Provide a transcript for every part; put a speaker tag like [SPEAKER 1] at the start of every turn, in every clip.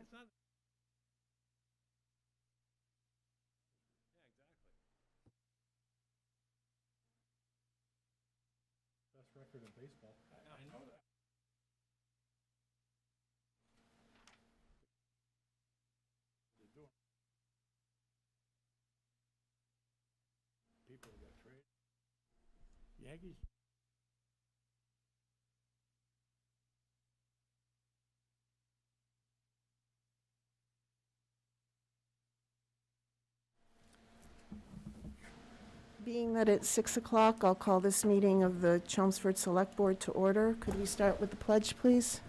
[SPEAKER 1] It's not.
[SPEAKER 2] Best record in baseball.
[SPEAKER 1] I know that.
[SPEAKER 2] They're doing. People got traded. Yankees.
[SPEAKER 3] Being that it's 6 o'clock, I'll call this meeting of the Chelmsford Select Board to order. Could we start with the pledge, please?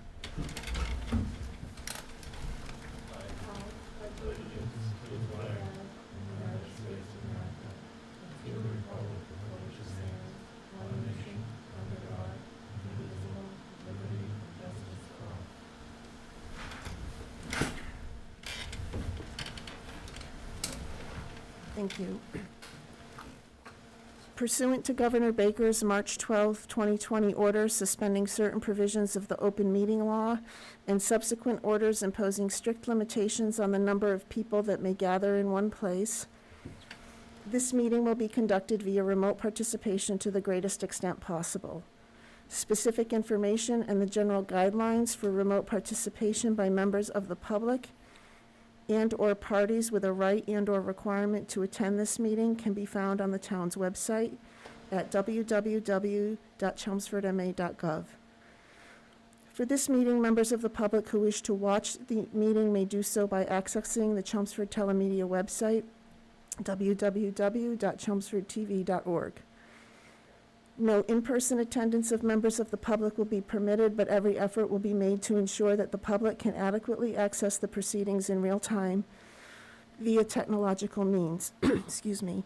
[SPEAKER 3] Thank you. Pursuant to Governor Baker's March 12, 2020 order suspending certain provisions of the open meeting law and subsequent orders imposing strict limitations on the number of people that may gather in one place, this meeting will be conducted via remote participation to the greatest extent possible. Specific information and the general guidelines for remote participation by members of the public and/or parties with a right and/or requirement to attend this meeting can be found on the town's website at www.chelmsfordma.gov. For this meeting, members of the public who wish to watch the meeting may do so by accessing the Chelmsford Telemedia website, www.chelmsfordtv.org. No in-person attendance of members of the public will be permitted, but every effort will be made to ensure that the public can adequately access the proceedings in real time via technological means. Excuse me.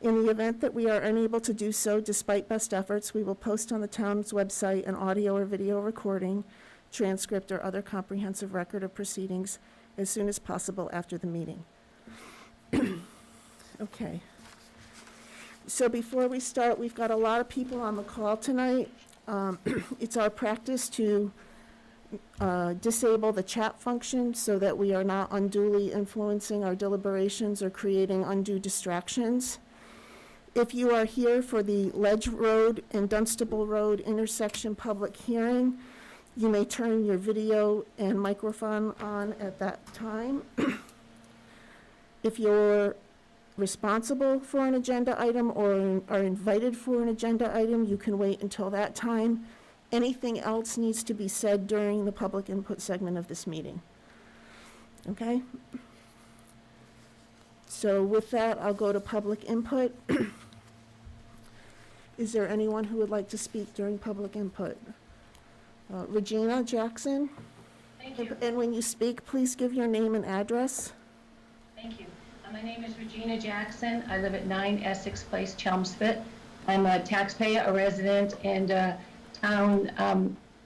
[SPEAKER 3] In the event that we are unable to do so, despite best efforts, we will post on the town's website an audio or video recording, transcript, or other comprehensive record of proceedings as soon as possible after the meeting. Okay. So before we start, we've got a lot of people on the call tonight. It's our practice to disable the chat function so that we are not unduly influencing our deliberations or creating undue distractions. If you are here for the Ledge Road and Dunstable Road intersection public hearing, you may turn your video and microphone on at that time. If you're responsible for an agenda item or are invited for an agenda item, you can wait until that time. Anything else needs to be said during the public input segment of this meeting. Okay? So with that, I'll go to public input. Is there anyone who would like to speak during public input? Regina Jackson?
[SPEAKER 4] Thank you.
[SPEAKER 3] And when you speak, please give your name and address.
[SPEAKER 4] Thank you. My name is Regina Jackson. I live at 9 Essex Place, Chelmsford. I'm a taxpayer, a resident, and a town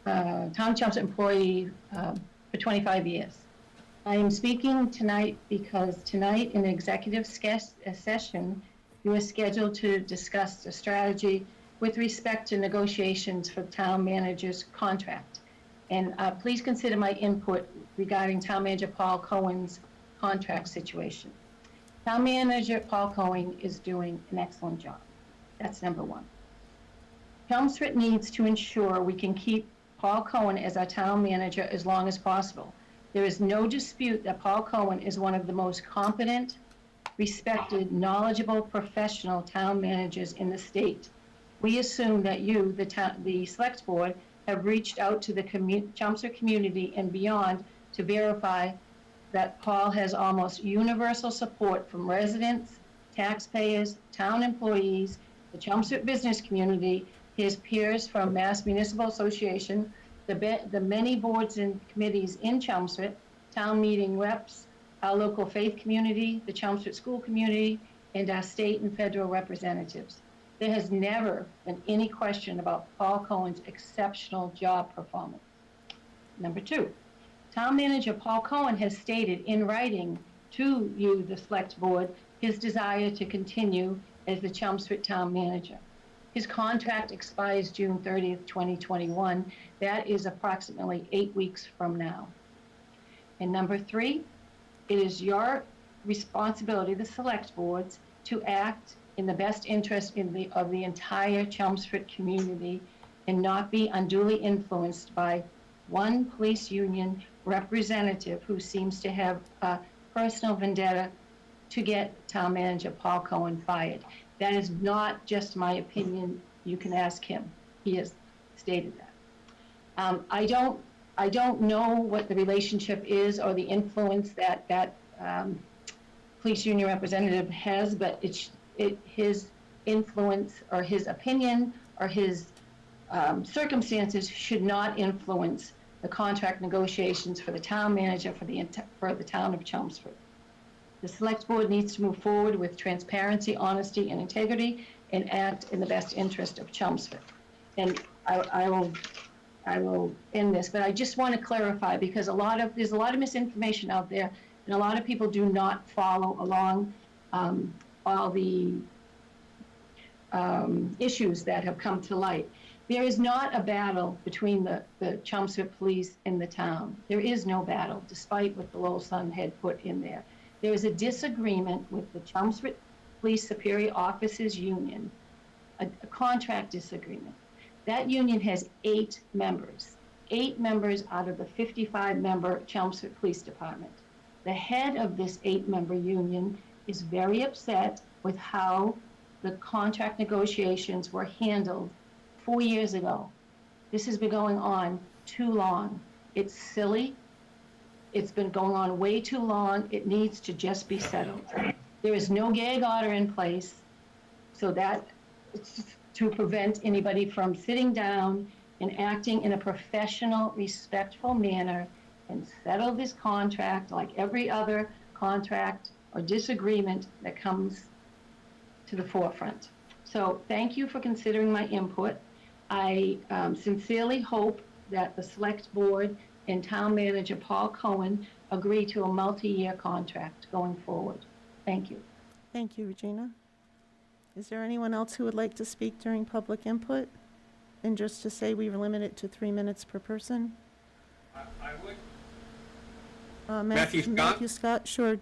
[SPEAKER 4] Chelmsford employee for 25 years. I am speaking tonight because tonight in the executive session, you are scheduled to discuss the strategy with respect to negotiations for town manager's contract. And please consider my input regarding town manager Paul Cohen's contract situation. Town manager Paul Cohen is doing an excellent job. That's number one. Chelmsford needs to ensure we can keep Paul Cohen as our town manager as long as possible. There is no dispute that Paul Cohen is one of the most competent, respected, knowledgeable, professional town managers in the state. We assume that you, the Select Board, have reached out to the Chelmsford community and beyond to verify that Paul has almost universal support from residents, taxpayers, town employees, the Chelmsford business community, his peers from Mass Municipal Association, the many boards and committees in Chelmsford, town meeting reps, our local faith community, the Chelmsford school community, and our state and federal representatives. There has never been any question about Paul Cohen's exceptional job performance. Number two, Town Manager Paul Cohen has stated in writing to you, the Select Board, his desire to continue as the Chelmsford Town Manager. His contract expires June 30th, 2021. That is approximately 8 weeks from now. And number 3, it is your responsibility, the select boards, to act in the best interest of the entire Chelmsford community and not be unduly influenced by one police union representative who seems to have a personal vendetta to get town manager Paul Cohen fired. That is not just my opinion. You can ask him. He has stated that. I don't know what the relationship is or the influence that police union representative has, but his influence or his opinion or his circumstances should not influence the contract negotiations for the town manager for the town of Chelmsford. The select board needs to move forward with transparency, honesty, and integrity and act in the best interest of Chelmsford. And I will end this, but I just want to clarify because there's a lot of misinformation out there, and a lot of people do not follow along all the issues that have come to light. There is not a battle between the Chelmsford police and the town. There is no battle, despite what the Lowell Sun had put in there. There is a disagreement with the Chelmsford Police Superior Officers Union, a contract disagreement. That union has 8 members, 8 members out of the 55-member Chelmsford Police Department. The head of this 8-member union is very upset with how the contract negotiations were handled 4 years ago. This has been going on too long. It's silly. It's been going on way too long. It needs to just be settled. There is no gag order in place, so that it's to prevent anybody from sitting down and acting in a professional, respectful manner and settle this contract like every other contract or disagreement that comes to the forefront. So thank you for considering my input. I sincerely hope that the select board and town manager Paul Cohen agree to a multi-year contract going forward. Thank you.
[SPEAKER 3] Thank you, Regina. Is there anyone else who would like to speak during public input? And just to say we limit it to 3 minutes per person.
[SPEAKER 1] I would.
[SPEAKER 3] Matthew Scott? Matthew Scott, sure.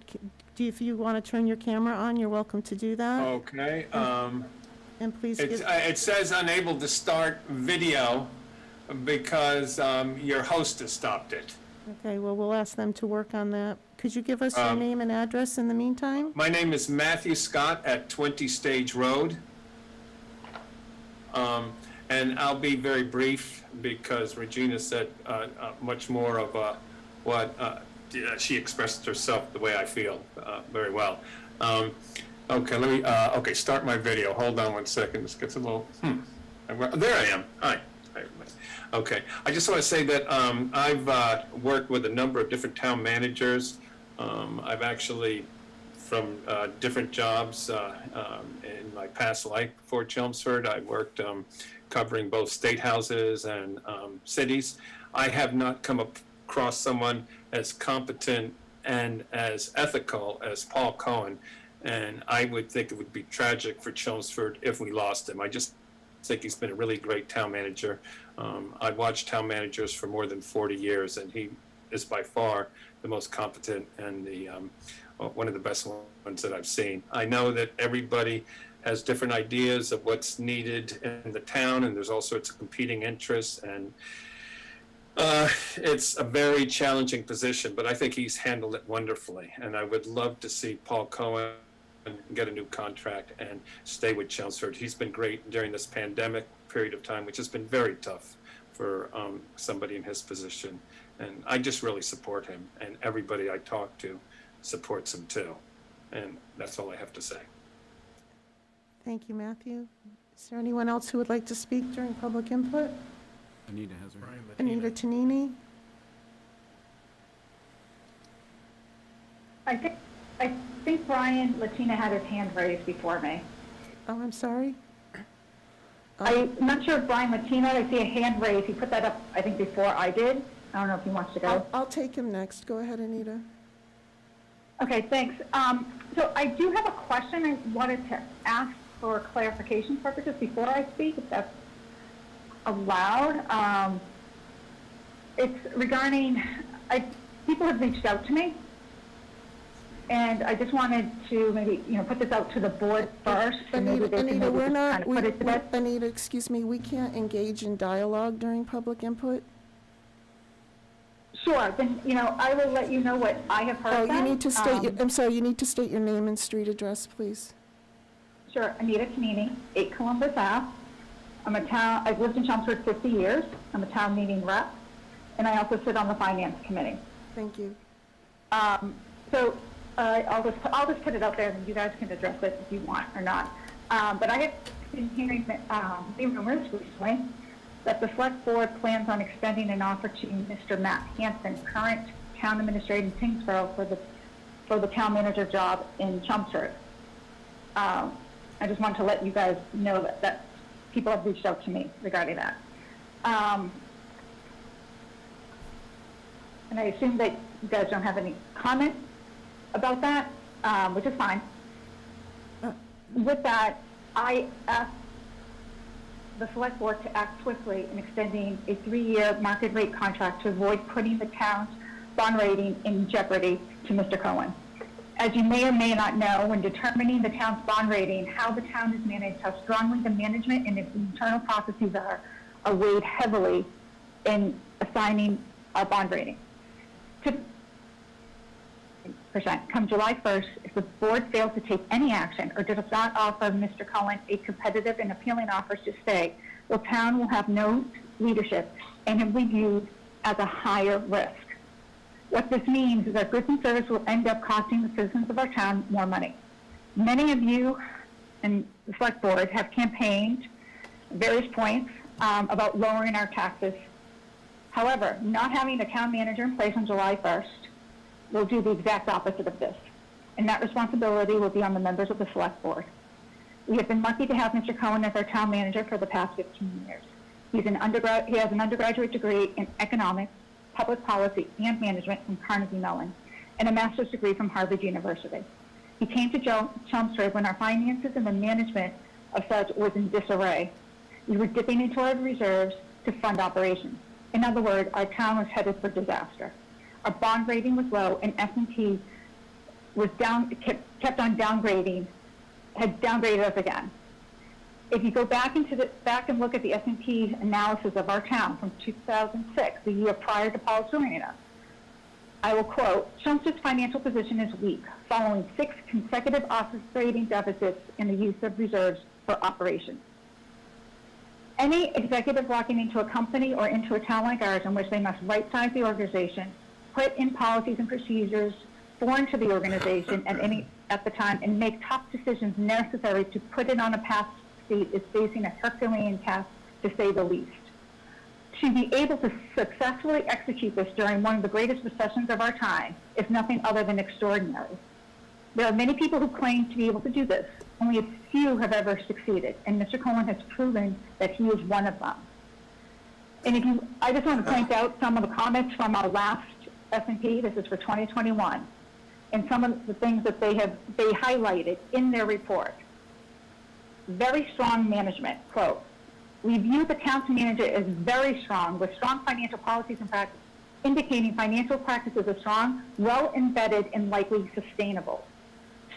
[SPEAKER 3] If you want to turn your camera on, you're welcome to do that.
[SPEAKER 1] Okay.
[SPEAKER 3] And please
[SPEAKER 1] It says unable to start video because your host has stopped it.
[SPEAKER 3] Okay, well, we'll ask them to work on that. Could you give us your name and address in the meantime?
[SPEAKER 1] My name is Matthew Scott at 20 Stage Road. And I'll be very brief because Regina said much more of what she expressed herself the way I feel very well. Okay, let me, okay, start my video. Hold on one second. This gets a little, There I am. Hi. Hi, everybody. Okay, I just want to say that I've worked with a number of different town managers. I've actually, from different jobs in my past life before Chelmsford, I worked covering both state houses and cities. I have not come across someone as competent and as ethical as Paul Cohen, and I would think it would be tragic for Chelmsford if we lost him. I just think he's been a really great town manager. I've watched town managers for more than 40 years, and he is by far the most competent and the one of the best ones that I've seen. I know that everybody has different ideas of what's needed in the town, and there's all sorts of competing interests, and it's a very challenging position, but I think he's handled it wonderfully, and I would love to see Paul Cohen get a new contract and stay with Chelmsford. He's been great during this pandemic period of time, which has been very tough for somebody in his position, and I just really support him, and everybody I talk to supports him too, and that's all I have to say.
[SPEAKER 3] Thank you, Matthew. Is there anyone else who would like to speak during public input?
[SPEAKER 5] Anita has her.
[SPEAKER 3] Anita Tanini?
[SPEAKER 6] I think Brian Latina had his hand raised before me.
[SPEAKER 3] Oh, I'm sorry.
[SPEAKER 6] I'm not sure if Brian Latina, I see a hand raised. He put that up, I think, before I did. I don't know if he wants to go.
[SPEAKER 3] I'll take him next. Go ahead, Anita.
[SPEAKER 6] Okay, thanks. So I do have a question I wanted to ask for clarification purposes before I speak, if that's allowed. It's regarding, people have reached out to me, and I just wanted to maybe, put this out to the board first. and maybe they can
[SPEAKER 3] Anita,
[SPEAKER 6] maybe
[SPEAKER 3] we're
[SPEAKER 6] just
[SPEAKER 3] not,
[SPEAKER 6] kind of put it to bed.
[SPEAKER 3] Anita, excuse me, we can't engage in dialogue during public input.
[SPEAKER 6] Sure, then, I will let you know what I have heard
[SPEAKER 3] Oh,
[SPEAKER 6] then.
[SPEAKER 3] you need to state, I'm sorry, you need to state your name and street address, please.
[SPEAKER 6] Sure, Anita Tanini, 8 Columbus Ave. I've lived in Chelmsford 50 years. I'm a town meeting rep, and I also sit on the finance committee.
[SPEAKER 3] Thank you.
[SPEAKER 6] So I'll just put it out there, and you guys can address it if you want or not. But I have been hearing the rumors recently that the select board plans on extending an offer to Mr. Matt Hanson, current town administrator in Kingsborough, for the town manager job in Chelmsford. I just wanted to let you guys know that people have reached out to me regarding that. And I assume that you guys don't have any comment about that, which is fine. With that, I asked the select board to act swiftly in extending a 3-year market rate contract to avoid putting the town's bond rating in jeopardy to Mr. Cohen. As you may or may not know, when determining the town's bond rating, how the town is managed, how strongly the management and its internal processes are weighed heavily in assigning our bond rating. Come July 1st, if the board fails to take any action or does not offer Mr. Cohen a competitive and appealing offer to stay, the town will have no leadership and will be viewed as a higher risk. What this means is that goods and service will end up costing the citizens of our town more money. Many of you and the select board have campaigned at various points about lowering our taxes. However, not having a town manager in place on July 1st will do the exact opposite of this, and that responsibility will be on the members of the select board. We have been lucky to have Mr. Cohen as our town manager for the past 15 years. He has an undergraduate degree in economics, public policy, and management from Carnegie Mellon, and a master's degree from Harvard University. He came to Chelmsford when our finances and the management of such was in disarray. We were dipping into our reserves to fund operations. In other words, our town was headed for disaster. Our bond rating was low, and S&P was kept on downgrading, had downgraded us again. If you go back and look at the S&P analysis of our town from 2006, the year prior to Paul joining us, I will quote, "Chelmsford's financial position is weak, following 6 consecutive operating deficits in the use of reserves for operations." Any executive walking into a company or into a town like ours in which they must right-size the organization, put in policies and procedures foreign to the organization at the time, and make tough decisions necessary to put it on a path state is facing a Herculean task, to say the least. To be able to successfully execute this during one of the greatest recessions of our time is nothing other than extraordinary. There are many people who claim to be able to do this. Only a few have ever succeeded, and Mr. Cohen has proven that he is one of them. And I just want to point out some of the comments from our last S&P, this is for 2021, and some of the things that they highlighted in their report. Very strong management, quote, "We view the town's manager as very strong, with strong financial policies and practices, indicating financial practices are strong, well embedded, and likely sustainable.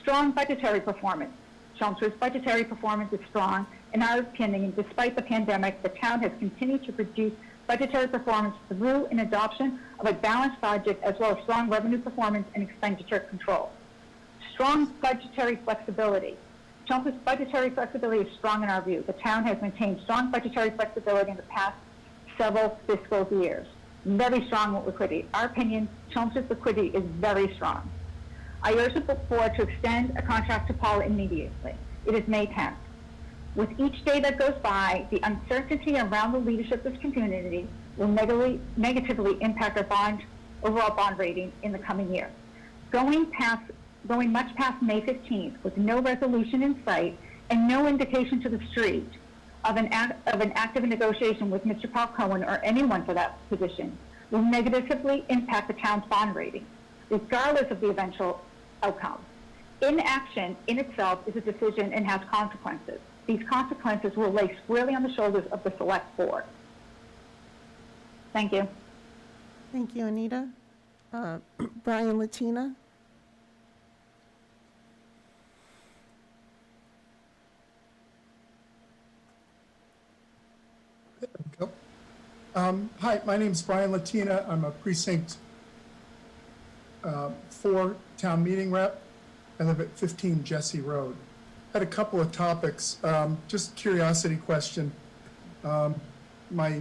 [SPEAKER 6] Strong budgetary performance. Chelmsford's budgetary performance is strong. In our opinion, despite the pandemic, the town has continued to produce budgetary performance through an adoption of a balanced budget, as well as strong revenue performance and expenditure control. Strong budgetary flexibility. Chelmsford's budgetary flexibility is strong in our view. The town has maintained strong budgetary flexibility in the past several fiscal years. Very strong liquidity. Our opinion, Chelmsford's liquidity is very strong. I urge the board to extend a contract to Paul immediately. It is May 10th. With each day that goes by, the uncertainty around the leadership of this community will negatively impact our overall bond rating in the coming year. Going much past May 15th with no resolution in sight and no indication to the street of an active negotiation with Mr. Paul Cohen or anyone for that position will negatively impact the town's bond rating, regardless of the eventual outcome. Inaction in itself is a decision and has consequences. These consequences will lay squarely on the shoulders of the select board. Thank you.
[SPEAKER 3] Thank you, Anita. Brian Latina.
[SPEAKER 5] Go. Hi, my name's Brian Latina. I'm a precinct 4 town meeting rep. I live at 15 Jesse Road. Had a couple of topics. Just curiosity question. My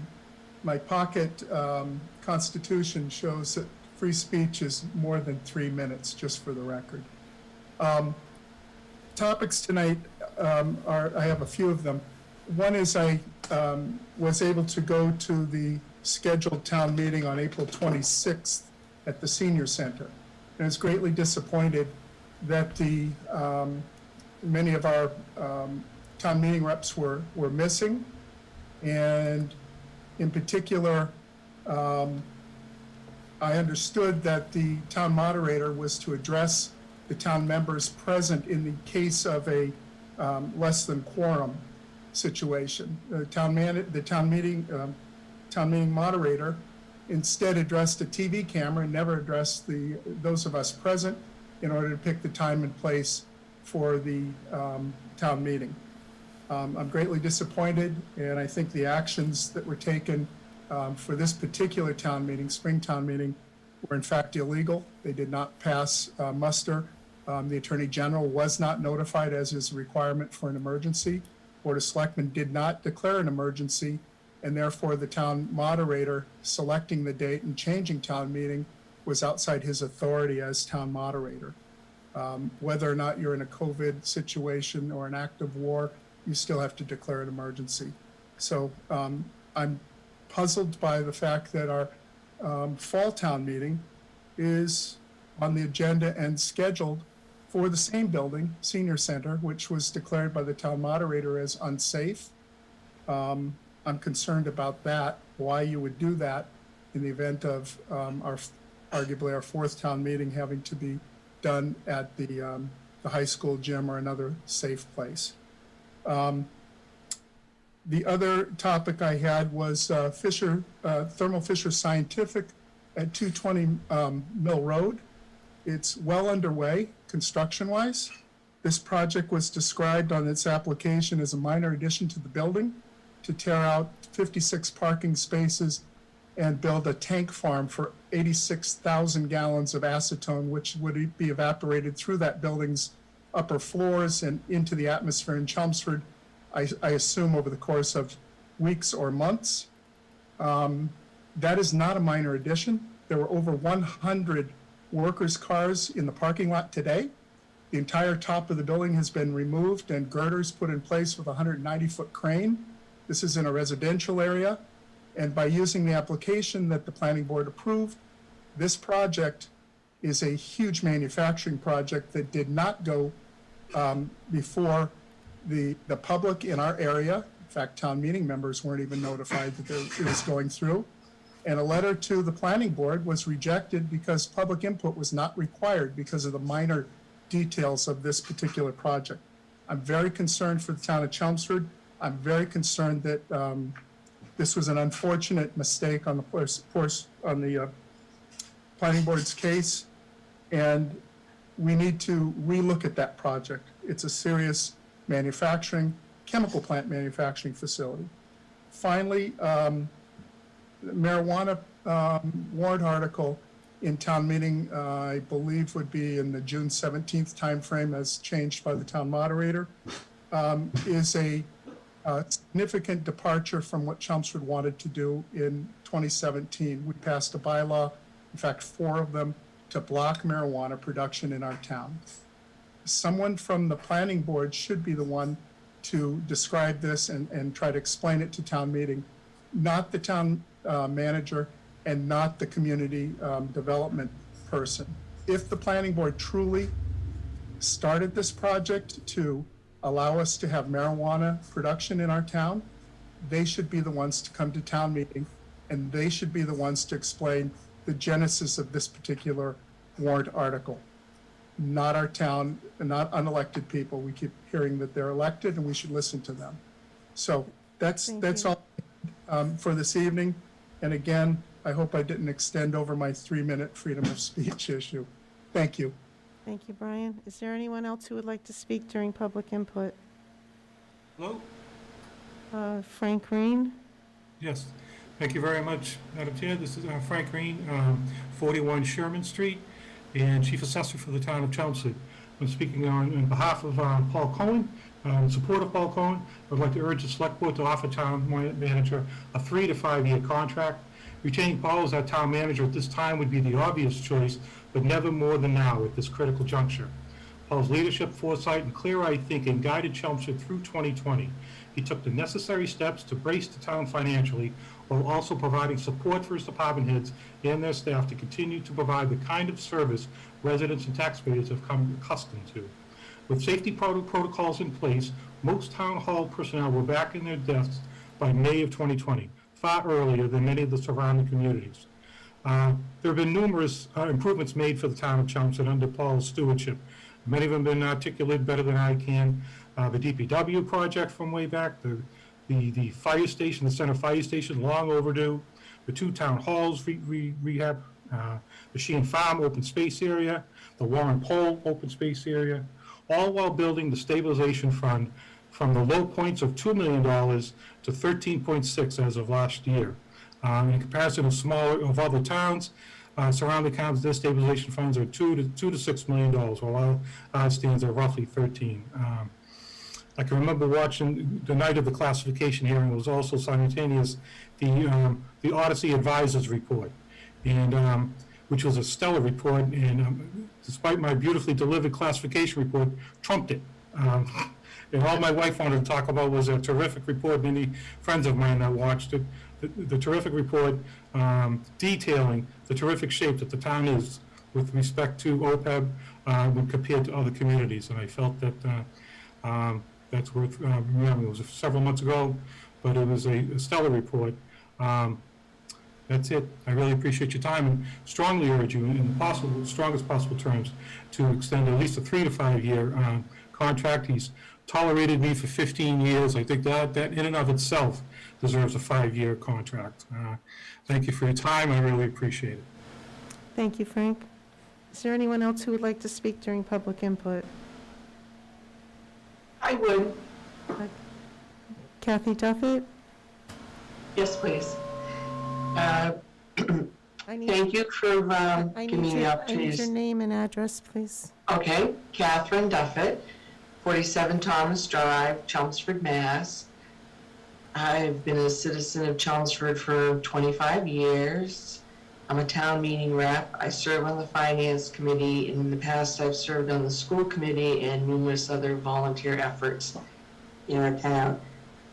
[SPEAKER 5] pocket constitution shows that free speech is more than 3 minutes, just for the record. Topics tonight are, I have a few of them. One is I was able to go to the scheduled town meeting on April 26th at the Senior Center. And I was greatly disappointed that the many of our town meeting reps were missing. And in particular, I understood that the town moderator was to address the town members present in the case of a less than quorum situation. The town meeting moderator instead addressed a TV camera and never addressed those of us present in order to pick the time and place for the town meeting. I'm greatly disappointed, and I think the actions that were taken for this particular town meeting, spring town meeting, were in fact illegal. They did not pass muster. The Attorney General was not notified, as is a requirement for an emergency. Board of Selectmen did not declare an emergency, and therefore the town moderator selecting the date and changing town meeting was outside his authority as town moderator. Whether or not you're in a COVID situation or an act of war, you still have to declare an emergency. So I'm puzzled by the fact that our fall town meeting is on the agenda and scheduled for the same building, Senior Center, which was declared by the town moderator as unsafe. I'm concerned about that, why you would do that in the event of arguably our fourth town meeting having to be done at the high school gym or another safe place. The other topic I had was Thermo Fisher Scientific at 220 Mill Road. It's well underway construction-wise. This project was described on its application as a minor addition to the building to tear out 56 parking spaces and build a tank farm for 86,000 gallons of acetone, which would be evaporated through that building's upper floors and into the atmosphere in Chelmsford, I assume over the course of weeks or months. That is not a minor addition. There were over 100 workers' cars in the parking lot today. The entire top of the building has been removed and girders put in place with a 190-foot crane. This is in a residential area. And by using the application that the planning board approved, this project is a huge manufacturing project that did not go before the public in our area. In fact, town meeting members weren't even notified that it was going through. And a letter to the planning board was rejected because public input was not required because of the minor details of this particular project. I'm very concerned for the town of Chelmsford. I'm very concerned that this was an unfortunate mistake on the planning board's case, and we need to relook at that project. It's a serious chemical plant manufacturing facility. Finally, the marijuana warrant article in town meeting, I believe would be in the June 17th timeframe as changed by the town moderator, is a significant departure from what Chelmsford wanted to do in 2017. We passed a bylaw, in fact, 4 of them, to block marijuana production in our town. Someone from the planning board should be the one to describe this and try to explain it to town meeting, not the town manager and not the community development person. If the planning board truly started this project to allow us to have marijuana production in our town, they should be the ones to come to town meeting, and they should be the ones to explain the genesis of this particular warrant article. Not our town, not unelected people. We keep hearing that they're elected and we should listen to them. So that's all for this evening. And again, I hope I didn't extend over my 3-minute freedom of speech issue. Thank you.
[SPEAKER 3] Thank you, Brian. Is there anyone else who would like to speak during public input?
[SPEAKER 7] Hello?
[SPEAKER 3] Frank Green?
[SPEAKER 7] Yes, thank you very much, Madam Chair. This is Frank Green, 41 Sherman Street, and Chief Assessor for the town of Chelmsford. I'm speaking on behalf of Paul Cohen, in support of Paul Cohen. I'd like to urge the Select Board to offer Town Manager a 3 to 5 year contract. Retaining Paul as our Town Manager at this time would be the obvious choice, but never more than now at this critical juncture. Paul's leadership, foresight, and clear-eyed thinking guided Chelmsford through 2020. He took the necessary steps to brace the town financially, while also providing support for his department heads and their staff to continue to provide the kind of service residents and taxpayers have come accustomed to. With safety protocols in place, most town hall personnel were back in their desks by May of 2020, far earlier than many of the surrounding communities. There have been numerous improvements made for the town of Chelmsford under Paul's stewardship. Many of them have been articulated better than I can. The DPW project from way back, the fire station, the center fire station, long overdue. The 2 town halls rehab, the Sheehan Farm open space area, the Warren Pole open space area, all while building the stabilization fund from the low points of $2 million to 13.6 as of last year. In comparison of other towns, surrounding towns, their stabilization funds are $2 to $6 million, while ours stands at roughly 13. I can remember watching the night of the classification hearing was also simultaneous the Odyssey Advisors report, and which was a stellar report, and despite my beautifully delivered classification report, trumped it. And all my wife wanted to talk about was a terrific report. Many friends of mine that watched it, the terrific report detailing the terrific shape that the town is with respect to OPEB when compared to other communities. And I felt that that's worth remembering. It was several months ago, but it was a stellar report. That's it. I really appreciate your time and strongly urge you in the strongest possible terms to extend at least a 3 to 5 year contract. He's tolerated me for 15 years. I think that in and of itself deserves a 5-year contract. Thank you for your time. I really appreciate it.
[SPEAKER 3] Thank you, Frank. Is there anyone else who would like to speak during public input?
[SPEAKER 8] I would.
[SPEAKER 3] Kathy Duffett?
[SPEAKER 8] Yes, please.
[SPEAKER 3] I need,
[SPEAKER 8] Thank you for
[SPEAKER 3] I
[SPEAKER 8] giving me the
[SPEAKER 3] need
[SPEAKER 8] opportunity.
[SPEAKER 3] your name and address, please.
[SPEAKER 8] Okay, Catherine Duffett, 47 Thomas Drive, Chelmsford, Mass. I've been a citizen of Chelmsford for 25 years. I'm a town meeting rep. I serve on the finance committee. In the past, I've served on the school committee and numerous other volunteer efforts in our town.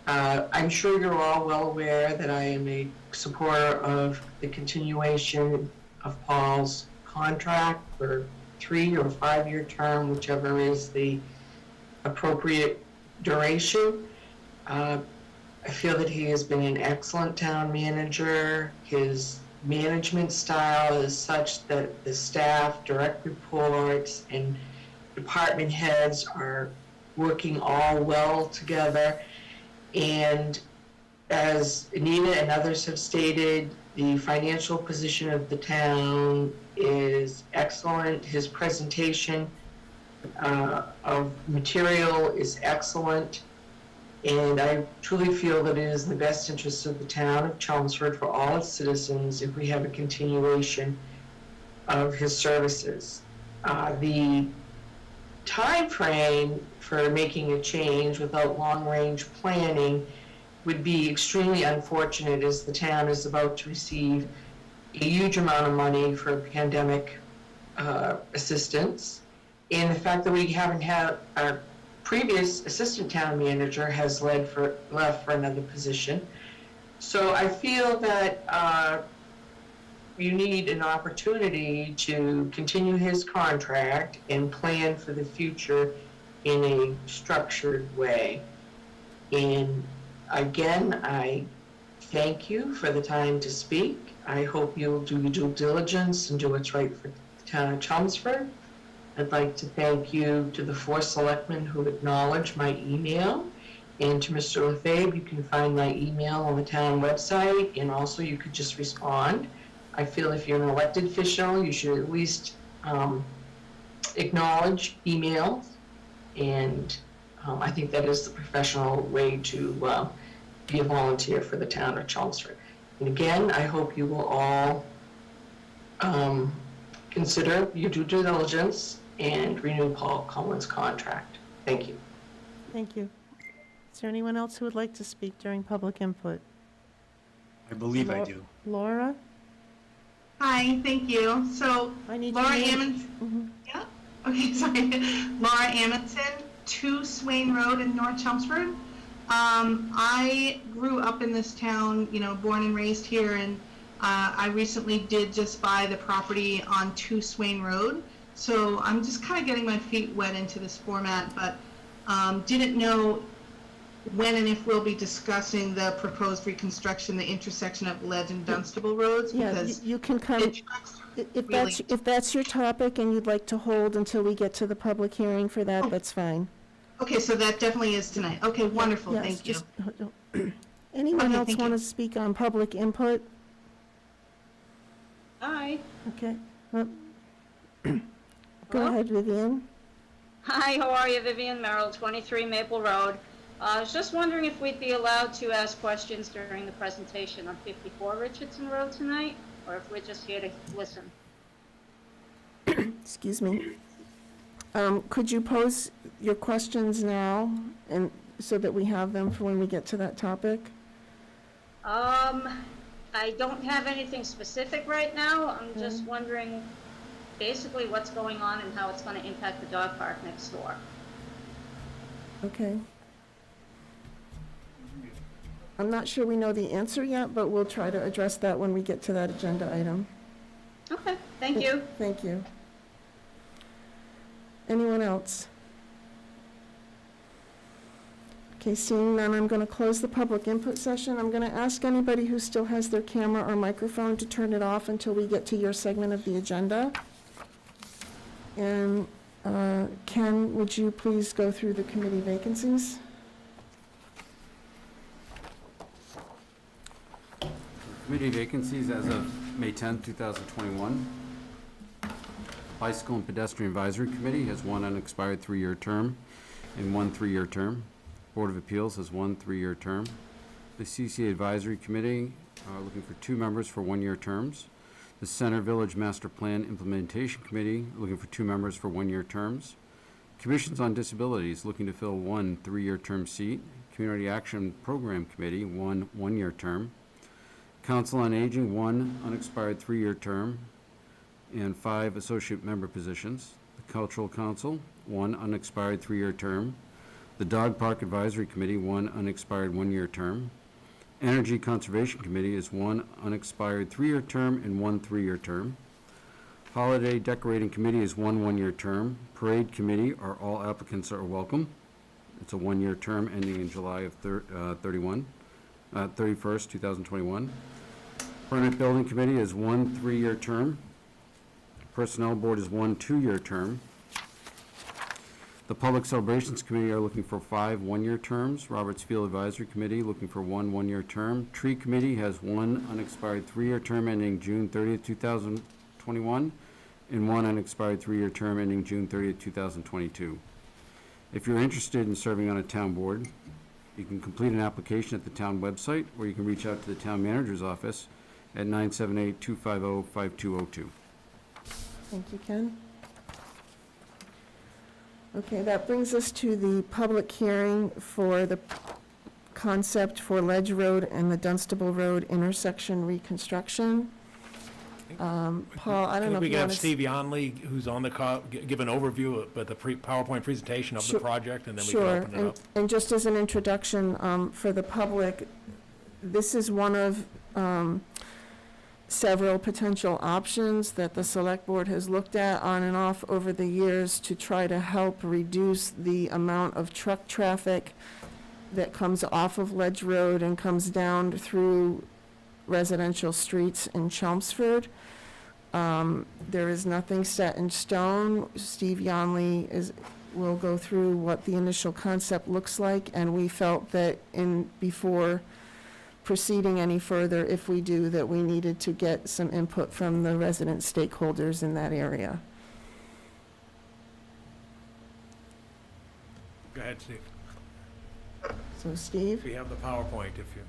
[SPEAKER 8] I'm sure you're all well aware that I am a supporter of the continuation of Paul's contract for 3 or 5 year term, whichever is the appropriate duration. I feel that he has been an excellent town manager. His management style is such that the staff, direct reports, and department heads are working all well together. And as Anita and others have stated, the financial position of the town is excellent. His presentation of material is excellent. And I truly feel that it is in the best interest of the town of Chelmsford for all its citizens if we have a continuation of his services. The time frame for making a change without long-range planning would be extremely unfortunate, as the town is about to receive a huge amount of money for pandemic assistance. And the fact that we haven't had our previous assistant town manager has left for another position. So I feel that you need an opportunity to continue his contract and plan for the future in a structured way. And again, I thank you for the time to speak. I hope you'll do your due diligence and do what's right for the town of Chelmsford. I'd like to thank you to the 4 selectmen who acknowledged my email, and to Mr. Lefebvre. You can find my email on the town website, and also you could just respond I feel if you're an elected official, you should at least acknowledge emails, and I think that is the professional way to be a volunteer for the town of Chelmsford. And again, I hope you will all consider your due diligence and renew Paul Cullen's contract. Thank you.
[SPEAKER 3] Thank you. Is there anyone else who would like to speak during public input?
[SPEAKER 9] I believe I do.
[SPEAKER 3] Laura?
[SPEAKER 10] Hi, thank you. So
[SPEAKER 3] I need
[SPEAKER 10] Laura
[SPEAKER 3] your name.
[SPEAKER 10] Amundsen, yeah, okay, sorry. Laura Amundsen, 2 Swain Road in North Chelmsford. I grew up in this town, you know, born and raised here, and I recently did just buy the property on 2 Swain Road. So I'm just kind of getting my feet wet into this format, but didn't know when and if we'll be discussing the proposed reconstruction, the intersection of Ledge and Dunstable Roads,
[SPEAKER 3] Yeah,
[SPEAKER 10] because
[SPEAKER 3] you can come,
[SPEAKER 10] it
[SPEAKER 3] if that's your topic and you'd like to hold until we get to the public hearing for that,
[SPEAKER 10] Oh.
[SPEAKER 3] that's fine.
[SPEAKER 10] Okay, so that definitely is tonight. Okay, wonderful,
[SPEAKER 3] Yes,
[SPEAKER 10] thank you.
[SPEAKER 3] just- Anyone
[SPEAKER 10] Okay,
[SPEAKER 3] else
[SPEAKER 10] thank
[SPEAKER 3] want to
[SPEAKER 10] you.
[SPEAKER 3] speak on public input?
[SPEAKER 11] Hi.
[SPEAKER 3] Okay. Go
[SPEAKER 11] Hello?
[SPEAKER 3] ahead, Vivian.
[SPEAKER 11] Hi, how are you? Vivian Merrill, 23 Maple Road. I was just wondering if we'd be allowed to ask questions during the presentation on 54 Richardson Road tonight, or if we're just here to listen.
[SPEAKER 3] Excuse me. Could you pose your questions now, and so that we have them for when we get to that topic?
[SPEAKER 11] I don't have anything specific right now. I'm just wondering basically what's going on and how it's going to impact the dog park next door.
[SPEAKER 3] Okay. I'm not sure we know the answer yet, but we'll try to address that when we get to that agenda item.
[SPEAKER 11] Okay, thank you.
[SPEAKER 3] Thank you. Anyone else? Okay, seeing none, I'm going to close the public input session. I'm going to ask anybody who still has their camera or microphone to turn it off until we get to your segment of the agenda. And Ken, would you please go through the committee vacancies?
[SPEAKER 9] Committee vacancies as of May 10, 2021. Bicycle and Pedestrian Advisory Committee has 1 unexpired 3-year term and 1 3-year term. Board of Appeals has 1 3-year term. The CCA Advisory Committee are looking for 2 members for 1-year terms. The Center Village Master Plan Implementation Committee looking for 2 members for 1-year terms. Commissions on Disabilities looking to fill 1 3-year term seat. Community Action Program Committee 1 1-year term. Council on Aging 1 unexpired 3-year term and 5 associate member positions. The Cultural Council 1 unexpired 3-year term. The Dog Park Advisory Committee 1 unexpired 1-year term. Energy Conservation Committee is 1 unexpired 3-year term and 1 3-year term. Holiday Decorating Committee is 1 1-year term. Parade Committee are all applicants are welcome. It's a 1-year term ending in July of 31st, 2021. Permanent Building Committee is 1 3-year term. Personnel Board is 1 2-year term. The Public Celebrations Committee are looking for 5 1-year terms. Roberts Field Advisory Committee looking for 1 1-year term. Tree Committee has 1 unexpired 3-year term ending June 30th, 2021, and 1 unexpired 3-year term ending June 30th, 2022. If you're interested in serving on a town board, you can complete an application at the town website, or you can reach out to the town manager's office at 978-250-5202.
[SPEAKER 3] Thank you, Ken. Okay, that brings us to the public hearing for the concept for Ledge Road and the Dunstable Road intersection reconstruction. Paul, I don't know if
[SPEAKER 2] We
[SPEAKER 3] you
[SPEAKER 2] can
[SPEAKER 3] want
[SPEAKER 2] have
[SPEAKER 3] to...
[SPEAKER 2] Steve Yonley, who's on the call, give an overview of the PowerPoint presentation of the
[SPEAKER 3] Sure.
[SPEAKER 2] project, and then we can
[SPEAKER 3] Sure,
[SPEAKER 2] open it up.
[SPEAKER 3] and just as an introduction for the public, this is one of several potential options that the Select Board has looked at on and off over the years to try to help reduce the amount of truck traffic that comes off of Ledge Road and comes down through residential streets in Chelmsford. There is nothing set in stone. Steve Yonley will go through what the initial concept looks like, and we felt that before proceeding any further if we do, that we needed to get some input from the resident stakeholders in that area.
[SPEAKER 2] Go ahead, Steve.
[SPEAKER 3] So Steve?
[SPEAKER 2] We have the PowerPoint if you,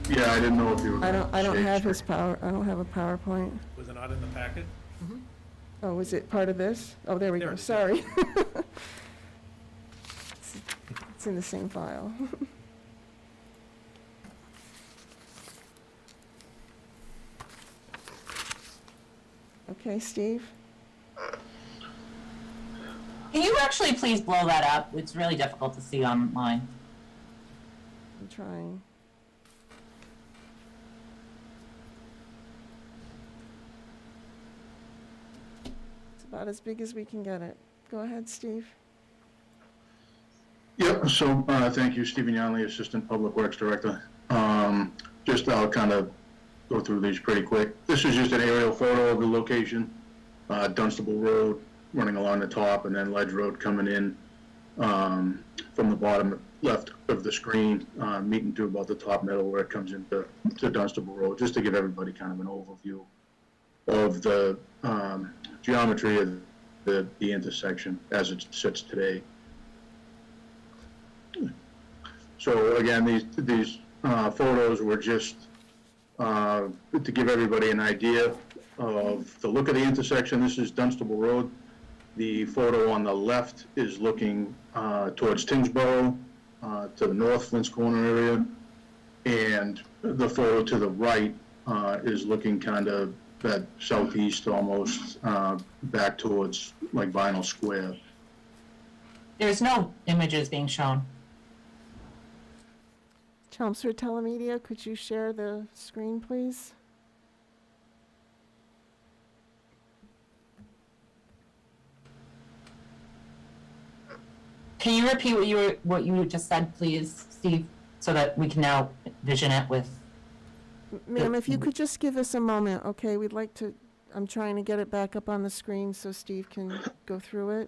[SPEAKER 12] Yeah, I didn't know if you were.
[SPEAKER 3] I don't
[SPEAKER 12] gonna
[SPEAKER 3] have
[SPEAKER 12] share
[SPEAKER 3] his power, I don't have a PowerPoint.
[SPEAKER 2] was it not in the packet?
[SPEAKER 3] Oh, is it part of this? Oh, there we
[SPEAKER 2] There
[SPEAKER 3] go,
[SPEAKER 2] it is.
[SPEAKER 3] sorry. It's in the same file. Okay, Steve?
[SPEAKER 13] Can you actually please blow that up? It's really difficult to see online.
[SPEAKER 3] I'm trying. It's about as big as we can get it. Go ahead, Steve.
[SPEAKER 12] Yep, so, thank you, Stephen Yonley, Assistant Public Works Director. Just I'll kind of go through these pretty quick. This is just an aerial photo of the location, Dunstable Road running along the top, and then Ledge Road coming in, from the bottom left of the screen, meeting to about the top middle where it comes into Dunstable Road, just to give everybody kind of an overview of the, geometry of the intersection as it sits today. So again, these photos were just to give everybody an idea of the look of the intersection. This is Dunstable Road. The photo on the left is looking towards Tingsboro, to the north Flint's Corner area. And the photo to the right is looking kind of that southeast almost, back towards like Vinyl Square.
[SPEAKER 13] There's no images being shown.
[SPEAKER 3] Chelmsford Telemedia, could you share the screen, please?
[SPEAKER 13] Can you repeat what you just said, please, Steve, so that we can now vision it with?
[SPEAKER 3] Ma'am, if you could just give us a moment, okay? We'd like to, I'm trying to get it back up on the screen so Steve can go through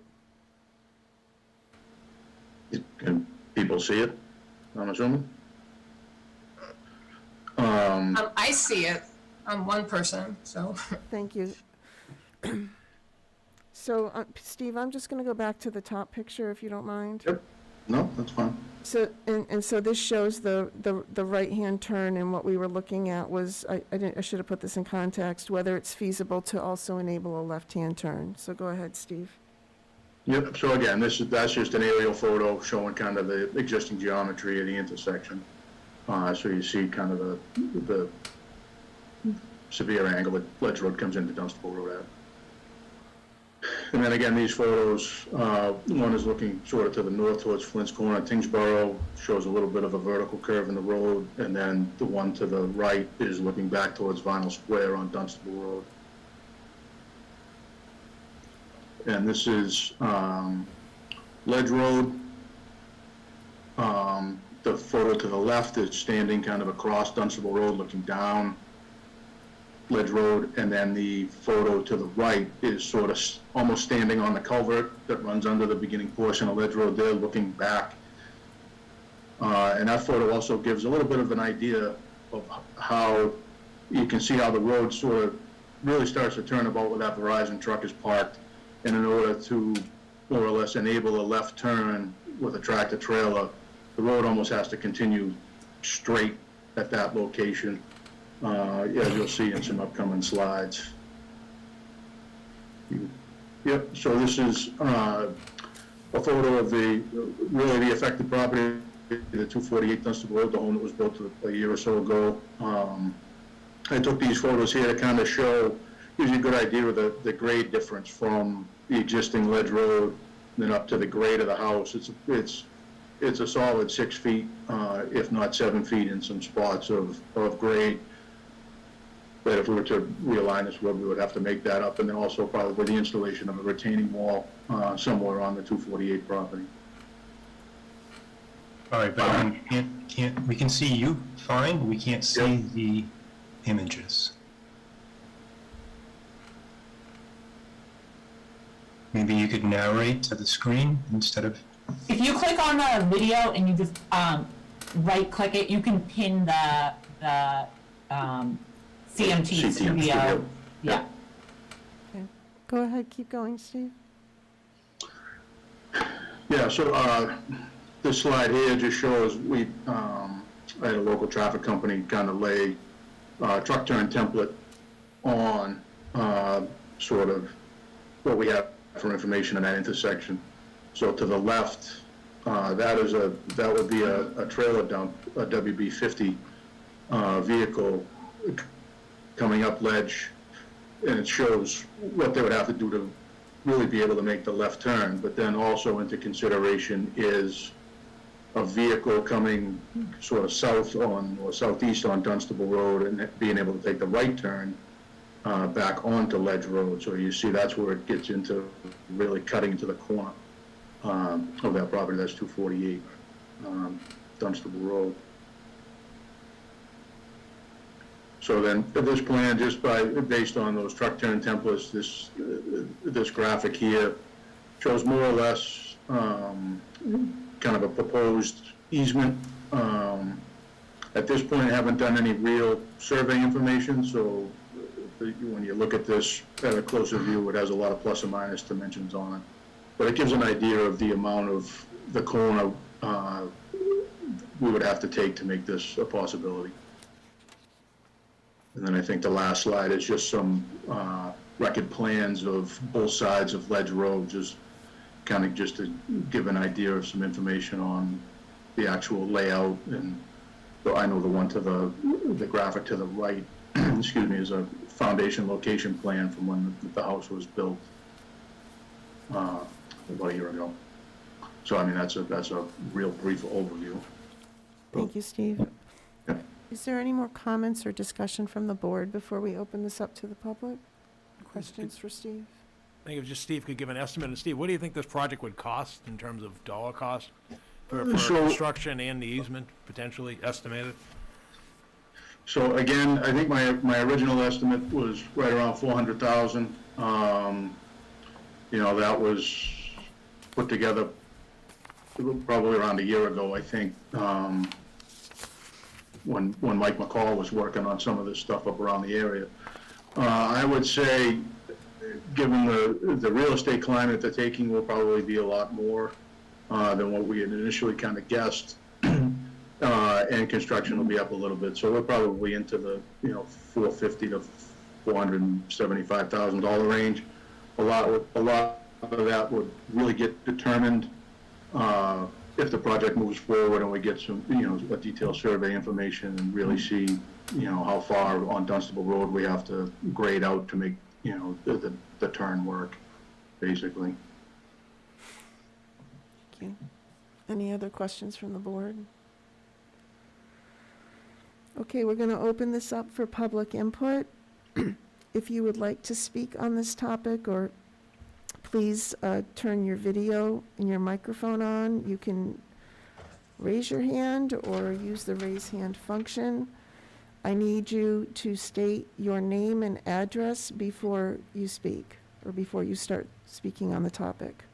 [SPEAKER 3] it.
[SPEAKER 12] Can people see it, I'm assuming?
[SPEAKER 14] I see it. I'm one person, so.
[SPEAKER 3] Thank you. So, Steve, I'm just gonna go back to the top picture, if you don't mind.
[SPEAKER 12] Yep. No, that's fine.
[SPEAKER 3] So, and so this shows the right-hand turn, and what we were looking at was, I should have put this in context, whether it's feasible to also enable a left-hand turn. So go ahead, Steve.
[SPEAKER 12] Yep, so again, that's just an aerial photo showing kind of the existing geometry of the intersection. So you see kind of the severe angle that Ledge Road comes into Dunstable Road at. And then again, these photos, one is looking sort of to the north towards Flint's Corner. Tingsboro shows a little bit of a vertical curve in the road, and then the one to the right is looking back towards Vinyl Square on Dunstable Road. And this is Ledge Road. The photo to the left is standing kind of across Dunstable Road, looking down Ledge Road, and then the photo to the right is sort of almost standing on the culvert that runs under the beginning portion of Ledge Road there, looking back. And that photo also gives a little bit of an idea of how you can see how the road sort of really starts to turn about where that Verizon truck is parked. And in order to more or less enable a left turn with a tractor trailer, the road almost has to continue straight at that location, as you'll see in some upcoming slides. Yep, so this is a photo of really the affected property, the 248 Dunstable Road, the home that was built a year or so ago. I took these photos here to kind of show, gives you a good idea of the grade difference from the existing Ledge Road and then up to the grade of the house. It's a solid 6 feet, if not 7 feet in some spots of grade. But if we were to realign this road, we would have to make that up, and then also probably the installation of a retaining wall somewhere on the 248 property.
[SPEAKER 15] All right, but we can see you fine, but we can't see the images. Maybe you could narrate to the screen instead of...
[SPEAKER 13] If you click on the video and you just right-click it, you can pin the CMT
[SPEAKER 12] CTM
[SPEAKER 13] studio.
[SPEAKER 12] studio.
[SPEAKER 13] Yeah.
[SPEAKER 3] Okay. Go ahead, keep going, Steve.
[SPEAKER 12] Yeah, so this slide here just shows I had a local traffic company kind of lay truck turn template on sort of what we have for information in that intersection. So to the left, that would be a trailer dump, a WB50 vehicle coming up ledge, and it shows what they would have to do to really be able to make the left turn. But then also into consideration is a vehicle coming sort of south on, or southeast on Dunstable Road and being able to take the right turn back onto Ledge Road. So you see that's where it gets into really cutting to the corner of that property. That's 248 Dunstable Road. So then this plan, based on those truck turn templates, this graphic here shows more or less kind of a proposed easement. At this point, I haven't done any real survey information, so when you look at this at a closer view, it has a lot of plus and minus dimensions on it. But it gives an idea of the amount of the corner we would have to take to make this a possibility. And then I think the last slide is just some record plans of both sides of Ledge Road, just to give an idea of some information on the actual layout. And so I know the one to the graphic to the right, excuse me, is a foundation location plan from when the house was built about a year ago. So I mean, that's a real brief overview.
[SPEAKER 3] Thank you, Steve.
[SPEAKER 12] Yeah.
[SPEAKER 3] Is there any more comments or discussion from the board before we open this up to the public? Questions for Steve?
[SPEAKER 2] I think if just Steve could give an estimate. And Steve, what do you think this project would cost in terms of dollar cost for construction and the easement, potentially estimated?
[SPEAKER 12] So again, I think my original estimate was right around 400,000. That was put together probably around a year ago, I think, when Mike McCall was working on some of this stuff up around the area. I would say, given the real estate climate, the taking will probably be a lot more than what we had initially kind of guessed. And construction will be up a little bit. So we're probably into the, $450,000 to $475,000 range. A lot of that would really get determined if the project moves forward and we get some, a detailed survey information and really see, how far on Dunstable Road we have to grade out to make, the turn work, basically.
[SPEAKER 3] Thank you. Any other questions from the board? Okay, we're going to open this up for public input. If you would like to speak on this topic, or please turn your video and your microphone on. You can raise your hand or use the raise hand function. I need you to state your name and address before you speak, or before you start speaking on the topic.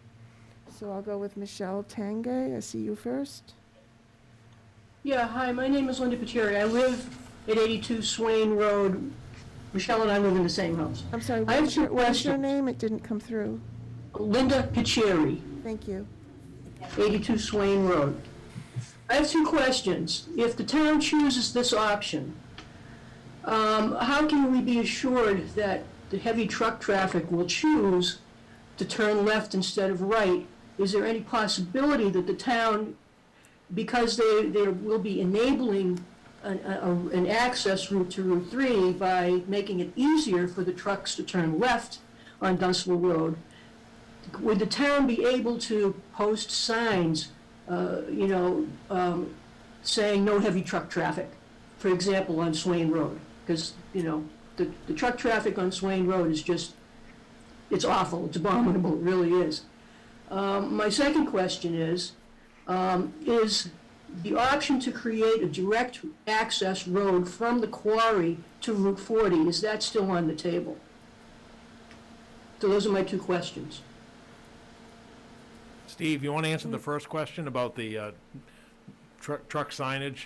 [SPEAKER 3] So I'll go with Michelle Tangay. I see you first.
[SPEAKER 16] Yeah, hi, my name is Linda Pacheri. I live at 82 Swain Road. Michelle and I live in the same house.
[SPEAKER 3] I'm sorry,
[SPEAKER 16] I have two
[SPEAKER 3] what's your
[SPEAKER 16] questions.
[SPEAKER 3] name? It didn't come through.
[SPEAKER 16] Linda Pacheri,
[SPEAKER 3] Thank you.
[SPEAKER 16] 82 Swain Road. I have two questions. If the town chooses this option, how can we be assured that the heavy truck traffic will choose to turn left instead of right? Is there any possibility that the town, because they will be enabling an access route to Route 3 by making it easier for the trucks to turn left on Dunstable Road, would the town be able to post signs, saying no heavy truck traffic, for example, on Swain Road? Because, the truck traffic on Swain Road is just, it's awful, it's abominable, it really is. My second question is the option to create a direct access road from the quarry to Route 40, is that still on the table? So those are my two questions.
[SPEAKER 2] Steve, you want to answer the first question about the truck signage?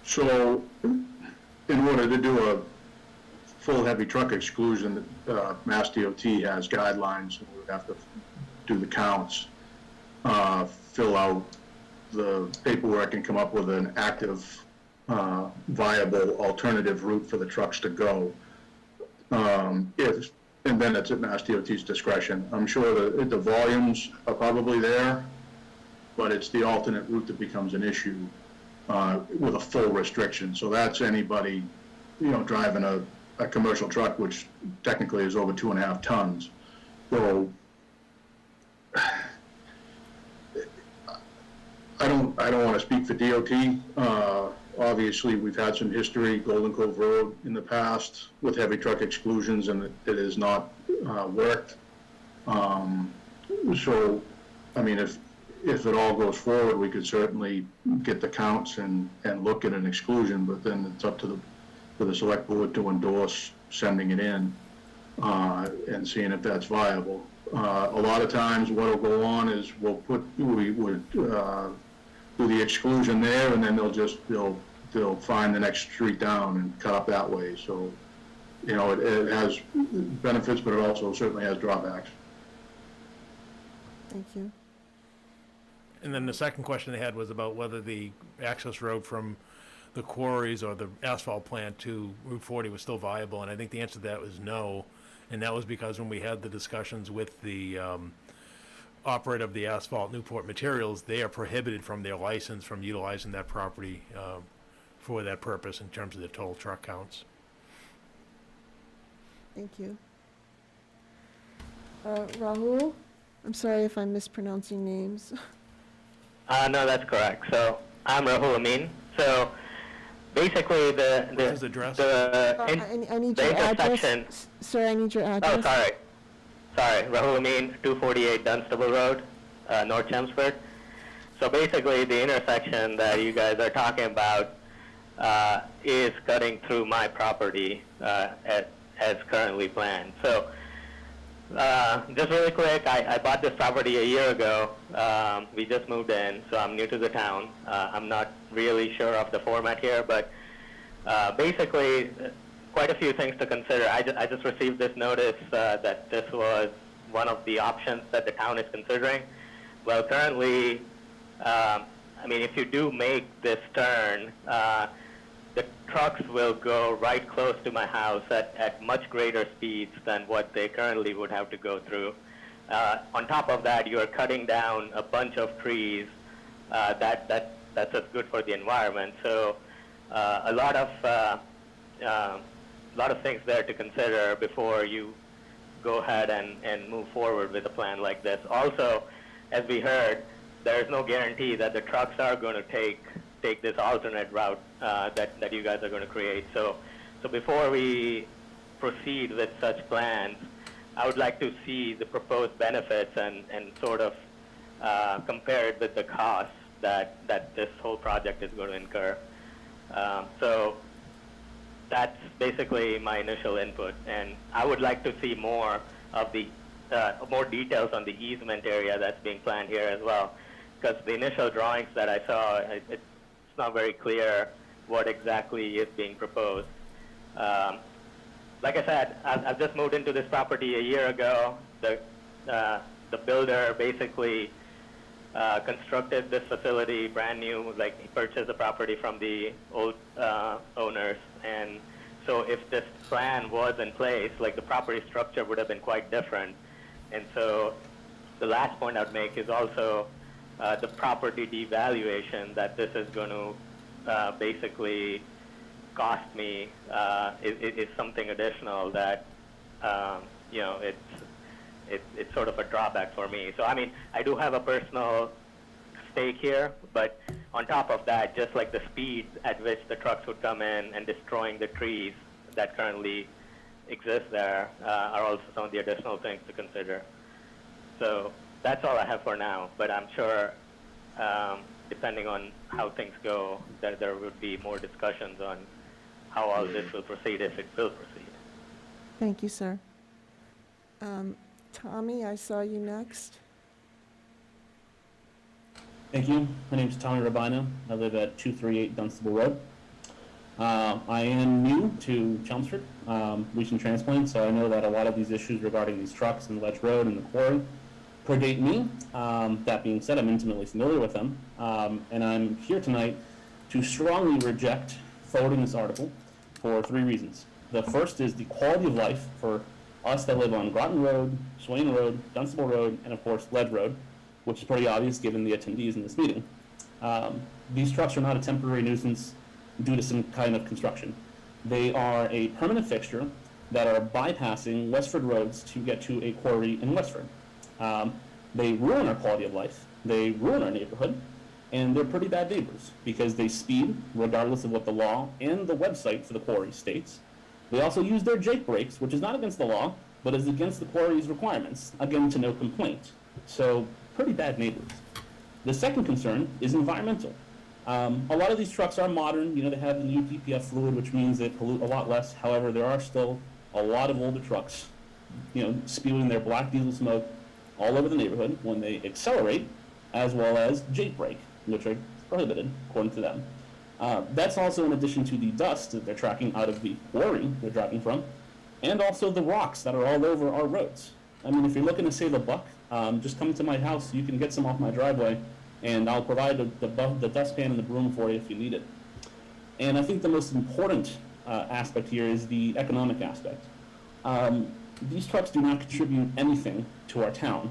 [SPEAKER 12] So, in order to do a full heavy truck exclusion, Mass DOT has guidelines, and we would have to do the counts, fill out the paperwork and come up with an active, viable alternative route for the trucks to go. And then it's at Mass DOT's discretion. I'm sure the volumes are probably there, but it's the alternate route that becomes an issue with a full restriction. So that's anybody, driving a commercial truck, which technically is over 2.5 tons. So I don't want to speak for DOT. Obviously, we've had some history, Golden Cove Road in the past with heavy truck exclusions, and it has not worked. So, I mean, if it all goes forward, we could certainly get the counts and look at an exclusion, but then it's up to the select board to endorse sending it in and seeing if that's viable. A lot of times what'll go on is we would do the exclusion there, and then they'll find the next street down and cut up that way. So, it has benefits, but it also certainly has drawbacks.
[SPEAKER 3] Thank you.
[SPEAKER 2] And then the second question they had was about whether the access road from the quarries or the asphalt plant to Route 40 was still viable, and I think the answer to that was no. And that was because when we had the discussions with the operator of the asphalt Newport Materials, they are prohibited from their license from utilizing that property for that purpose in terms of the total truck counts.
[SPEAKER 3] Thank you. Rahul, I'm sorry if I'm mispronouncing names.
[SPEAKER 17] No, that's correct. So I'm Rahul Amin. So basically
[SPEAKER 2] His address?
[SPEAKER 3] I need your address. Sir, I need your address.
[SPEAKER 17] Oh, sorry, Rahul Amin, 248 Dunstable Road, North Chelmsford. So basically the intersection that you guys are talking about is cutting through my property as currently planned. So just really quick, I bought this property a year ago. We just moved in, so I'm new to the town. I'm not really sure of the format here, but basically quite a few things to consider. I just received this notice that this was one of the options that the town is considering. Well, currently, if you do make this turn, the trucks will go right close to my house at much greater speeds than what they currently would have to go through. On top of that, you are cutting down a bunch of trees that's just good for the environment. So a lot of things there to consider before you go ahead and move forward with a plan like this. Also, as we heard, there is no guarantee that the trucks are going to take this alternate route that you guys are going to create. So before we proceed with such plans, I would like to see the proposed benefits and sort of compare it with the costs that this whole project is going to incur. So that's basically my initial input, and I would like to see more of the more details on the easement area that's being planned here as well, because the initial drawings that I saw, it's not very clear what exactly is being proposed. Like I said, I've just moved into this property a year ago. The builder basically constructed this facility brand new, like he purchased the property from the old owners. And so if this plan was in place, like the property structure would have been quite different. And so the last point I'd make is also the property devaluation that this is going to basically cost me is something additional that, it's sort of a drawback for me. So, I do have a personal stake here, but on top of that, just like the speed at which the trucks would come in and destroying the trees that currently exist there are also some of the additional things to consider. So that's all I have for now, but I'm sure depending on how things go, that there would be more discussions on how all this will proceed, if it will proceed.
[SPEAKER 3] Thank you, sir. Tommy, I saw you next.
[SPEAKER 18] Thank you. My name is Tommy Rabino. I live at 238 Dunstable Road. I am new to Chelmsford, recent transplant, so I know that a lot of these issues regarding these trucks and Ledge Road and the quarry predate me. That being said, I'm intimately familiar with them, and I'm here tonight to strongly reject forwarding this article for 3 reasons. The first is the quality of life for us that live on Groton Road, Swain Road, Dunstable Road, and of course Ledge Road, which is pretty obvious given the attendees in this meeting. These trucks are not a temporary nuisance due to some kind of construction. They are a permanent fixture that are bypassing Westford roads to get to a quarry in Westford. They ruin our quality of life, they ruin our neighborhood, and they're pretty bad neighbors because they speed regardless of what the law and the website for the quarry states. They also use their Jake brakes, which is not against the law, but is against the quarry's requirements, again to no complaint. So, pretty bad neighbors. The second concern is environmental. A lot of these trucks are modern, they have the new DPF fluid, which means they pollute a lot less. However, there are still a lot of older trucks, spewing their black diesel smoke all over the neighborhood when they accelerate, as well as Jake brake, which are prohibited, according to them. That's also in addition to the dust that they're tracking out of the quarry they're driving from, and also the rocks that are all over our roads. I mean, if you're looking to save a buck, just come to my house. You can get some off my driveway, and I'll provide the dustpan and the broom for you if you need it. And I think the most important aspect here is the economic aspect. These trucks do not contribute anything to our town.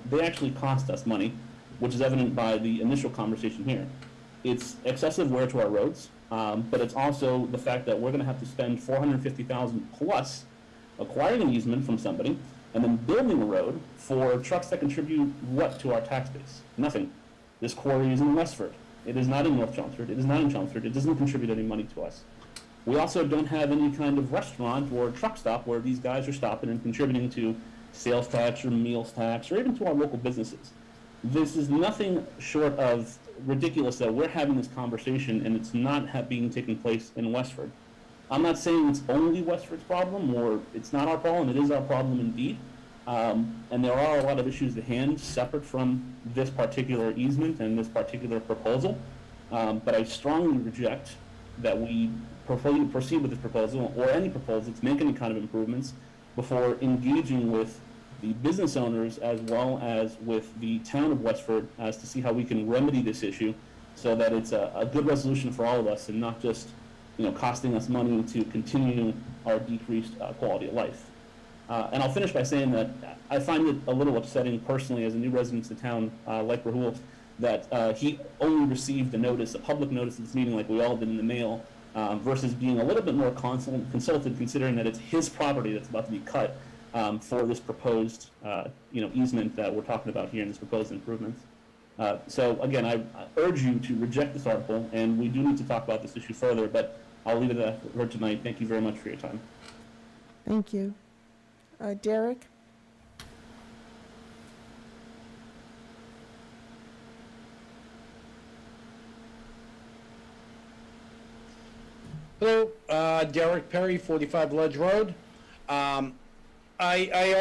[SPEAKER 18] They actually cost us money, which is evident by the initial conversation here. It's excessive wear to our roads, but it's also the fact that we're going to have to spend $450,000 plus acquiring an easement from somebody and then building a road for trucks that contribute what to our tax base? Nothing. This quarry is in Westford. It is not in North Chelmsford. It is not in Chelmsford. It doesn't contribute any money to us. We also don't have any kind of restaurant or truck stop where these guys are stopping and contributing to sales tax or meals tax or even to our local businesses. This is nothing short of ridiculous that we're having this conversation and it's not being taking place in Westford. I'm not saying it's only Westford's problem or it's not our problem. It is our problem indeed. And there are a lot of issues at hand separate from this particular easement and this particular proposal. But I strongly reject that we proceed with this proposal or any proposal to make any kind of improvements before engaging with the business owners as well as with the town of Westford as to see how we can remedy this issue so that it's a good resolution for all of us and not just costing us money to continue our decreased quality of life. And I'll finish by saying that I find it a little upsetting personally as a new resident of the town, like Rahul, that he only received a public notice of this meeting like we all did in the mail, versus being a little bit more consulted considering that it's his property that's about to be cut for this proposed easement that we're talking about here in this proposed improvements. So again, I urge you to reject this article, and we do need to talk about this issue further, but I'll leave it at that for tonight. Thank you very much for your time.
[SPEAKER 3] Thank you. Derek?
[SPEAKER 19] Hello, Derek Perry, 45 Ledge Road. I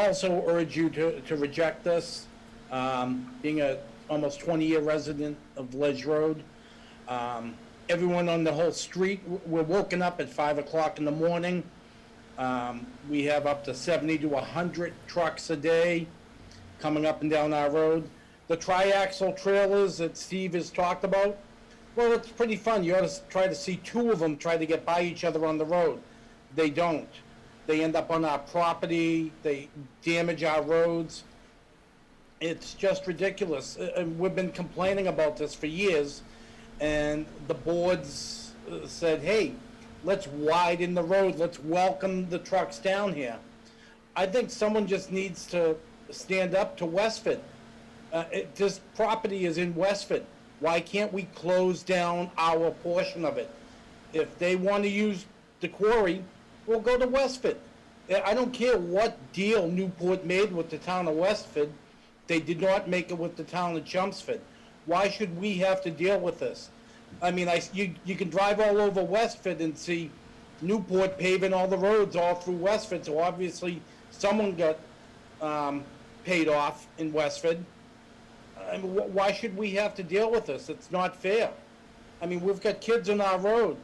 [SPEAKER 19] also urge you to reject this. Being a almost 20-year resident of Ledge Road, everyone on the whole street, we're woken up at 5 o'clock in the morning. We have up to 70 to 100 trucks a day coming up and down our road. The triaxle trailers that Steve has talked about, well, it's pretty fun. You ought to try to see 2 of them try to get by each other on the road. They don't. They end up on our property. They damage our roads. It's just ridiculous. And we've been complaining about this for years, and the boards said, hey, let's widen the road. Let's welcome the trucks down here. I think someone just needs to stand up to Westford. This property is in Westford. Why can't we close down our portion of it? If they want to use the quarry, we'll go to Westford. I don't care what deal Newport made with the town of Westford. They did not make it with the town of Chelmsford. Why should we have to deal with this? I mean, you can drive all over Westford and see Newport paving all the roads all through Westford, so obviously someone got paid off in Westford. I mean, why should we have to deal with this? It's not fair. I mean, we've got kids on our road.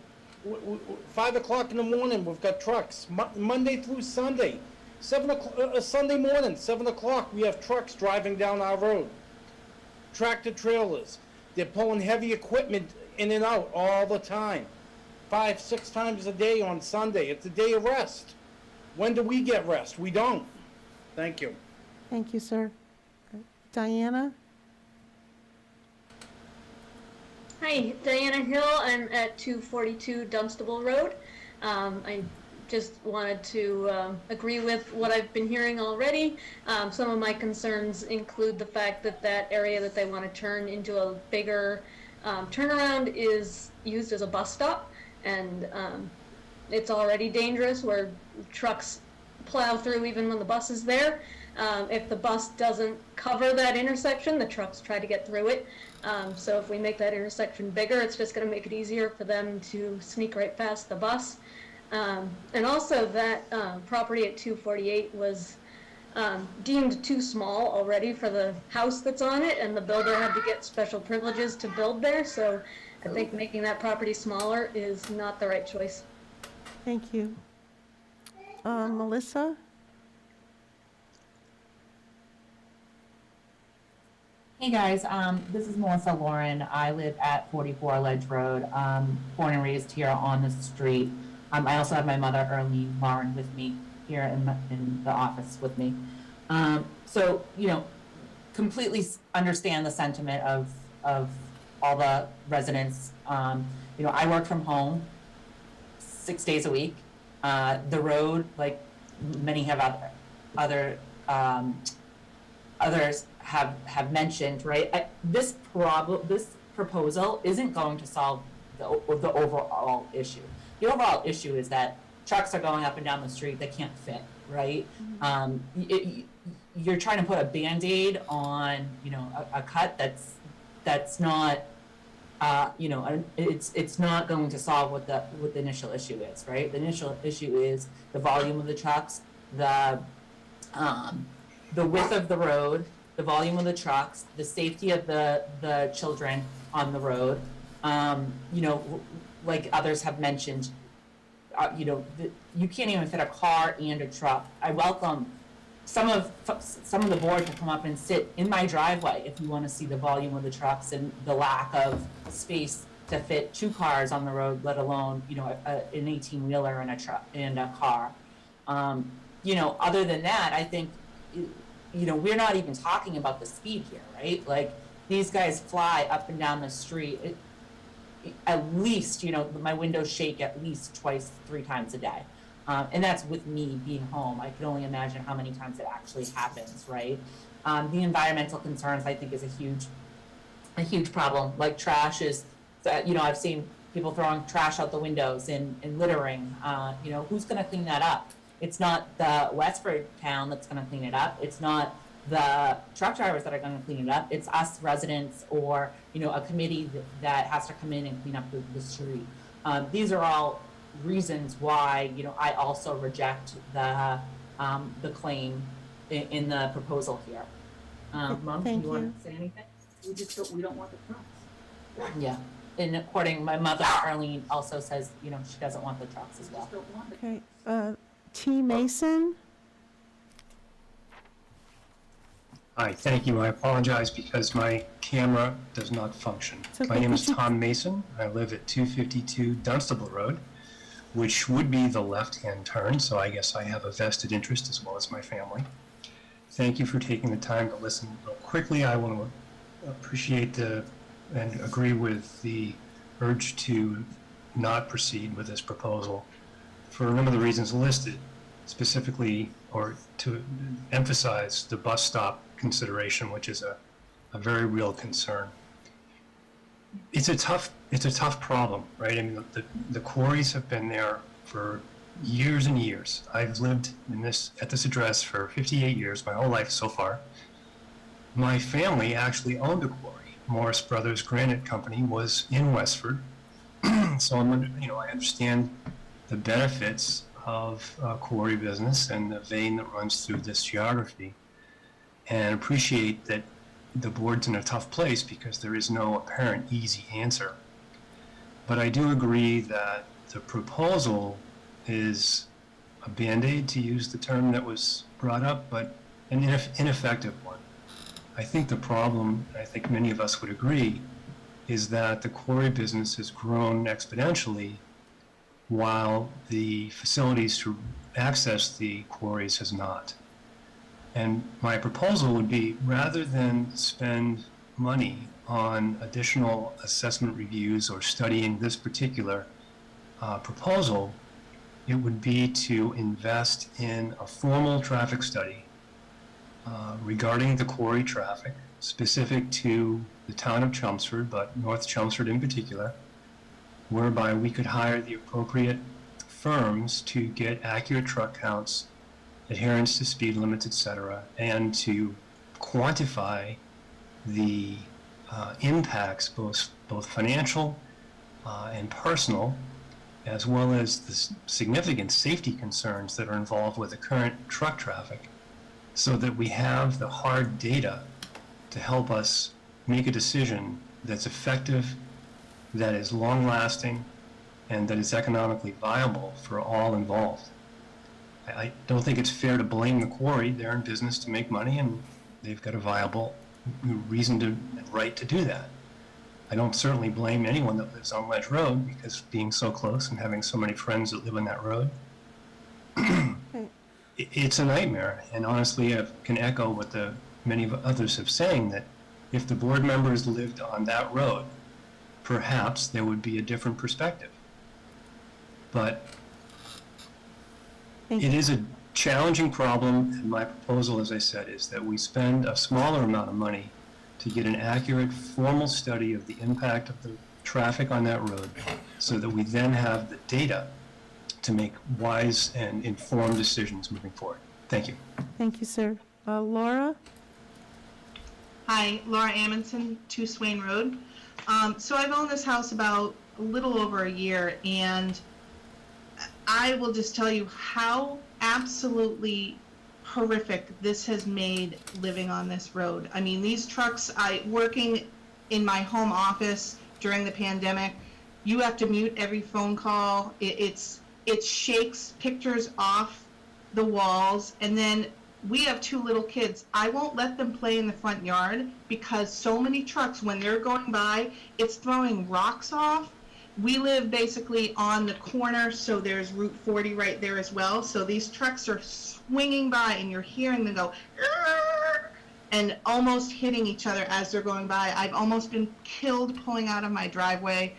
[SPEAKER 19] 5 o'clock in the morning, we've got trucks, Monday through Sunday. 7 o'clock, Sunday morning, 7 o'clock, we have trucks driving down our road. Tractor trailers, they're pulling heavy equipment in and out all the time. 5, 6 times a day on Sunday. It's a day of rest. When do we get rest? We don't. Thank you.
[SPEAKER 3] Thank you, sir. Diana?
[SPEAKER 20] Hi, Diana Hill. I'm at 242 Dunstable Road. I just wanted to agree with what I've been hearing already. Some of my concerns include the fact that that area that they want to turn into a bigger turnaround is used as a bus stop, and it's already dangerous where trucks plow through even when the bus is there. If the bus doesn't cover that intersection, the trucks try to get through it. So if we make that intersection bigger, it's just going to make it easier for them to sneak right past the bus. And also that property at 248 was deemed too small already for the house that's on it, and the builder had to get special privileges to build there. So I think making that property smaller is not the right choice.
[SPEAKER 3] Thank you. Melissa?
[SPEAKER 13] Hey guys, this is Melissa Lauren. I live at 44 Ledge Road, born and raised here on the street. I also have my mother, Earlene Lauren, with me here in the office with me. So, you know, completely understand the sentiment of all the residents. You know, I work from home 6 days a week. The road, like many have others have mentioned, right? This proposal isn't going to solve the overall issue. The overall issue is that trucks are going up and down the street that can't fit, right? You're trying to put a Band-Aid on, you know, a cut that's not, you know, it's not going to solve what the initial issue is, right? The initial issue is the volume of the trucks, the width of the road, the volume of the trucks, the safety of the children on the road. You know, like others have mentioned, you know, you can't even fit a car and a truck. I welcome some of the board to come up and sit in my driveway if you want to see the volume of the trucks and the lack of space to fit 2 cars on the road, let alone, you know, an 18-wheeler and a truck and a car. You know, other than that, I think, you know, we're not even talking about the speed here, right? Like, these guys fly up and down the street. At least, you know, my windows shake at least 2, 3 times a day. And that's with me being home. I can only imagine how many times it actually happens, right? The environmental concerns, I think, is a huge problem. Like trash is, you know, I've seen people throwing trash out the windows and littering. You know, who's going to clean that up? It's not the Westford town that's going to clean it up. It's not the truck drivers that are going to clean it up. It's us residents, or, you know, a committee that has to come in and clean up the street. These are all reasons why, you know, I also reject the claim in the proposal here. Mom,
[SPEAKER 3] Thank
[SPEAKER 13] you want
[SPEAKER 3] you.
[SPEAKER 13] to say anything?
[SPEAKER 14] We don't want the trucks.
[SPEAKER 13] Yeah. And according, my mother, Arlene, also says, you know, she doesn't want the trucks as well.
[SPEAKER 3] Okay. T. Mason?
[SPEAKER 15] Hi, thank you. I apologize because my camera does not function.
[SPEAKER 3] It's okay.
[SPEAKER 15] My name is Tom Mason. I live at 252 Dunstable Road, which would be the left-hand turn, so I guess I have a vested interest as well as my family. Thank you for taking the time to listen real quickly. I want to appreciate and agree with the urge to not proceed with this proposal for a number of the reasons listed, specifically, or to emphasize the bus stop consideration, which is a very real concern. It's a tough problem, right? I mean, the quarries have been there for years and years. I've lived at this address for 58 years, my whole life so far. My family actually owned a quarry. Morris Brothers Granite Company was in Westford, so I understand the benefits of quarry business and the vein that runs through this geography, and appreciate that the board's in a tough place because there is no apparent easy answer. But I do agree that the proposal is a Band-Aid, to use the term that was brought up, but an ineffective one. I think the problem, I think many of us would agree, is that the quarry business has grown exponentially while the facilities to access the quarries has not. And my proposal would be, rather than spend money on additional assessment reviews or studying this particular proposal, it would be to invest in a formal traffic study regarding the quarry traffic, specific to the town of Chelmsford, but North Chelmsford in particular, whereby we could hire the appropriate firms to get accurate truck counts, adherence to speed limits, etc., and to quantify the impacts, both financial and personal, as well as the significant safety concerns that are involved with the current truck traffic, so that we have the hard data to help us make a decision that's effective, that is long-lasting, and that is economically viable for all involved. I don't think it's fair to blame the quarry. They're in business to make money, and they've got a viable reason and right to do that. I don't certainly blame anyone that lives on Ledge Road, because being so close and having so many friends that live on that road, it's a nightmare. And honestly, I can echo what many of others have saying, that if the board members lived on that road, perhaps there would be a different perspective. But it is a challenging problem, and my proposal, as I said, is that we spend a smaller amount of money to get an accurate, formal study of the impact of the traffic on that road, so that we then have the data to make wise and informed decisions moving forward. Thank you.
[SPEAKER 3] Thank you, sir. Laura?
[SPEAKER 10] Hi, Laura Amundson, 2 Swain Road. So I've owned this house about a little over a year, and I will just tell you how absolutely horrific this has made living on this road. I mean, these trucks, working in my home office during the pandemic, you have to mute every phone call. It shakes pictures off the walls, and then we have 2 little kids. I won't let them play in the front yard because so many trucks, when they're going by, it's throwing rocks off. We live basically on the corner, so there's Route 40 right there as well. So these trucks are swinging by, and you're hearing them go, "Arr!" and almost hitting each other as they're going by. I've almost been killed pulling out of my driveway.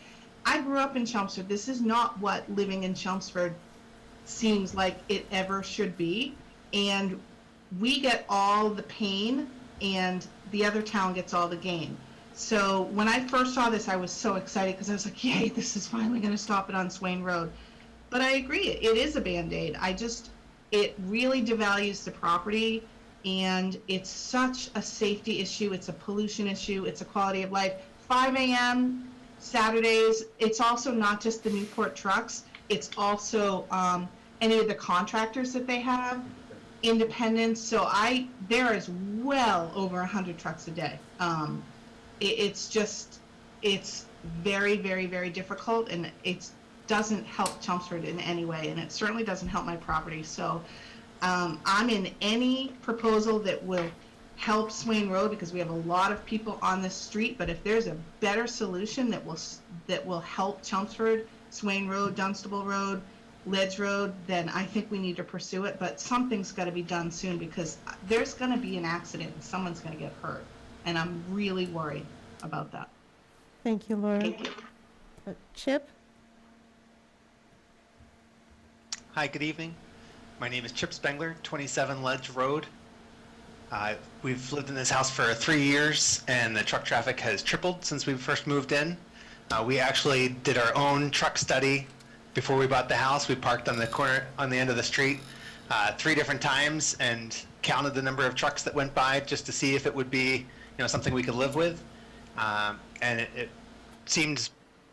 [SPEAKER 10] I grew up in Chelmsford. This is not what living in Chelmsford seems like it ever should be. And we get all the pain, and the other town gets all the gain. So when I first saw this, I was so excited because I was like, yay, this is finally going to stop it on Swain Road. But I agree, it is a Band-Aid. It really devalues the property, and it's such a safety issue. It's a pollution issue. It's a quality of life. 5 a.m. Saturdays, it's also not just the Newport trucks. It's also any of the contractors that they have, independents. So there is well over 100 trucks a day. It's very, very, very difficult, and it doesn't help Chelmsford in any way, and it certainly doesn't help my property. So I'm in any proposal that will help Swain Road, because we have a lot of people on this street. But if there's a better solution that will help Chelmsford, Swain Road, Dunstable Road, Ledge Road, then I think we need to pursue it. But something's got to be done soon, because there's going to be an accident and someone's going to get hurt, and I'm really worried about that.
[SPEAKER 3] Thank you, Laura.
[SPEAKER 10] Thank you.
[SPEAKER 3] Chip?
[SPEAKER 21] Hi, good evening. My name is Chip Spengler, 27 Ledge Road. We've lived in this house for 3 years, and the truck traffic has tripled since we first moved in. We actually did our own truck study before we bought the house. We parked on the corner, on the end of the street, 3 different times, and counted the number of trucks that went by just to see if it would be, something we could live with. And it seemed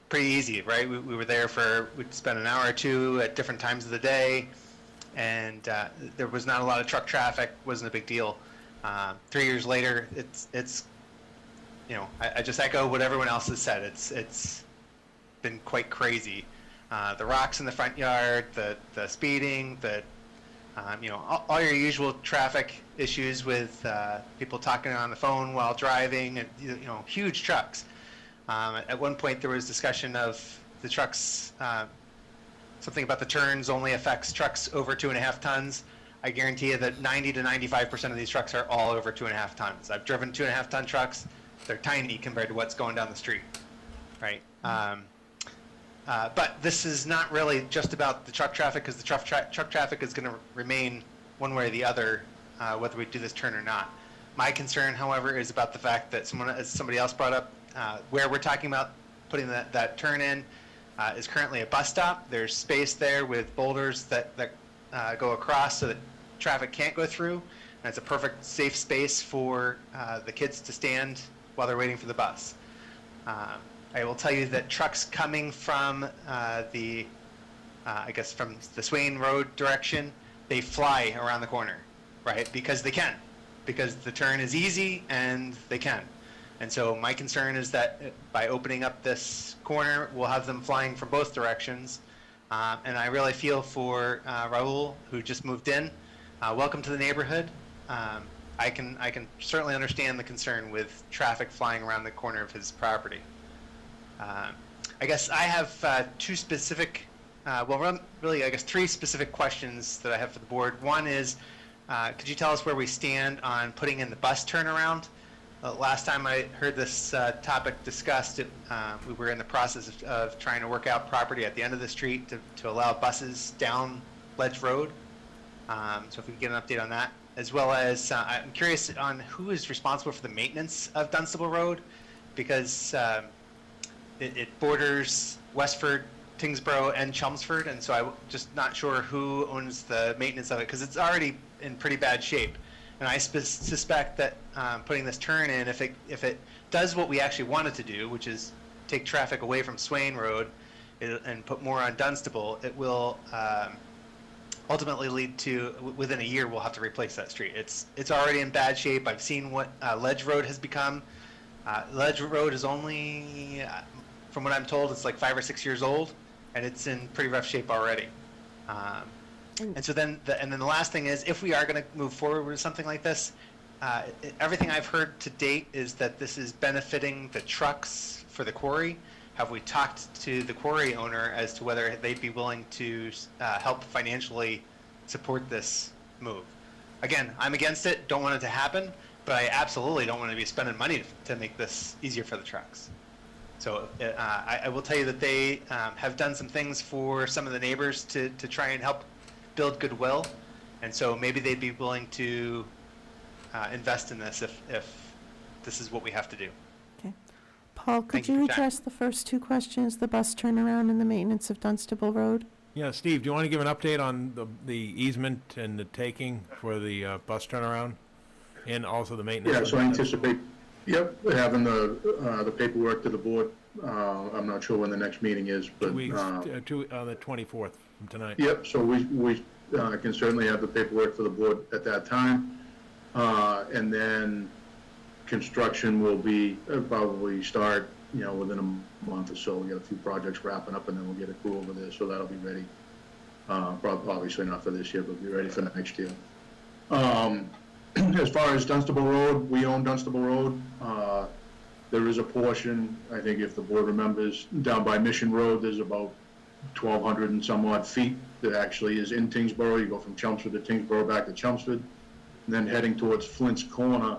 [SPEAKER 21] pretty easy, right? We were there we'd spend an hour or 2 at different times of the day, and there was not a lot of truck traffic. Wasn't a big deal. 3 years later, it's I just echo what everyone else has said. It's been quite crazy. The rocks in the front yard, the speeding, all your usual traffic issues with people talking on the phone while driving, and huge trucks. At one point, there was discussion of the trucks. Something about the turns only affects trucks over 2.5 tons. I guarantee you that 90 to 95% of these trucks are all over 2.5 tons. I've driven 2.5 ton trucks. They're tiny compared to what's going down the street, right? But this is not really just about the truck traffic, because the truck traffic is going to remain one way or the other, whether we do this turn or not. My concern, however, is about the fact that as somebody else brought up, where we're talking about putting that turn in is currently a bus stop. There's space there with boulders that go across so that traffic can't go through. And it's a perfect safe space for the kids to stand while they're waiting for the bus. I will tell you that trucks coming from from the Swain Road direction, they fly around the corner, right? Because they can, because the turn is easy and they can. And so my concern is that by opening up this corner, we'll have them flying from both directions. And I really feel for Raul, who just moved in. Welcome to the neighborhood. I can certainly understand the concern with traffic flying around the corner of his property. I guess I have two specific, three specific questions that I have for the board. One is, could you tell us where we stand on putting in the bus turnaround? Last time I heard this topic discussed, we were in the process of trying to work out property at the end of the street to allow buses down Ledge Road. So if we could get an update on that, as well as I'm curious on who is responsible for the maintenance of Dunstable Road, because it borders Westford, Tingsboro, and Chelmsford, and so I'm just not sure who owns the maintenance of it, because it's already in pretty bad shape. And I suspect that putting this turn in, if it does what we actually want it to do, which is take traffic away from Swain Road and put more on Dunstable, it will ultimately lead to, within a year, we'll have to replace that street. It's already in bad shape. I've seen what Ledge Road has become. Ledge Road is only, from what I'm told, it's like 5 or 6 years old, and it's in pretty rough shape already. And so then the last thing is, if we are going to move forward with something like this, everything I've heard to date is that this is benefiting the trucks for the quarry. Have we talked to the quarry owner as to whether they'd be willing to help financially support this move? Again, I'm against it, don't want it to happen, but I absolutely don't want to be spending money to make this easier for the trucks. So I will tell you that they have done some things for some of the neighbors to try and help build goodwill, and so maybe they'd be willing to invest in this if this is what we have to do.
[SPEAKER 3] Okay. Paul, could
[SPEAKER 21] Thank you
[SPEAKER 3] you
[SPEAKER 21] for chatting.
[SPEAKER 3] address the first two questions, the bus turnaround and the maintenance of Dunstable Road?
[SPEAKER 2] Yeah, Steve, do you want to give an update on the easement and the taking for the bus turnaround, and also the maintenance?
[SPEAKER 12] Yeah,
[SPEAKER 2] of
[SPEAKER 12] so I
[SPEAKER 2] the-
[SPEAKER 12] anticipate, having the paperwork to the board. I'm not sure when the next meeting is,
[SPEAKER 2] 2
[SPEAKER 12] but.
[SPEAKER 2] weeks, the 24th from tonight.
[SPEAKER 12] Yep, so we can certainly have the paperwork for the board at that time. And then construction will be, probably start, within a month or so. We got a few projects wrapping up, and then we'll get a crew over there, so that'll be ready. Probably, obviously not for this year, but be ready for next year. As far as Dunstable Road, we own Dunstable Road. There is a portion, I think if the board remembers, down by Mission Road, there's about 1,200 and some odd feet that actually is in Tingsboro. You go from Chelmsford to Tingsboro, back to Chelmsford, and then heading towards Flint's Corner,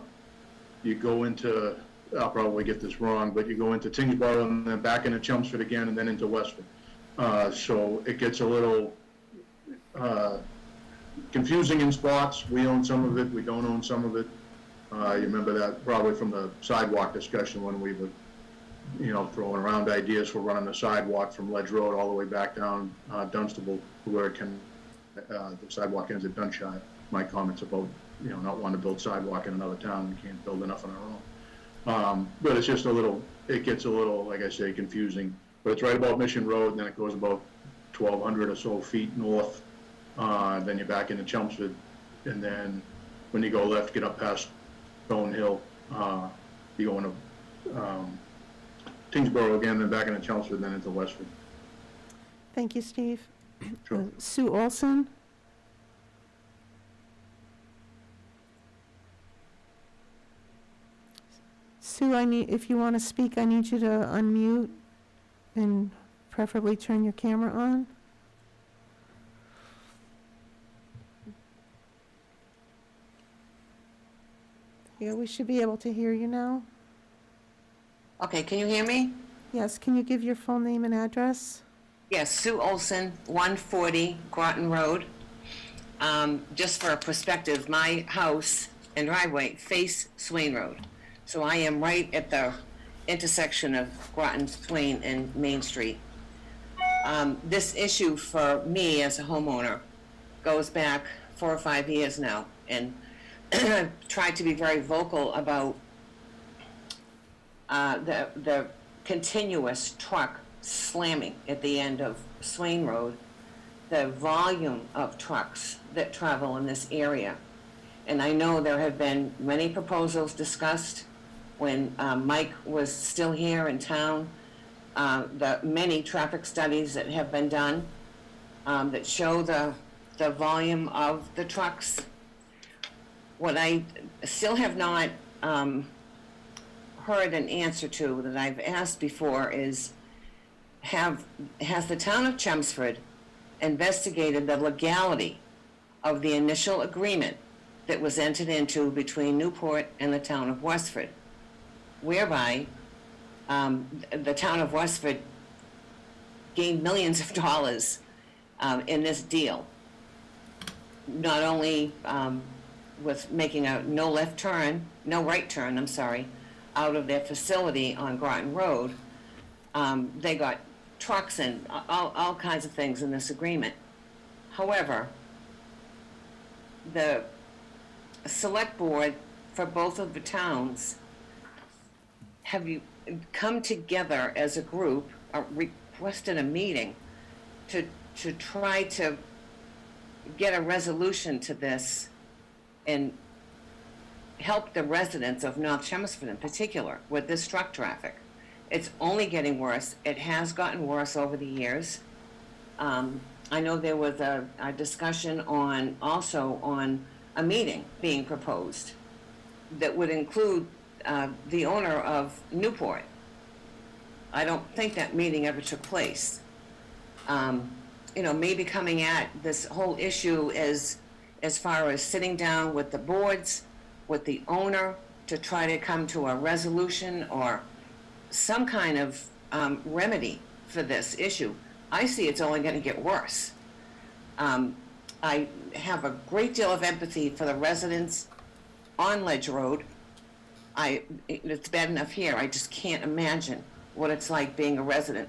[SPEAKER 12] you go into, I'll probably get this wrong, but you go into Tingsboro and then back into Chelmsford again and then into Westford. So it gets a little confusing in spots. We own some of it, we don't own some of it. You remember that probably from the sidewalk discussion when we were, throwing around ideas for running the sidewalk from Ledge Road all the way back down Dunstable, where the sidewalk ends at Dunshire. My comments about, not wanting to build sidewalk in another town, we can't build enough on our own. But it's just it gets a little, like I say, confusing. But it's right about Mission Road, and then it goes about 1,200 or so feet north. Then you're back into Chelmsford, and then when you go left, get up past Stone Hill, you go into Tingsboro again, then back into Chelmsford, then into Westford.
[SPEAKER 3] Thank you, Steve.
[SPEAKER 12] Sure.
[SPEAKER 3] Sue Olson? Sue, if you want to speak, I need you to unmute and preferably turn your camera on. Yeah, we should be able to hear you now.
[SPEAKER 4] Okay, can you hear me?
[SPEAKER 3] Yes, can you give your full name and address?
[SPEAKER 4] Yes, Sue Olson, 140 Groton Road. Just for perspective, my house and driveway face Swain Road. So I am right at the intersection of Groton, Swain, and Main Street. This issue for me as a homeowner goes back 4 or 5 years now, and I've tried to be very vocal about the continuous truck slamming at the end of Swain Road, the volume of trucks that travel in this area. And I know there have been many proposals discussed when Mike was still here in town, the many traffic studies that have been done that show the volume of the trucks. What I still have not heard an answer to that I've asked before is, has the town of Chelmsford investigated the legality of the initial agreement that was entered into between Newport and the town of Westford, whereby the town of Westford gained millions of dollars in this deal, not only with making a no right turn, out of their facility on Groton Road. They got trucks and all kinds of things in this agreement. However, the select board for both of the towns have you come together as a group, requested a meeting to try to get a resolution to this and help the residents of North Chelmsford in particular with this truck traffic. It's only getting worse. It has gotten worse over the years. I know there was a discussion also on a meeting being proposed that would include the owner of Newport. I don't think that meeting ever took place. Maybe coming at this whole issue as far as sitting down with the boards, with the owner, to try to come to a resolution or some kind of remedy for this issue. I see it's only going to get worse. I have a great deal of empathy for the residents on Ledge Road. It's bad enough here. I just can't imagine what it's like being a resident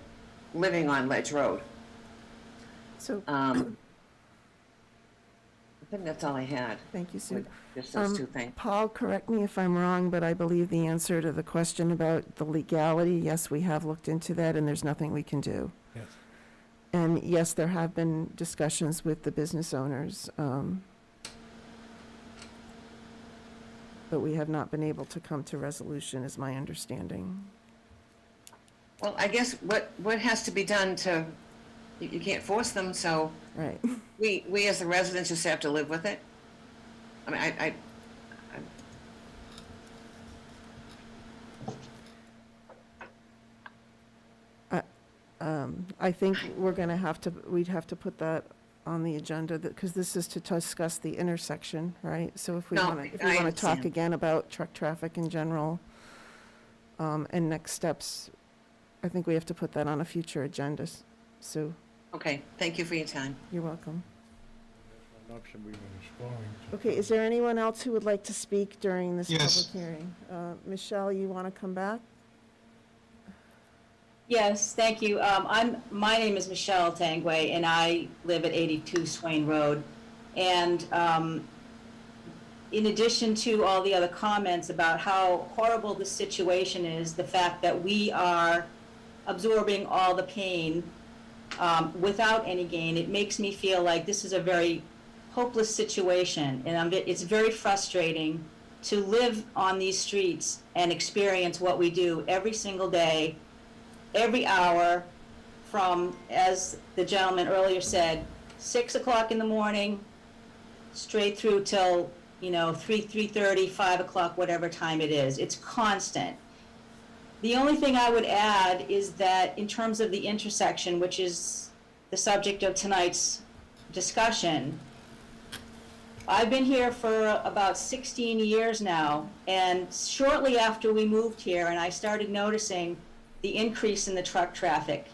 [SPEAKER 4] living on Ledge Road.
[SPEAKER 3] So,
[SPEAKER 4] I think that's all I had.
[SPEAKER 3] thank you, Sue.
[SPEAKER 4] Just those two things.
[SPEAKER 3] Paul, correct me if I'm wrong, but I believe the answer to the question about the legality, yes, we have looked into that, and there's nothing we can do.
[SPEAKER 2] Yes.
[SPEAKER 3] And yes, there have been discussions with the business owners, but we have not been able to come to resolution, is my understanding.
[SPEAKER 4] Well, I guess what has to be done to, you can't force them, so
[SPEAKER 3] Right.
[SPEAKER 4] we as the residents just have to live with it. I mean,
[SPEAKER 3] I think we'd have to put that on the agenda, because this is to discuss the intersection, right? So if we
[SPEAKER 4] No,
[SPEAKER 3] want to,
[SPEAKER 4] I
[SPEAKER 3] talk
[SPEAKER 4] understand.
[SPEAKER 3] again about truck traffic in general, and next steps, I think we have to put that on a future agenda, Sue.
[SPEAKER 4] okay, thank you for your time.
[SPEAKER 3] You're welcome. Okay, is there anyone else who would like to speak during this
[SPEAKER 22] Yes.
[SPEAKER 3] public hearing? Michelle, you want to come back?
[SPEAKER 23] Yes, thank you. My name is Michelle Tangway, and I live at 82 Swain Road. And in addition to all the other comments about how horrible the situation is, the fact that we are absorbing all the pain without any gain, it makes me feel like this is a very hopeless situation, and it's very frustrating to live on these streets and experience what we do every single day, every hour, from, as the gentleman earlier said, 6 o'clock in the morning, straight through till, 3:30, 5 o'clock, whatever time it is. It's constant. The only thing I would add is that in terms of the intersection, which is the subject of tonight's discussion, I've been here for about 16 years now, and shortly after we moved here and I started noticing the increase in the truck traffic,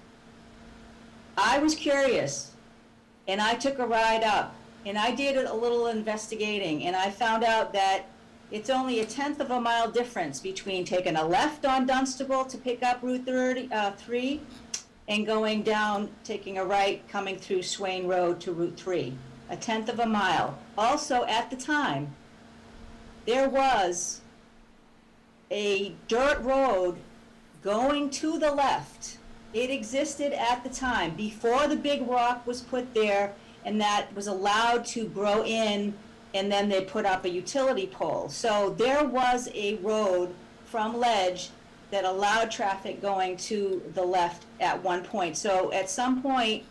[SPEAKER 23] I was curious, and I took a ride up, and I did a little investigating, and I found out that it's only a 1/10 of a mile difference between taking a left on Dunstable to pick up Route 3 and going down, taking a right, coming through Swain Road to Route 3. A 1/10 of a mile. Also, at the time, there was a dirt road going to the left. It existed at the time, before the big rock was put there, and that was allowed to grow in, and then they put up a utility pole. So there was a road from Ledge that allowed traffic going to the left at one point. So at some point,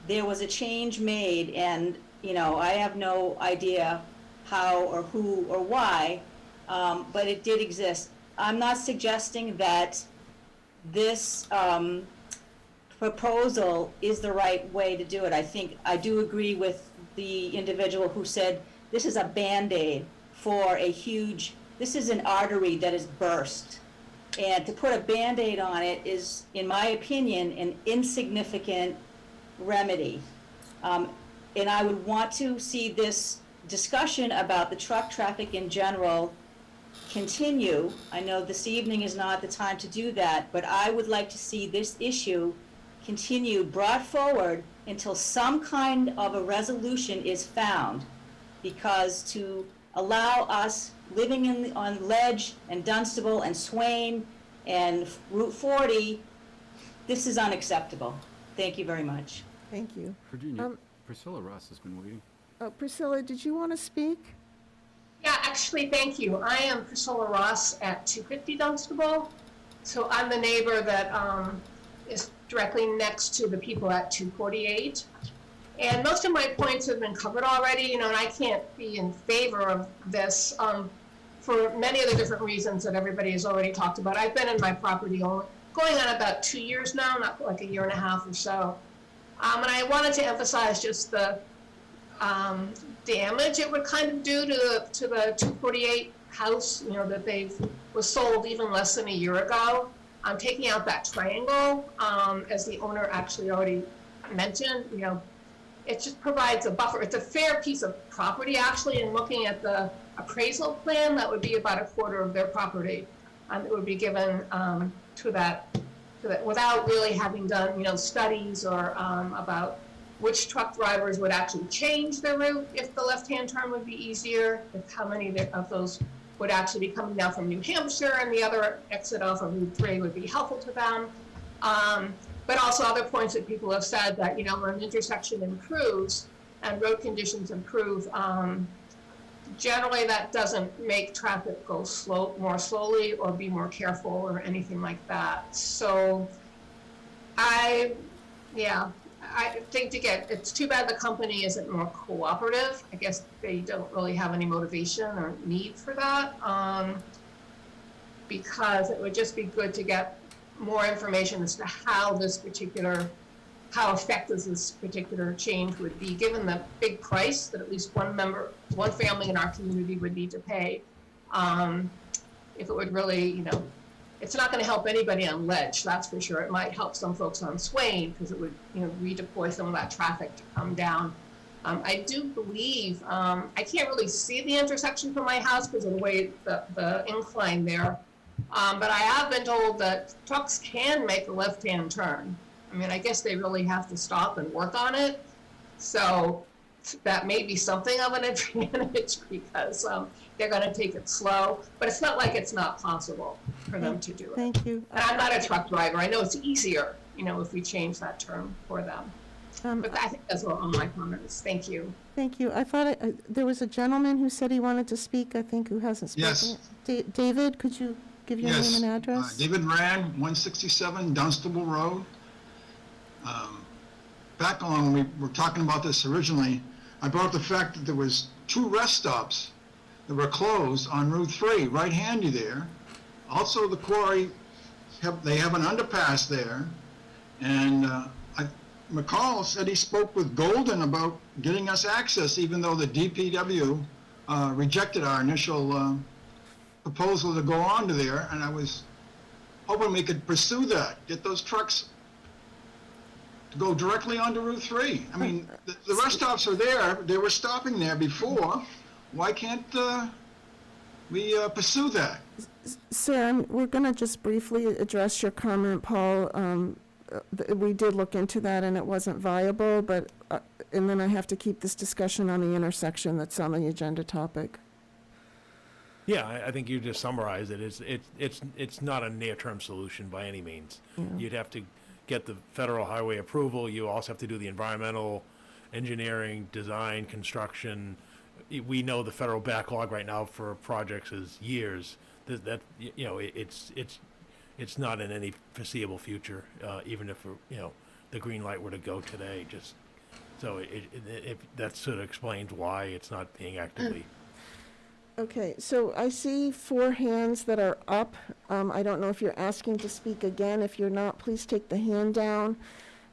[SPEAKER 23] there was a change made, and I have no idea how or who or why, but it did exist. I'm not suggesting that this proposal is the right way to do it. I do agree with the individual who said this is a Band-Aid for this is an artery that is burst. And to put a Band-Aid on it is, in my opinion, an insignificant remedy. And I would want to see this discussion about the truck traffic in general continue. I know this evening is not the time to do that, but I would like to see this issue continued, brought forward until some kind of a resolution is found. Because to allow us living on Ledge and Dunstable and Swain and Route 40, this is unacceptable. Thank you very much.
[SPEAKER 3] Thank you.
[SPEAKER 9] Virginia, Priscilla Ross has been waiting.
[SPEAKER 3] Priscilla, did you want to speak?
[SPEAKER 14] Yeah, actually, thank you. I am Priscilla Ross at 250 Dunstable. So I'm the neighbor that is directly next to the people at 248. And most of my points have been covered already, and I can't be in favor of this for many of the different reasons that everybody has already talked about. I've been in my property going on about 2 years now, not like a year and a half or so. And I wanted to emphasize just the damage it would kind of do to the 248 house, that was sold even less than a year ago. I'm taking out that triangle, as the owner actually already mentioned. It just provides a buffer. It's a fair piece of property, actually, and looking at the appraisal plan, that would be about a quarter of their property that would be given to that, without really having done, studies or about which truck drivers would actually change their route if the left-hand turn would be easier, if how many of those would actually be coming down from New Hampshire, and the other exit off of Route 3 would be helpful to them. But also other points that people have said that, when an intersection improves and road conditions improve, generally that doesn't make traffic go more slowly or be more careful or anything like that. So I think it's too bad the company isn't more cooperative. I guess they don't really have any motivation or need for that, because it would just be good to get more information as to how effective this particular change would be, given the big price that at least one family in our community would need to pay. If it would really, it's not going to help anybody on Ledge, that's for sure. It might help some folks on Swain, because it would, redeploy some of that traffic to come down. I do believe, I can't really see the intersection from my house because of the way the incline there. But I have been told that trucks can make a left-hand turn. I guess they really have to stop and work on it. So that may be something of an advantage, because they're going to take it slow. But it's not like it's not possible for them to do it.
[SPEAKER 3] Thank you.
[SPEAKER 14] And I'm not a truck driver. I know it's easier, if we change that term for them. But I think those were all my comments. Thank you.
[SPEAKER 3] Thank you. I thought there was a gentleman who said he wanted to speak, I think, who hasn't spoken.
[SPEAKER 1] Yes.
[SPEAKER 3] yet. David, could you give your name and address?
[SPEAKER 1] David Rand, 167 Dunstable Road. Back on, when we were talking about this originally, I brought up the fact that there was 2 rest stops that were closed on Route 3, right handy there. Also, the quarry, they have an underpass there, and McCall said he spoke with Golden about getting us access, even though the DPW rejected our initial proposal to go onto there, and I was hoping we could pursue that, get those trucks to go directly onto Route 3. I mean, the rest stops are there, they were stopping there before, why can't we pursue that?
[SPEAKER 3] Sir, we're going to just briefly address your comment, Paul. We did look into that and it wasn't viable, but, and then I have to keep this discussion on the intersection that's on the agenda topic.
[SPEAKER 2] Yeah, I think you just summarized it. It's not a near-term solution by any means.
[SPEAKER 3] Yeah.
[SPEAKER 2] You'd have to get the federal highway approval. You also have to do the environmental engineering, design, construction. We know the federal backlog right now for projects is years. That you know, it's not in any foreseeable future, even if the green light were to go today. Just so that sort of explains why it's not being actively.
[SPEAKER 3] Okay, so I see 4 hands that are up. I don't know if you're asking to speak again. If you're not, please take the hand down.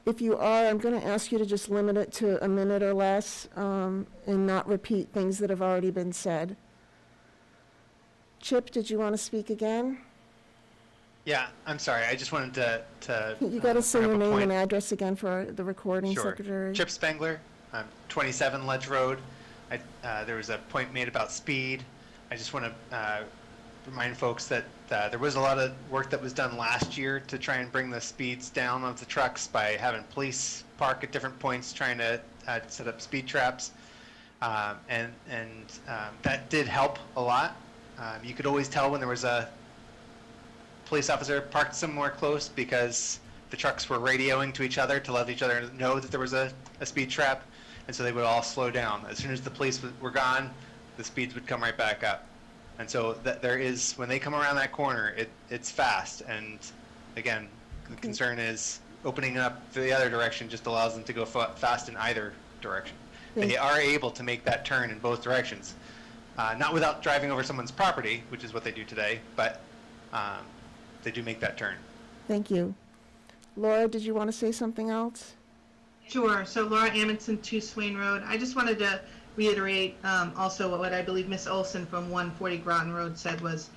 [SPEAKER 3] If you are, I'm going to ask you to just limit it to a minute or less, and not repeat things that have already been said. Chip, did you want to speak again?
[SPEAKER 21] Yeah, I'm sorry. I just wanted to
[SPEAKER 3] You got to say
[SPEAKER 21] bring
[SPEAKER 3] your
[SPEAKER 21] up a
[SPEAKER 3] name
[SPEAKER 21] point.
[SPEAKER 3] and address again for the recording
[SPEAKER 21] Sure.
[SPEAKER 3] secretary.
[SPEAKER 21] Chip Spengler, 27 Ledge Road. There was a point made about speed. I just want to remind folks that there was a lot of work that was done last year to try and bring the speeds down of the trucks by having police park at different points, trying to set up speed traps, and that did help a lot. You could always tell when there was a police officer parked somewhere close because the trucks were radioing to each other to let each other know that there was a speed trap, and so they would all slow down. As soon as the police were gone, the speeds would come right back up. And so there is, when they come around that corner, it's fast. And again, the concern is opening up the other direction just allows them to go fast in either direction. They are able to make that turn in both directions, not without driving over someone's property, which is what they do today, but they do make that turn.
[SPEAKER 3] Thank you. Laura, did you want to say something else?
[SPEAKER 10] Sure. So Laura Amundson, 2 Swain Road. I just wanted to reiterate also what I believe Miss Olson from 140 Groton Road said was,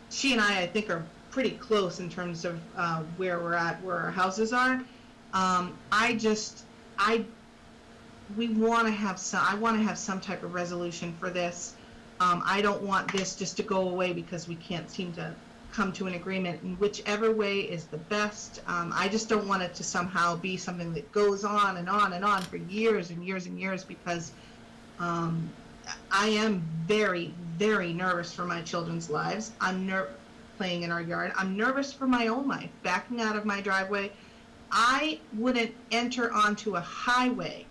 [SPEAKER 10] she and I think, are pretty close in terms of where we're at, where our houses are. We want to have I want to have some type of resolution for this. I don't want this just to go away because we can't seem to come to an agreement in whichever way is the best. I just don't want it to somehow be something that goes on and on and on for years and years and years, because I am very, very nervous for my children's lives. I'm playing in our yard. I'm nervous for my own life, backing out of my driveway. I wouldn't enter onto a highway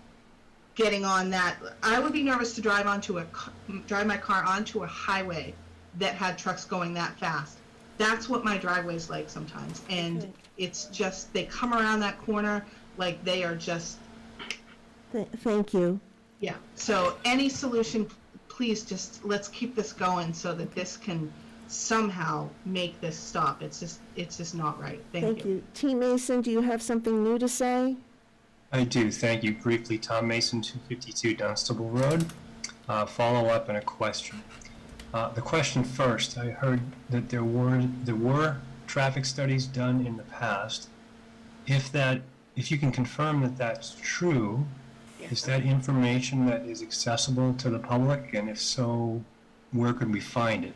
[SPEAKER 10] getting on that. I would be nervous to drive my car onto a highway that had trucks going that fast. That's what my driveway's like sometimes. And it's just, they come around that corner like they are just...
[SPEAKER 3] Thank you.
[SPEAKER 10] Yeah, so any solution, please just, let's keep this going so that this can somehow make this stop. It's just not right. Thank you.
[SPEAKER 3] T. Mason, do you have something new to say?
[SPEAKER 15] I do, thank you. Briefly, Tom Mason, 252 Dunstable Road. Follow-up and a question. The question first, I heard that there were traffic studies done in the past. If you can confirm that that's true, is that information that is accessible to the public? And if so, where could we find it?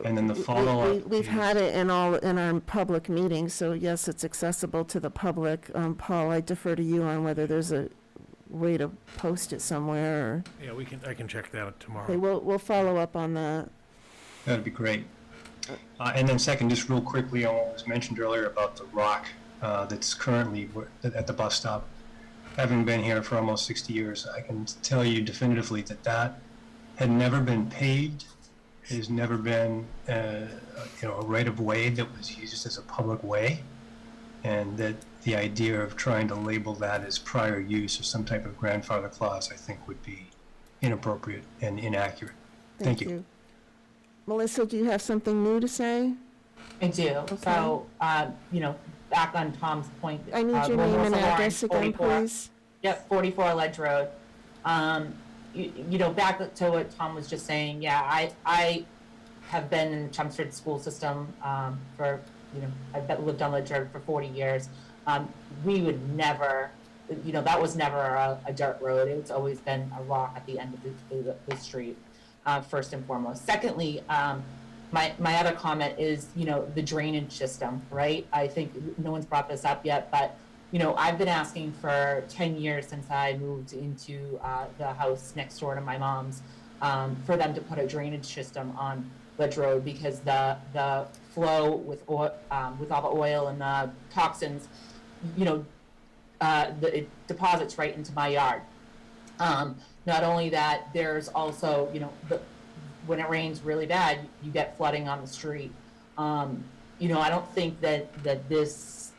[SPEAKER 15] And then the follow-up.
[SPEAKER 3] We've had it in our public meetings, so yes, it's accessible to the public. Paul, I defer to you on whether there's a way to post it somewhere, or...
[SPEAKER 2] Yeah, I can check that out tomorrow.
[SPEAKER 3] Okay, we'll follow up on that.
[SPEAKER 15] That'd be great. And then second, just real quickly on what was mentioned earlier about the rock that's currently at the bus stop. Having been here for almost 60 years, I can tell you definitively that that had never been paved. It has never been, a right of way that was used as a public way, and that the idea of trying to label that as prior use or some type of grandfather clause, I think, would be inappropriate and inaccurate. Thank you.
[SPEAKER 3] Melissa, do you have something new to say?
[SPEAKER 13] I do. So, back on Tom's point.
[SPEAKER 3] I need your name and address again,
[SPEAKER 13] 44.
[SPEAKER 3] please.
[SPEAKER 13] Yep, 44 Ledge Road. Back to what Tom was just saying, yeah, I have been in the Chelmsford school system for, I've lived on Ledge Road for 40 years. We would never, that was never a dirt road. It's always been a rock at the end of the street, first and foremost. Secondly, my other comment is, the drainage system, right? I think no one's brought this up yet, but I've been asking for 10 years since I moved into the house next door to my mom's for them to put a drainage system on Ledge Road, because the flow with all the oil and the toxins, it deposits right into my yard. Not only that, there's also, when it rains really bad, you get flooding on the street. I don't think that this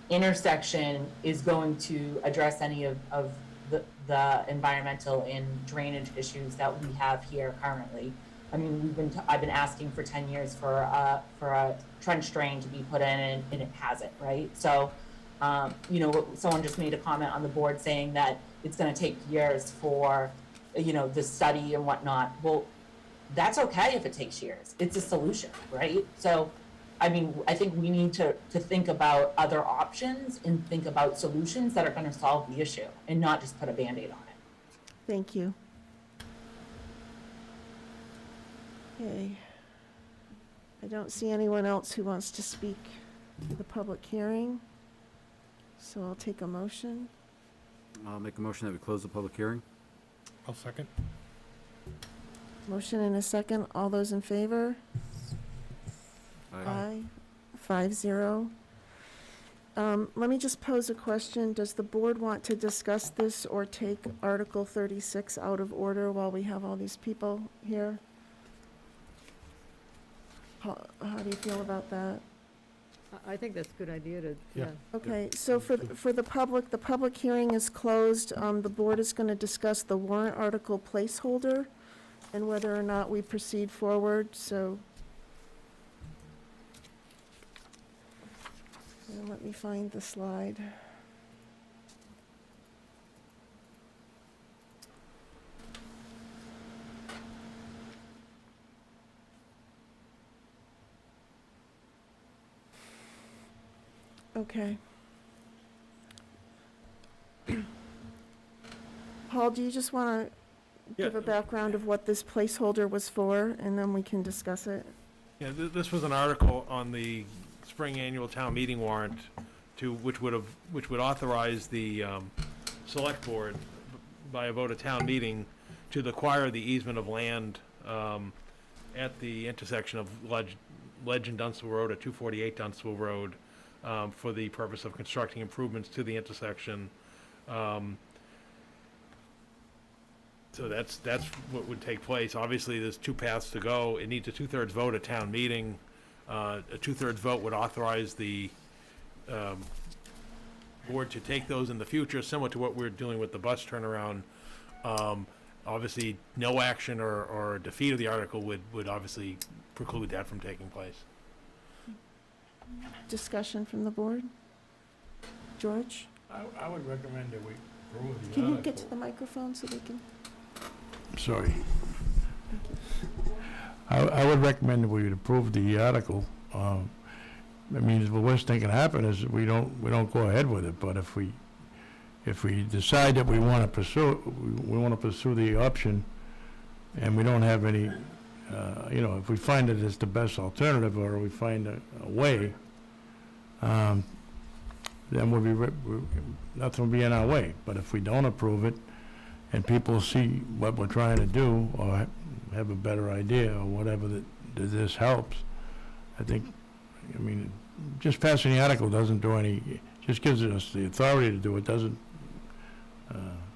[SPEAKER 13] intersection is going to address any of the environmental and drainage issues that we have here currently. I mean, I've been asking for 10 years for a trench drain to be put in, and it hasn't, right? So, someone just made a comment on the board saying that it's going to take years for, the study and whatnot. Well, that's okay if it takes years. It's a solution, right? So, I think we need to think about other options and think about solutions that are going to solve the issue and not just put a Band-Aid on it.
[SPEAKER 3] Thank you. Okay. I don't see anyone else who wants to speak to the public hearing, so I'll take a motion.
[SPEAKER 9] I'll make a motion that we close the public hearing.
[SPEAKER 2] I'll second.
[SPEAKER 3] Motion and a second. All those in favor? Aye. 5-0. Let me just pose a question. Does the board want to discuss this or take Article 36 out of order while we have all these people here? How do you feel about that?
[SPEAKER 5] I think that's a good idea to, yeah.
[SPEAKER 3] Okay, so for the public hearing is closed. The board is going to discuss the warrant article placeholder and whether or not we proceed forward, so. Let me find the slide. Okay. Paul, do you just want to give a background of what this placeholder was for, and then we can discuss it?
[SPEAKER 2] Yeah, this was an article on the spring annual town meeting warrant which would authorize the select board by a vote of town meeting to acquire the easement of land at the intersection of Ledge and Dunstable Road at 248 Dunstable Road for the purpose of constructing improvements to the intersection. So that's what would take place. Obviously, there's two paths to go. It needs a 2/3 vote at town meeting. A 2/3 vote would authorize the board to take those in the future, similar to what we're doing with the bus turnaround. Obviously, no action or defeat of the article would obviously preclude that from taking place.
[SPEAKER 3] Discussion from the board? George?
[SPEAKER 6] I would recommend that we approve the
[SPEAKER 3] Can
[SPEAKER 6] article.
[SPEAKER 3] you get to the microphone so we can?
[SPEAKER 6] Sorry. I would recommend that we would approve the article. That means the worst thing can happen is we don't go ahead with it, but if we decide that we want to pursue the option, and we don't have any, if we find that it's the best alternative, or we find a way, then nothing will be in our way. But if we don't approve it, and people see what we're trying to do, or have a better idea, or whatever, that this helps, I think, just passing the article doesn't do any, just gives us the authority to do it, doesn't,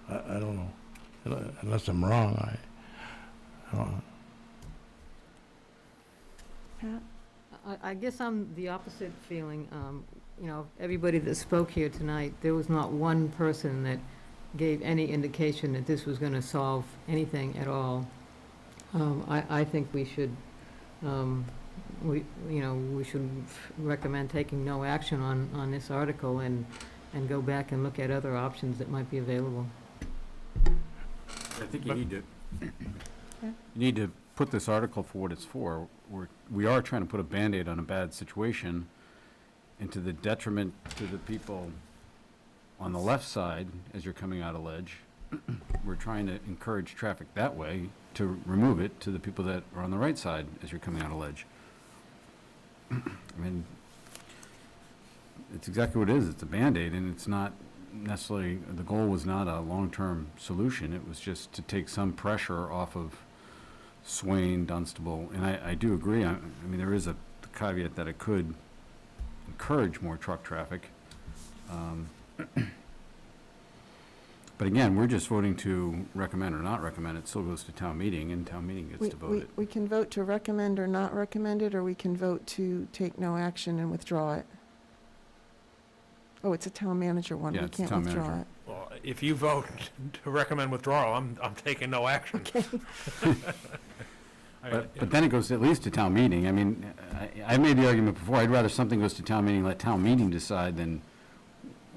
[SPEAKER 6] I don't know, unless I'm wrong, I don't know.
[SPEAKER 3] Pat?
[SPEAKER 5] I guess I'm the opposite feeling. You know, everybody that spoke here tonight, there was not one person that gave any indication that this was going to solve anything at all. I think we should, we should recommend taking no action on this article and go back and look at other options that might be available.
[SPEAKER 9] I think you need to put this article for what it's for. We are trying to put a Band-Aid on a bad situation, and to the detriment to the people on the left side as you're coming out of Ledge. We're trying to encourage traffic that way to remove it to the people that are on the right side as you're coming out of Ledge. I mean, it's exactly what it is. It's a Band-Aid, and it's not necessarily, the goal was not a long-term solution. It was just to take some pressure off of Swain, Dunstable, and I do agree. I mean, there is a caveat that it could encourage more truck traffic. But again, we're just voting to recommend or not recommend. It still goes to town meeting, and town meeting gets to vote it.
[SPEAKER 3] We can vote to recommend or not recommend it, or we can vote to take no action and withdraw it. Oh, it's a town manager one.
[SPEAKER 9] Yeah,
[SPEAKER 3] We
[SPEAKER 9] it's
[SPEAKER 3] can't
[SPEAKER 9] town
[SPEAKER 3] withdraw
[SPEAKER 9] manager.
[SPEAKER 3] it.
[SPEAKER 2] Well, if you vote to recommend withdrawal, I'm taking no action.
[SPEAKER 3] Okay.
[SPEAKER 9] But then it goes at least to town meeting. I mean, I made the argument before, I'd rather something goes to town meeting, let town meeting decide than,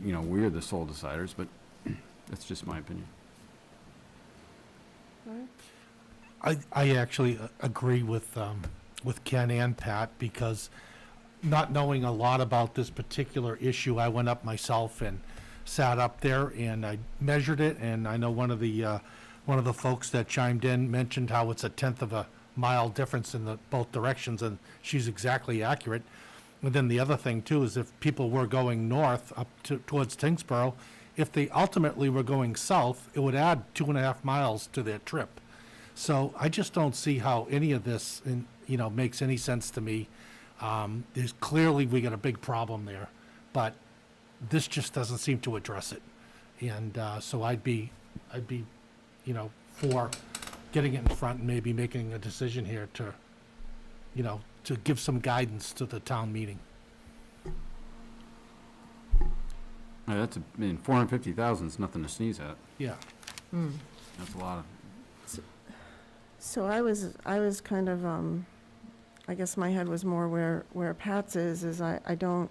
[SPEAKER 9] we're the sole deciders, but that's just my opinion.
[SPEAKER 7] I actually agree with Ken and Pat, because not knowing a lot about this particular issue, I went up myself and sat up there and I measured it, and I know one of the folks that chimed in mentioned how it's a 1/10 of a mile difference in the both directions, and she's exactly accurate. And then the other thing too is if people were going north up towards Tingsboro, if they ultimately were going south, it would add 2.5 miles to their trip. So I just don't see how any of this, makes any sense to me. There's clearly, we got a big problem there, but this just doesn't seem to address it. And so I'd be, for getting it in front and maybe making a decision here to, to give some guidance to the town meeting.
[SPEAKER 9] That's, 450,000 is nothing to sneeze at.
[SPEAKER 7] Yeah.
[SPEAKER 9] That's a lot of,
[SPEAKER 3] So I was kind of, I guess my head was more where Pat's is I don't,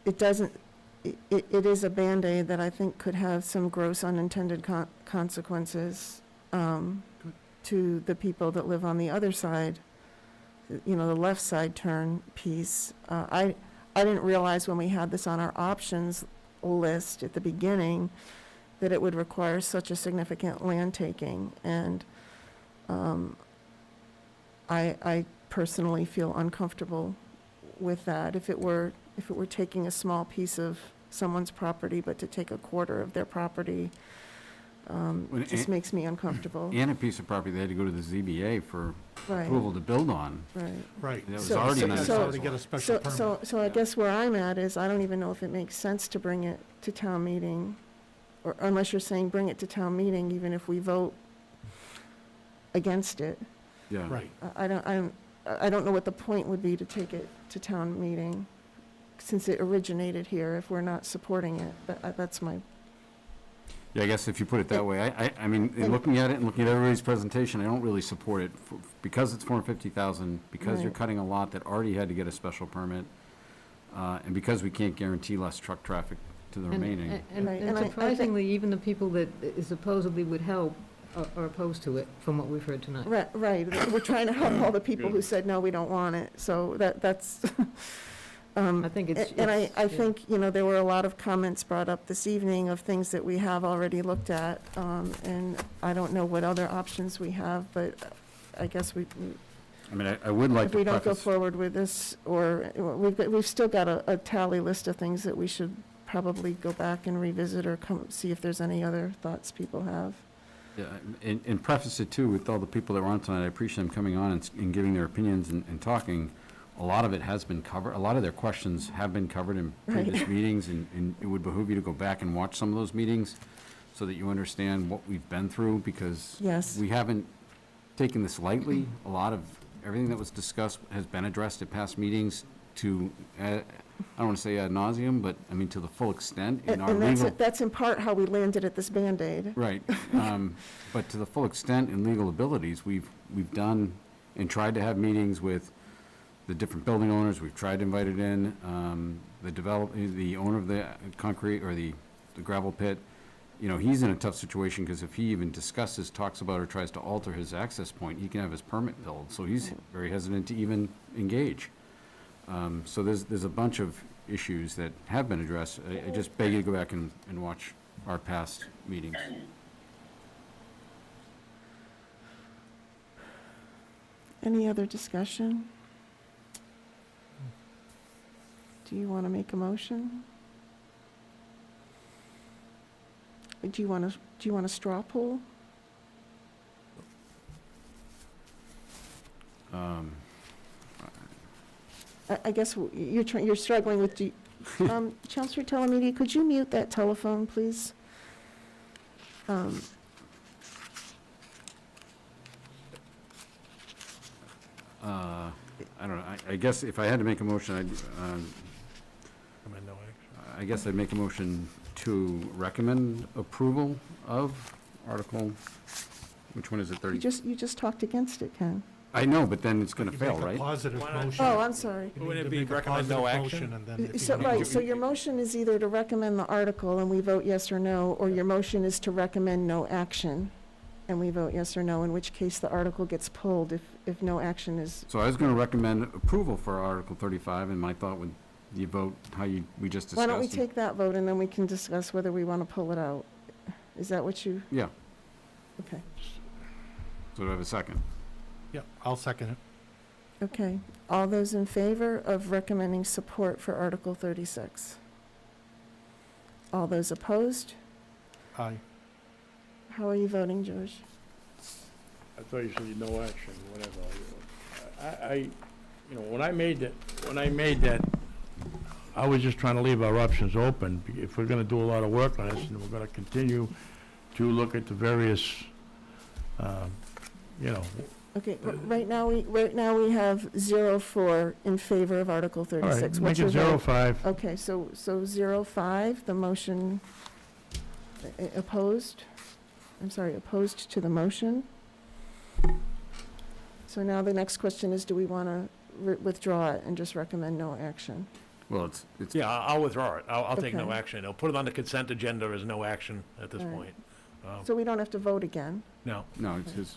[SPEAKER 3] it is a Band-Aid that I think could have some gross unintended consequences to the people that live on the other side, the left side turn piece. I didn't realize when we had this on our options list at the beginning that it would require such a significant land taking, and I personally feel uncomfortable with that. If it were taking a small piece of someone's property, but to take a quarter of their property, just makes me uncomfortable.
[SPEAKER 9] and a piece of property they had to go to the ZBA for
[SPEAKER 3] Right.
[SPEAKER 9] approval to build on.
[SPEAKER 3] Right.
[SPEAKER 9] That was already not acceptable.
[SPEAKER 7] To get a special permit.
[SPEAKER 3] So I guess where I'm at is I don't even know if it makes sense to bring it to town meeting, or unless you're saying bring it to town meeting, even if we vote against it.
[SPEAKER 9] Yeah.
[SPEAKER 7] Right.
[SPEAKER 3] I don't know what the point would be to take it to town meeting, since it originated here, if we're not supporting it. That's my,
[SPEAKER 9] Yeah, I guess if you put it that way, I mean, in looking at it and looking at everybody's presentation, I don't really support it because it's 450,000, because you're
[SPEAKER 3] Right.
[SPEAKER 9] cutting a lot that already had to get a special permit, and because we can't guarantee less truck traffic to the remaining.
[SPEAKER 5] And
[SPEAKER 3] Right, and I think-
[SPEAKER 5] surprisingly, even the people that supposedly would help are opposed to it, from what we've heard tonight.
[SPEAKER 3] right, we're trying to help all the people who said, no, we don't want it, so that's,
[SPEAKER 5] I think it's.
[SPEAKER 3] and I
[SPEAKER 5] yeah.
[SPEAKER 3] think, there were a lot of comments brought up this evening of things that we have already looked at, and I don't know what other options we have, but I guess
[SPEAKER 9] I mean, I would like
[SPEAKER 3] if
[SPEAKER 9] to
[SPEAKER 3] we don't go
[SPEAKER 9] preface,
[SPEAKER 3] forward with this, or we've still got a tally list of things that we should probably go back and revisit, or see if there's any other thoughts people have.
[SPEAKER 9] yeah, and preface it too with all the people that were on tonight. I appreciate them coming on and giving their opinions and talking. a lot of it has been covered, a lot of their questions have been covered in previous meetings, and it would behoove you to go back and watch some of those meetings so that you understand what we've been through, because
[SPEAKER 3] Yes.
[SPEAKER 9] we haven't taken this lightly. A lot of, everything that was discussed has been addressed at past meetings to, I don't want to say ad nauseum, but I mean, to the full extent in our
[SPEAKER 3] And
[SPEAKER 9] legal.
[SPEAKER 3] that's in part how we landed at this Band-Aid.
[SPEAKER 9] Right, but to the full extent in legal abilities, we've done and tried to have meetings with the different building owners. We've tried to invite it in, the owner of the concrete or the gravel pit. You know, he's in a tough situation because if he even discusses, talks about, or tries to alter his access point, he can have his permit pulled. So he's very hesitant to even engage. So there's a bunch of issues that have been addressed. I just beg you to go back and watch our past meetings.
[SPEAKER 3] Any other discussion? Do you want to make a motion? Do you want a straw poll? I guess you're struggling with, Chelmsford Telemedia, could you mute that telephone, please?
[SPEAKER 9] I don't know, I guess if I had to make a motion,
[SPEAKER 2] Recommend no action.
[SPEAKER 9] I guess I'd make a motion to recommend approval of Article, which one is it, 30?
[SPEAKER 3] You just talked against it, Ken.
[SPEAKER 9] I know, but then it's gonna
[SPEAKER 7] You
[SPEAKER 9] fail,
[SPEAKER 7] make a
[SPEAKER 9] right?
[SPEAKER 7] positive
[SPEAKER 2] Why not?
[SPEAKER 7] motion.
[SPEAKER 3] Oh, I'm sorry.
[SPEAKER 7] You need
[SPEAKER 2] Wouldn't it
[SPEAKER 7] to
[SPEAKER 2] be
[SPEAKER 7] make a
[SPEAKER 2] recommend no
[SPEAKER 7] positive
[SPEAKER 2] action?
[SPEAKER 7] motion, and then if you
[SPEAKER 3] So,
[SPEAKER 7] need
[SPEAKER 3] right,
[SPEAKER 7] to-
[SPEAKER 3] so your motion is either to recommend the article and we vote yes or no, or your motion is to recommend no action and we vote yes or no, in which case the article gets pulled if no action is,
[SPEAKER 9] So I was gonna recommend approval for Article 35, and my thought would, you vote how we just discussed.
[SPEAKER 3] why don't we
[SPEAKER 9] it.
[SPEAKER 3] take that vote and then we can discuss whether we want to pull it out? Is that what you,
[SPEAKER 9] Yeah,
[SPEAKER 3] okay.
[SPEAKER 9] so do I have a second?
[SPEAKER 7] Yeah, I'll second it.
[SPEAKER 3] Okay, all those in favor of recommending support for Article 36? All those opposed?
[SPEAKER 7] Aye.
[SPEAKER 3] How are you voting, George?
[SPEAKER 6] I thought you said no action, whatever. When I made that, I was just trying to leave our options open. If we're gonna do a lot of work on this, and we're gonna continue to look at the various,
[SPEAKER 3] Okay, right now we have 0-4 in favor of Article
[SPEAKER 6] all right,
[SPEAKER 3] 36.
[SPEAKER 6] make
[SPEAKER 3] What's
[SPEAKER 6] it
[SPEAKER 3] your vote?
[SPEAKER 6] 0-5.
[SPEAKER 3] Okay, so 0-5, the motion opposed? I'm sorry, opposed to the motion? So now the next question is, do we want to withdraw it and just recommend no action?
[SPEAKER 9] Well, it's.
[SPEAKER 2] Yeah, I'll withdraw it. I'll take no
[SPEAKER 3] Okay.
[SPEAKER 2] action. I'll put it on the consent agenda as no action at this
[SPEAKER 3] All right.
[SPEAKER 2] point.
[SPEAKER 3] So we don't have to vote again?
[SPEAKER 2] No,
[SPEAKER 9] No, it's his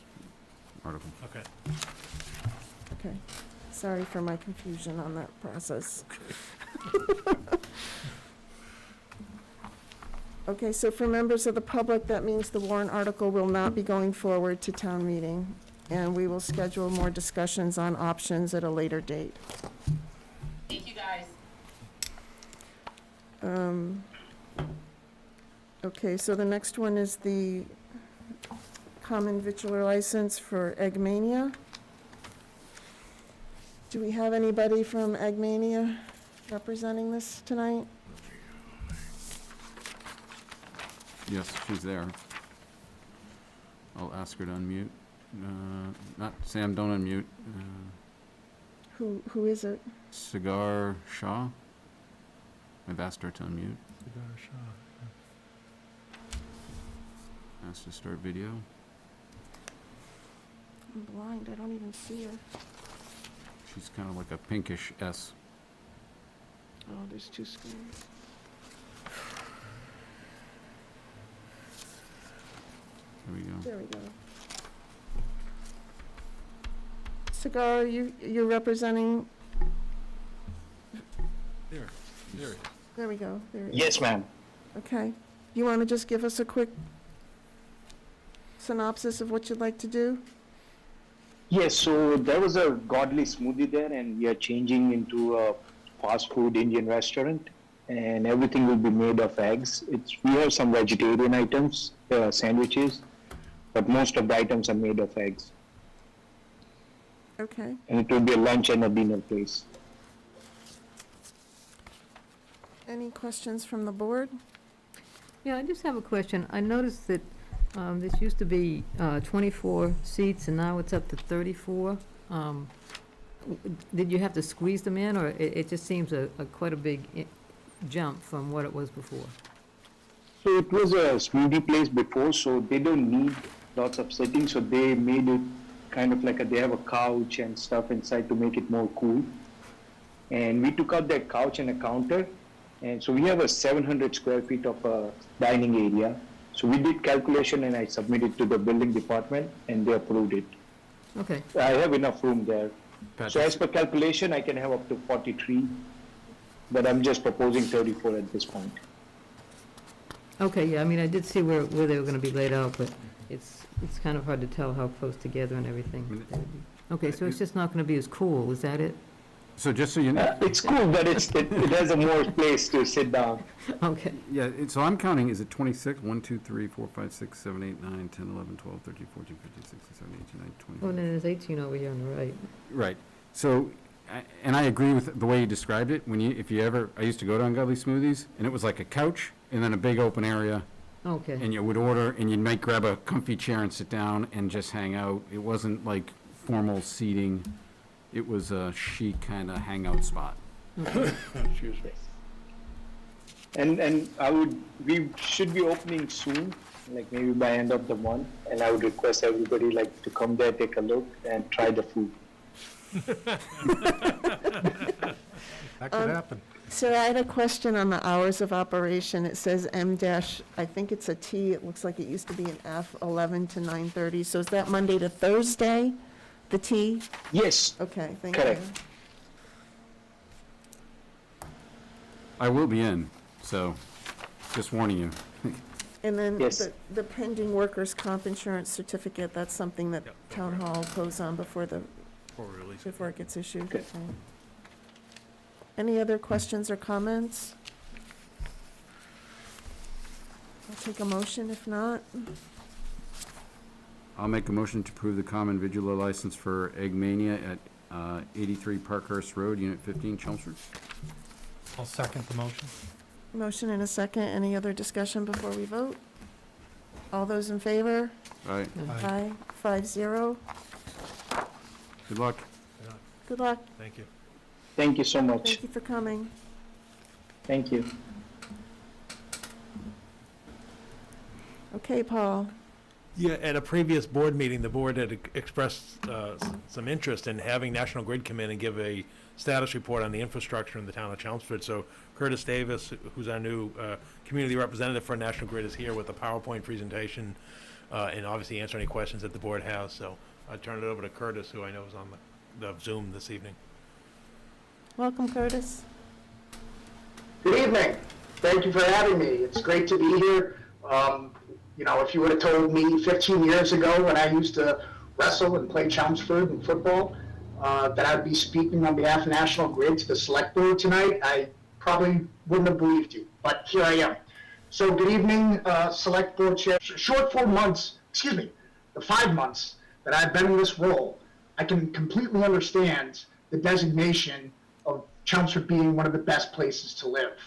[SPEAKER 9] article.
[SPEAKER 2] okay.
[SPEAKER 3] Okay. Sorry for my confusion on that process. Okay, so for members of the public, that means the warrant article will not be going forward to town meeting, and we will schedule more discussions on options at a later date.
[SPEAKER 13] Thank you, guys.
[SPEAKER 3] Okay, so the next one is the common vitular license for Eggmania. Do we have anybody from Eggmania representing this tonight?
[SPEAKER 9] Yes, she's there. I'll ask her to unmute. Not, Sam, don't unmute.
[SPEAKER 3] Who is it?
[SPEAKER 9] Cigar Shaw? I've asked her to unmute. Asked to start video.
[SPEAKER 3] I'm blind, I don't even see her.
[SPEAKER 9] She's kind of like a pinkish S.
[SPEAKER 3] Oh, there's two screens.
[SPEAKER 9] There we go.
[SPEAKER 3] There we go. Cigar, you're representing,
[SPEAKER 2] There it is.
[SPEAKER 3] there we go, there it is.
[SPEAKER 8] Yes, ma'am.
[SPEAKER 3] Okay. You want to just give us a quick synopsis of what you'd like to do?
[SPEAKER 8] Yes, so there was a godly smoothie there, and we are changing into a fast food Indian restaurant, and everything will be made of eggs. We have some vegetarian items, sandwiches, but most of the items are made of eggs.
[SPEAKER 3] Okay.
[SPEAKER 8] And it will be a lunch and a dinner place.
[SPEAKER 3] Any questions from the board?
[SPEAKER 5] Yeah, I just have a question. I noticed that this used to be 24 seats, and now it's up to 34. Did you have to squeeze them in, or it just seems quite a big jump from what it was before?
[SPEAKER 8] So it was a smoothie place before, so they don't need lots of settings, so they made it kind of like they have a couch and stuff inside to make it more cool. And we took out that couch and a counter, and so we have a 700 square feet of a dining area. So we did calculation and I submitted to the building department and they approved it.
[SPEAKER 5] Okay.
[SPEAKER 8] I have enough room there. So as per calculation, I can have up to 43, but I'm just proposing 34 at this point.
[SPEAKER 5] Okay, yeah, I mean, I did see where they were gonna be laid out, but it's kind of hard to tell how close together and everything. Okay, so it's just not gonna be as cool, is that it?
[SPEAKER 9] So just so you know.
[SPEAKER 8] It's cool, but it has a more place to sit down.
[SPEAKER 5] Okay.
[SPEAKER 9] Yeah, so I'm counting, is it 26? 1, 2, 3, 4, 5, 6, 7, 8, 9, 10, 11, 12, 13, 14, 15, 16, 17, 18, 19, 20.
[SPEAKER 5] Oh, and then there's 18 over here on the right.
[SPEAKER 9] Right. So, and I agree with the way you described it. I used to go to Ungodly Smoothies, and it was like a couch and then a big open area.
[SPEAKER 5] Okay.
[SPEAKER 9] And you would order, and you might grab a comfy chair and sit down and just hang out. It wasn't like formal seating. It was a chic kind of hangout spot.
[SPEAKER 6] Excuse me.
[SPEAKER 8] And we should be opening soon, like maybe by end of the month, and I would request everybody like to come there, take a look, and try the food.
[SPEAKER 7] That could happen.
[SPEAKER 3] So I had a question on the hours of operation. It says M dash, I think it's a T, it looks like it used to be an F, 11 to 9:30. So is that Monday to Thursday, the T?
[SPEAKER 8] Yes.
[SPEAKER 3] Okay, thank you.
[SPEAKER 8] Correct.
[SPEAKER 9] I will be in, so just warning you.
[SPEAKER 3] And then
[SPEAKER 8] Yes.
[SPEAKER 3] the pending workers' comp insurance certificate, that's something that town hall goes on before it gets issued.
[SPEAKER 8] Okay.
[SPEAKER 3] Okay. Any other questions or comments? I'll take a motion if not.
[SPEAKER 9] I'll make a motion to approve the common vigilar license for Egg Mania at 83 Parkhurst Road, Unit 15, Chelmsford.
[SPEAKER 7] I'll second the motion.
[SPEAKER 3] Motion and a second. Any other discussion before we vote? All those in favor?
[SPEAKER 9] All right,
[SPEAKER 3] Aye. 5-0.
[SPEAKER 9] good luck.
[SPEAKER 3] Good luck.
[SPEAKER 2] Thank you.
[SPEAKER 8] Thank you so much.
[SPEAKER 3] Thank you for coming.
[SPEAKER 8] Thank you.
[SPEAKER 3] Okay, Paul.
[SPEAKER 2] Yeah, at a previous board meeting, the board had expressed some interest in having National Grid come in and give a status report on the infrastructure in the town of Chelmsford. So Curtis Davis, who's our new community representative for National Grid, is here with a PowerPoint presentation and obviously answer any questions that the board has. So I turn it over to Curtis, who I know is on the Zoom this evening.
[SPEAKER 3] Welcome, Curtis.
[SPEAKER 11] Good evening. Thank you for having me. It's great to be here. If you would have told me 15 years ago when I used to wrestle and play Chelmsford and football, that I'd be speaking on behalf of National Grid to the Select Board tonight, I probably wouldn't have believed you, but here I am. So good evening, Select Board Chair. The 5 months that I've been in this role, I can completely understand the designation of Chelmsford being one of the best places to live.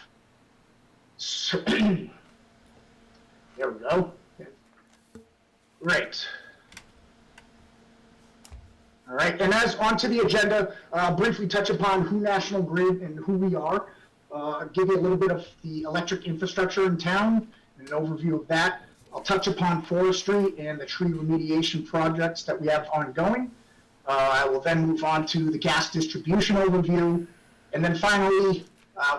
[SPEAKER 11] So, there we go. Great. All right, and as onto the agenda, briefly touch upon who National Grid and who we are. Give you a little bit of the electric infrastructure in town, and an overview of that. I'll touch upon forestry and the tree remediation projects that we have ongoing. I will then move on to the gas distribution overview, and then finally,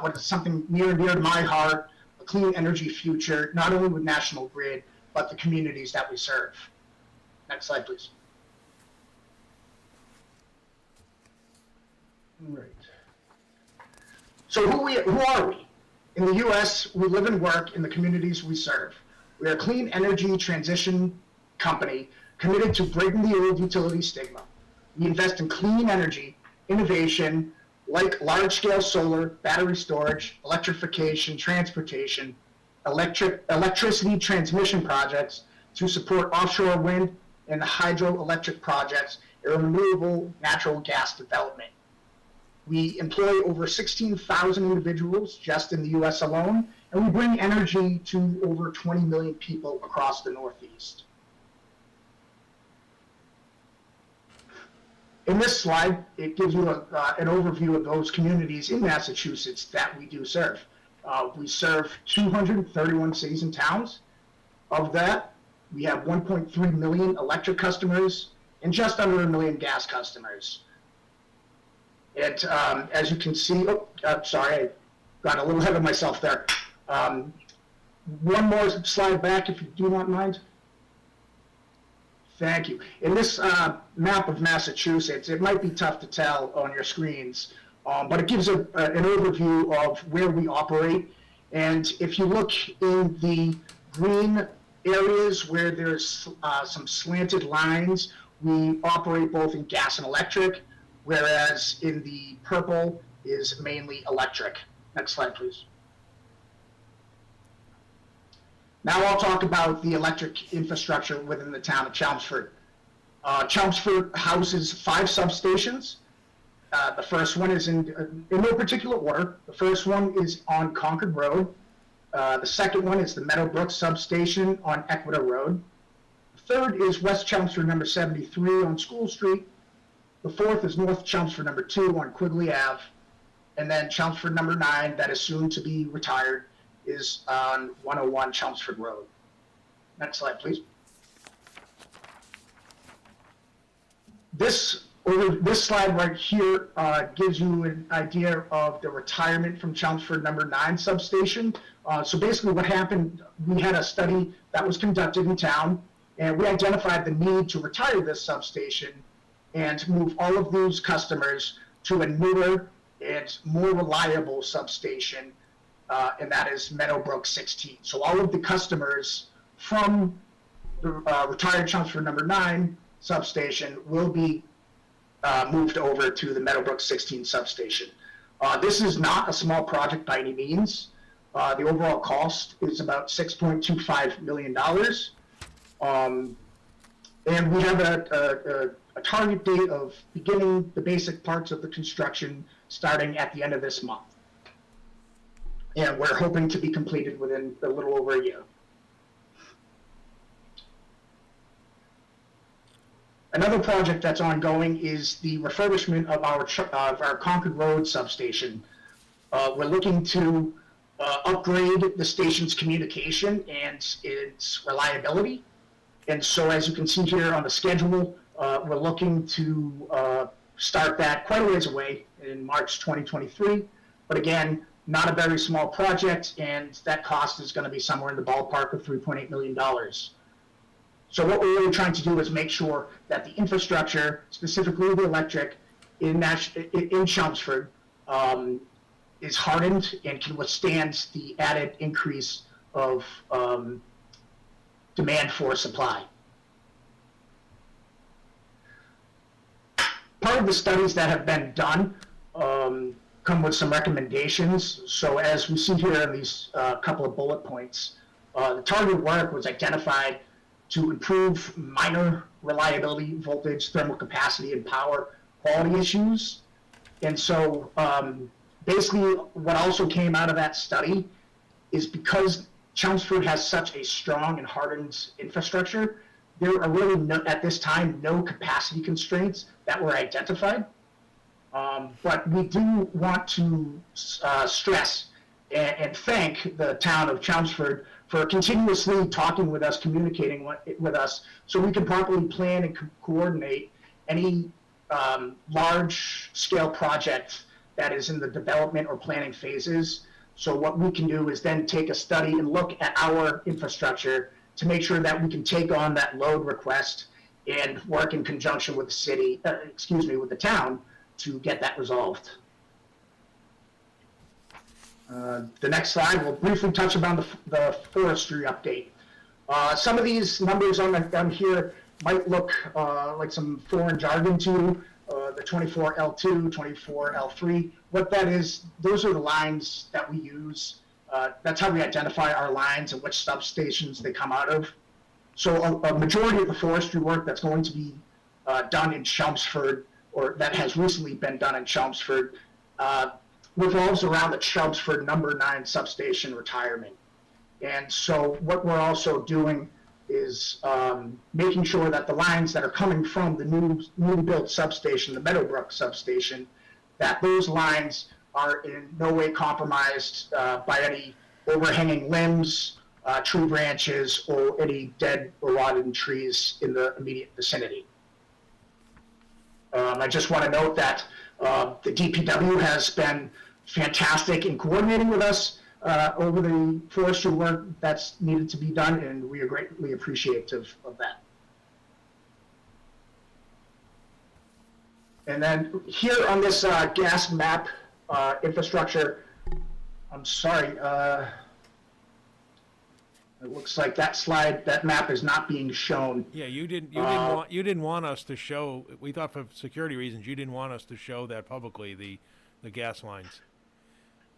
[SPEAKER 11] what is something near and dear to my heart, a clean energy future, not only with National Grid, but the communities that we serve. Next slide, please. Right. So who are we? In the U.S., we live and work in the communities we serve. We are a clean energy transition company committed to breaking the old utility stigma. We invest in clean energy, innovation, like large-scale solar, battery storage, electrification, transportation, electricity transmission projects to support offshore wind and hydroelectric projects and renewable natural gas development. We employ over 16,000 individuals just in the US alone, and we bring energy to over 20 million people across the Northeast. In this slide, it gives you an overview of those communities in Massachusetts that we do serve. We serve 231 cities and towns. Of that, we have 1.3 million electric customers and just under 1 million gas customers. It, as you can see, sorry, I got a little ahead of myself there. One more slide back, if you do not mind. Thank you. In this map of Massachusetts, it might be tough to tell on your screens, but it gives an overview of where we operate. And if you look in the green areas where there's some slanted lines, we operate both in gas and electric, whereas in the purple is mainly electric. Next slide, please. Now I'll talk about the electric infrastructure within the town of Chelmsford. Chelmsford houses 5 substations. The first one is in no particular order. The first one is on Concord Road. The second one is the Meadowbrook substation on Equeter Road. The third is West Chelmsford number 73 on School Street. The fourth is North Chelmsford number 2 on Quigley Ave. And then Chelmsford number 9, that is soon to be retired, is on 101 Chelmsford Road. Next slide, please. This slide right here gives you an idea of the retirement from Chelmsford number 9 substation. So basically what happened, we had a study that was conducted in town, and we identified the need to retire this substation and move all of those customers to a newer and more reliable substation, and that is Meadowbrook 16. So all of the customers from the retired Chelmsford number 9 substation will be moved over to the Meadowbrook 16 substation. This is not a small project by any means. The overall cost is about $6.25 million. And we have a target date of beginning the basic parts of the construction starting at the end of this month. And we're hoping to be completed within a little over a year. Another project that's ongoing is the refurbishment of our Concord Road substation. We're looking to upgrade the station's communication and its reliability. And so as you can see here on the schedule, we're looking to start that quite a ways away in March 2023. But again, not a very small project, and that cost is going to be somewhere in the ballpark of $3.8 million. So what we're really trying to do is make sure that the infrastructure, specifically the electric, in Chelmsford, is hardened and can withstand the added increase of demand for supply. Part of the studies that have been done come with some recommendations. So as we see here in these couple of bullet points, the target work was identified to improve minor reliability, voltage, thermal capacity, and power quality issues. And so basically what also came out of that study is because Chelmsford has such a strong and hardened infrastructure, there are really at this time no capacity constraints that were identified. But we do want to stress and thank the town of Chelmsford for continuously talking with us, communicating with us, so we can properly plan and coordinate any large-scale project that is in the development or planning phases. So what we can do is then take a study and look at our infrastructure to make sure that we can take on that load request and work in conjunction with the city, with the town, to get that resolved. The next slide, we'll briefly touch upon the forestry update. Some of these numbers on here might look like some foreign jargon to you, the 24L2, 24L3. What that is, those are the lines that we use. That's how we identify our lines and which substations they come out of. So a majority of the forestry work that's going to be done in Chelmsford, or that has recently been done in Chelmsford, revolves around the Chelmsford number 9 substation retirement. And so what we're also doing is making sure that the lines that are coming from the newly built substation, the Meadowbrook substation, that those lines are in no way compromised by any overhanging limbs, tree branches, or any dead or rotted trees in the immediate vicinity. I just want to note that the DPW has been fantastic in coordinating with us over the forestry work that's needed to be done, and we are greatly appreciative of that. And then here on this gas map infrastructure, I'm sorry, it looks like that slide, that map is not being shown.
[SPEAKER 2] Yeah, you didn't want us to show, we thought for security reasons, you didn't want us to show that publicly, the gas lines.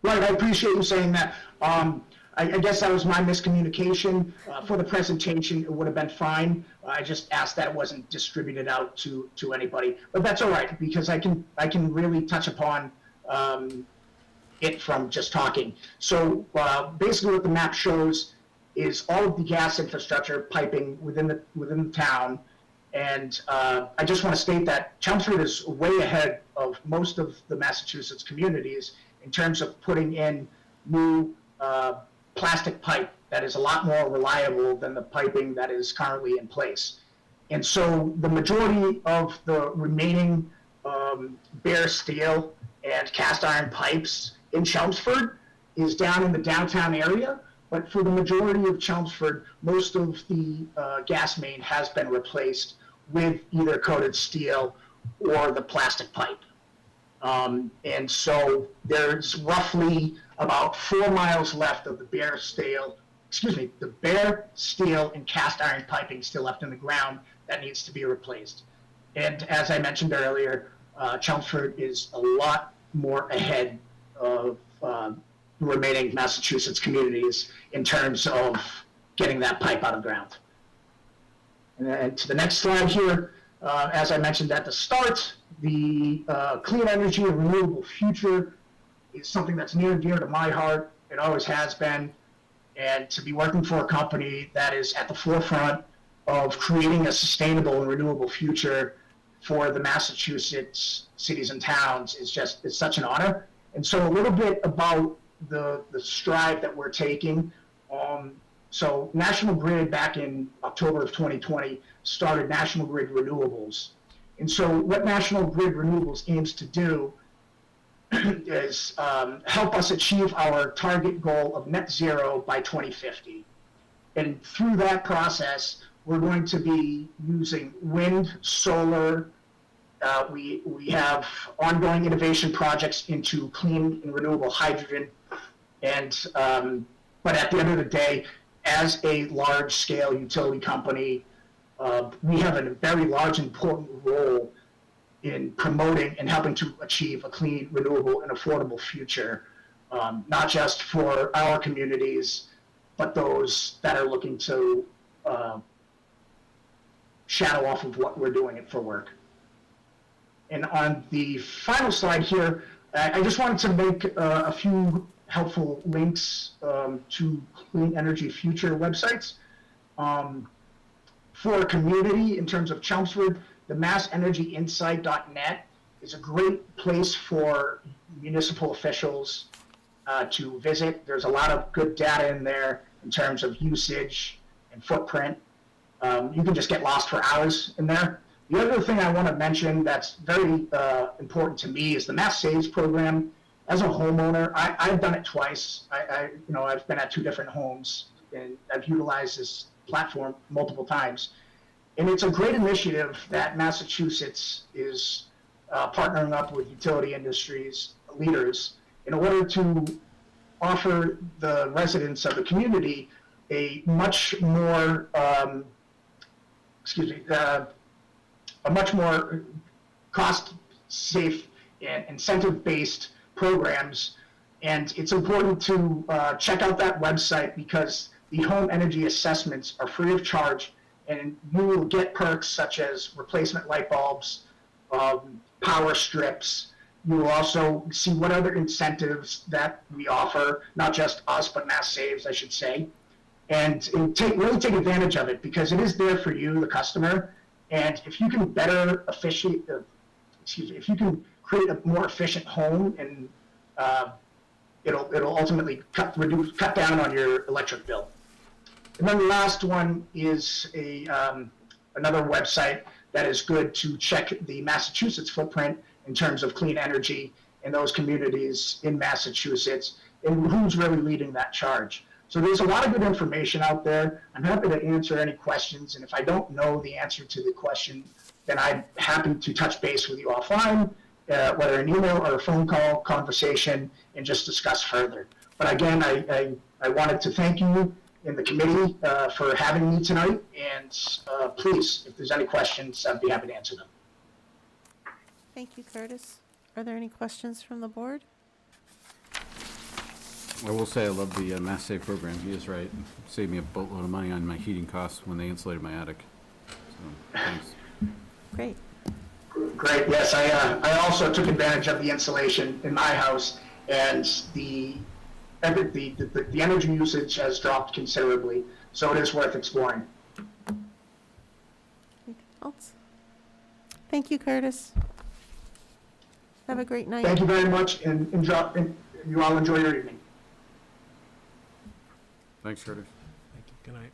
[SPEAKER 11] Right, I appreciate you saying that. I guess that was my miscommunication. For the presentation, it would have been fine. I just asked that it wasn't distributed out to anybody. But that's all right, because I can really touch upon it from just talking. So basically what the map shows is all of the gas infrastructure piping within the town. And I just want to state that Chelmsford is way ahead of most of the Massachusetts communities in terms of putting in new plastic pipe that is a lot more reliable than the piping that is currently in place. And so the majority of the remaining bare steel and cast iron pipes in Chelmsford is down in the downtown area. But for the majority of Chelmsford, most of the gas main has been replaced with either coated steel or the plastic pipe. And so there's roughly about 4 miles left of the bare steel and cast iron piping still left in the ground that needs to be replaced. And as I mentioned earlier, Chelmsford is a lot more ahead of remaining Massachusetts communities in terms of getting that pipe out of the ground. And then to the next slide here, as I mentioned at the start, the clean energy and renewable future is something that's near and dear to my heart. It always has been. And to be working for a company that is at the forefront of creating a sustainable and renewable future for the Massachusetts cities and towns it's such an honor. And so a little bit about the stride that we're taking. So National Grid back in October of 2020 started National Grid Renewables. And so what National Grid Renewables aims to do is help us achieve our target goal of net zero by 2050. And through that process, we're going to be using wind, solar. We have ongoing innovation projects into clean and renewable hydrogen. And but at the end of the day, as a large-scale utility company, we have a very large and important role in promoting and helping to achieve a clean, renewable, and affordable future, not just for our communities, but those that are looking to shadow off of what we're doing it for work. And on the final slide here, I just wanted to make a few helpful links to Clean Energy Future websites. For a community in terms of Chelmsford, the massenergyinsight.net is a great place for municipal officials to visit. There's a lot of good data in there in terms of usage and footprint. You can just get lost for hours in there. The other thing I want to mention that's very important to me is the Mass Saves program. As a homeowner, I've done it twice. I've been at 2 different homes, and I've utilized this platform multiple times. And it's a great initiative that Massachusetts is partnering up with utility industries leaders in order to offer the residents of the community a much more, cost-safe and incentive-based programs. And it's important to check out that website because the home energy assessments are free of charge, and you will get perks such as replacement light bulbs, power strips, You will also see what other incentives that we offer, not just us, but Mass Saves, I should say. And really take advantage of it, because it is there for you, the customer. And if you can if you can create a more efficient home, and it'll ultimately cut down on your electric bill. And then the last one is another website that is good to check the Massachusetts footprint in terms of clean energy in those communities in Massachusetts, and who's really leading that charge. So there's a lot of good information out there. I'm happy to answer any questions, and if I don't know the answer to the question, then I'm happy to touch base with you offline, whether an email or a phone call conversation, and just discuss further. But again, I wanted to thank you in the committee for having me tonight, and please, if there's any questions, I'd be happy to answer them.
[SPEAKER 3] Thank you, Curtis. Are there any questions from the board?
[SPEAKER 9] I will say I love the Mass Save program. He is right. It saved me a boatload of money on my heating costs when they insulated my attic. So, thanks.
[SPEAKER 3] Great.
[SPEAKER 11] Great, yes, I also took advantage of the insulation in my house, and the energy usage has dropped considerably, so it is worth exploring.
[SPEAKER 3] Anything else? Thank you, Curtis. Have a great night.
[SPEAKER 11] Thank you very much, and you all enjoy your evening.
[SPEAKER 9] Thanks, Curtis.
[SPEAKER 2] Thank you. Good night.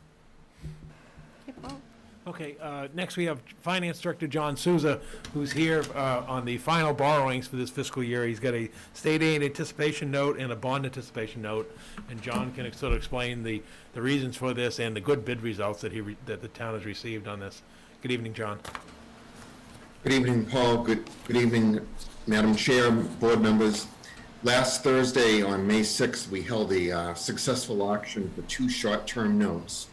[SPEAKER 3] Okay, Paul.
[SPEAKER 2] Okay, next we have Finance Director John Souza, who's here on the final borrowings for this fiscal year. He's got a state aid anticipation note and a bond anticipation note, and John can sort of explain the reasons for this and the good bid results that that the town has received on this. Good evening, John.
[SPEAKER 16] Good evening, Paul. Good evening, Madam Chair, board members. Last Thursday on May 6th, we held a successful auction for 2 short-term notes.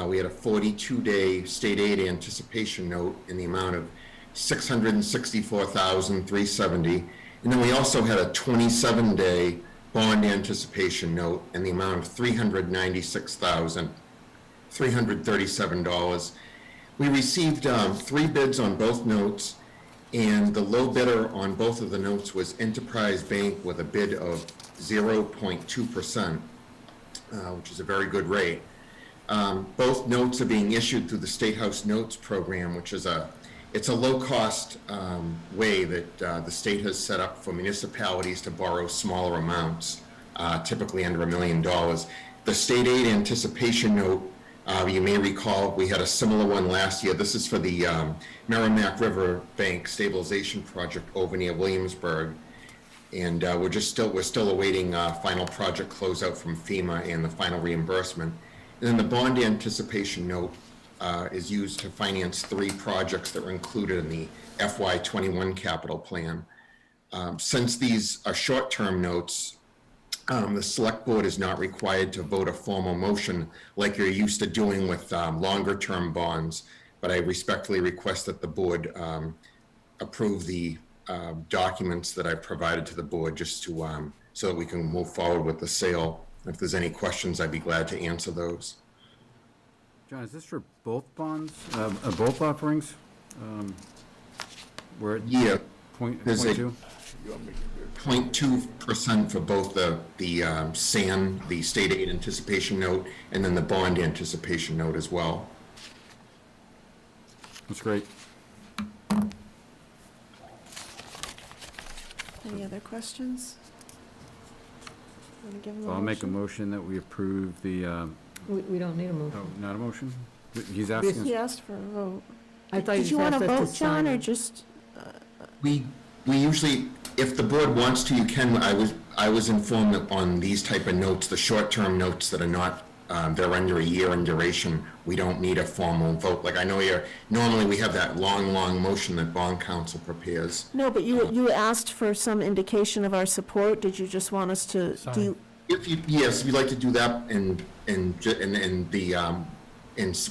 [SPEAKER 16] We had a 42-day state aid anticipation note in the amount of $664,370, and then we also had a 27-day bond anticipation note in the amount of $396,337. We received 3 bids on both notes, and the low bidder on both of the notes was Enterprise Bank with a bid of 0.2%, which is a very good rate. Both notes are being issued through the State House Notes program, which is it's a low-cost way that the state has set up for municipalities to borrow smaller amounts, typically under $1 million. The state aid anticipation note, you may recall, we had a similar one last year. This is for the Merrimack River Bank Stabilization Project over near Williamsburg, and we're still awaiting final project closeout from FEMA and the final reimbursement. And then the bond anticipation note is used to finance 3 projects that were included in the FY21 capital plan. Since these are short-term notes, the select board is not required to vote a formal motion like you're used to doing with longer-term bonds, but I respectfully request that the board approve the documents that I've provided to the board just to so that we can move forward with the sale. If there's any questions, I'd be glad to answer those.
[SPEAKER 9] John, is this for both bonds, both offerings?
[SPEAKER 16] Yeah,
[SPEAKER 9] there's a
[SPEAKER 16] 0.2% for both the SAN, the state aid anticipation note, and then the bond anticipation note as well.
[SPEAKER 9] That's great.
[SPEAKER 3] Any other questions? Want to give him
[SPEAKER 9] So I'll make a motion that we approve the,
[SPEAKER 5] We don't need a motion.
[SPEAKER 9] oh, not a motion? He's asking
[SPEAKER 3] He
[SPEAKER 9] us,
[SPEAKER 3] asked for a vote.
[SPEAKER 5] I thought
[SPEAKER 3] Did you want to vote, John, or just?
[SPEAKER 16] We usually, if the board wants to, you can. I was informed that on these type of notes, the short-term notes that are not, they're under a year in duration, we don't need a formal vote. Like I know normally we have that long motion that bond council prepares.
[SPEAKER 3] No, but you asked for some indication of our support. Did you just want us to do?
[SPEAKER 16] Yes, we'd like to do that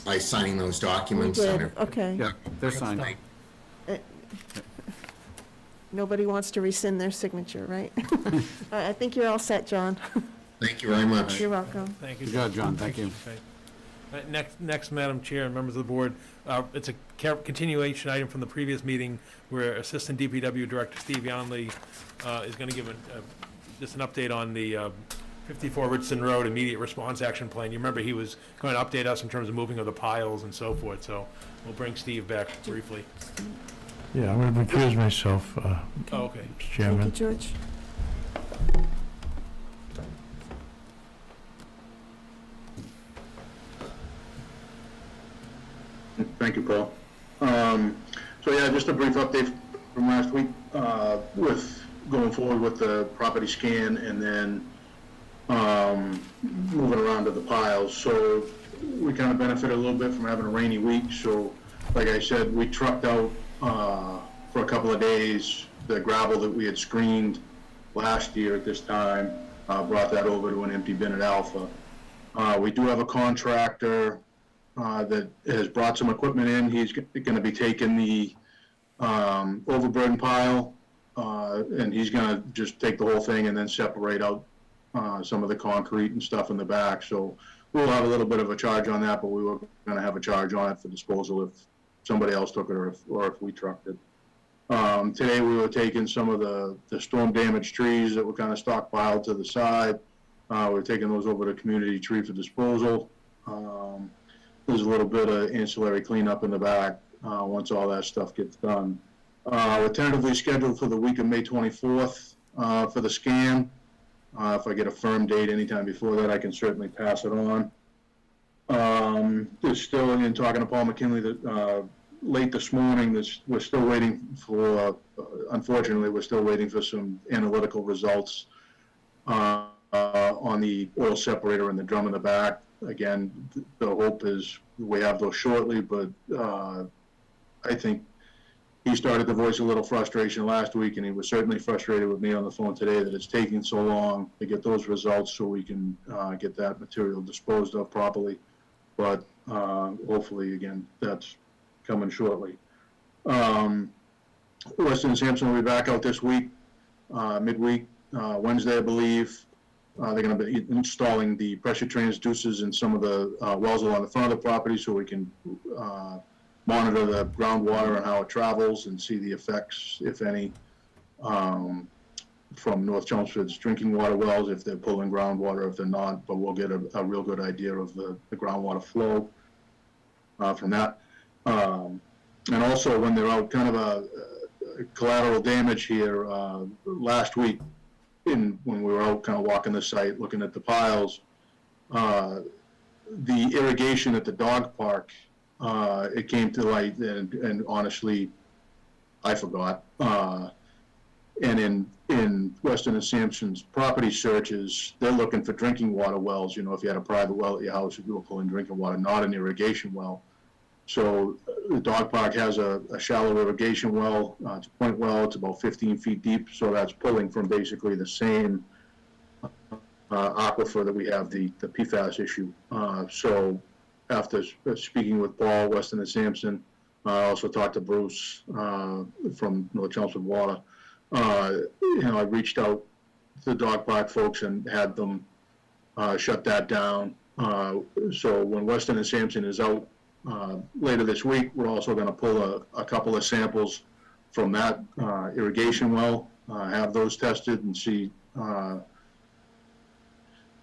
[SPEAKER 16] by signing those documents.
[SPEAKER 3] We did, okay.
[SPEAKER 9] yeah, they're signed.
[SPEAKER 3] Nobody wants to rescind their signature, right? I think you're all set, John.
[SPEAKER 16] Thank you very much.
[SPEAKER 3] You're welcome.
[SPEAKER 2] Thank you.
[SPEAKER 9] Good job, John. Thank you.
[SPEAKER 2] Okay. Next, Madam Chair and members of the board, it's a continuation item from the previous meeting where Assistant DPW Director Steve Yonley is going to give just an update on the 54 Richardson Road Immediate Response Action Plan. You remember he was going to update us in terms of moving of the piles and so forth, so we'll bring Steve back briefly.
[SPEAKER 6] Yeah, I'm going to recuse myself,
[SPEAKER 2] Oh, okay.
[SPEAKER 6] Mr. Chairman.
[SPEAKER 3] Thank you, George.
[SPEAKER 12] Thank you, Paul. So yeah, just a brief update from last week, with going forward with the property scan and then, moving around to the piles. So we kind of benefited a little bit from having a rainy week. So like I said, we trucked out, for a couple of days, the gravel that we had screened last year at this time, brought that over to an empty bin at Alpha. We do have a contractor that has brought some equipment in. He's going to be taking the overburden pile, and he's going to just take the whole thing and then separate out some of the concrete and stuff in the back. So we'll have a little bit of a charge on that, but we were going to have a charge on it for disposal if somebody else took it or if we trucked it. Today we were taking some of the storm damaged trees that were kind of stockpiled to the side. We're taking those over to community tree for disposal. There's a little bit of ancillary cleanup in the back once all that stuff gets done. We're tentatively scheduled for the week of May 24th for the scan. If I get a firm date anytime before that, I can certainly pass it on. There's still, in talking to Paul McKinley, that late this morning, we're still waiting for, unfortunately, we're still waiting for some analytical results on the oil separator and the drum in the back. Again, the hope is we have those shortly, but I think he started to voice a little frustration last week, and he was certainly frustrated with me on the phone today that it's taking so long to get those results so we can get that material disposed of properly. But hopefully, again, that's coming shortly. Weston and Sampson will be back out this week, midweek, Wednesday, I believe. They're going to be installing the pressure transducers in some of the wells along the front of the property so we can monitor the groundwater and how it travels and see the effects, if any, from North Chelmsford's drinking water wells, if they're pulling groundwater, if they're not, but we'll get a real good idea of the groundwater flow from that. And also when they're out, kind of a collateral damage here, last week, when we were out kind of walking the site, looking at the piles, the irrigation at the dog park, it came to light, and honestly, I forgot. And in Weston and Sampson's property searches, they're looking for drinking water wells. You know, if you had a private well at your house, you were pulling drinking water, not an irrigation well. So the dog park has a shallow irrigation well. It's a point well. It's about 15 feet deep. So that's pulling from basically the same aquifer that we have the PFAS issue. So after speaking with Paul, Weston and Sampson, I also talked to Bruce from North Chelmsford Water. I reached out to the dog park folks and had them shut that down. So when Weston and Sampson is out later this week, we're also going to pull a couple of samples from that irrigation well, have those tested and see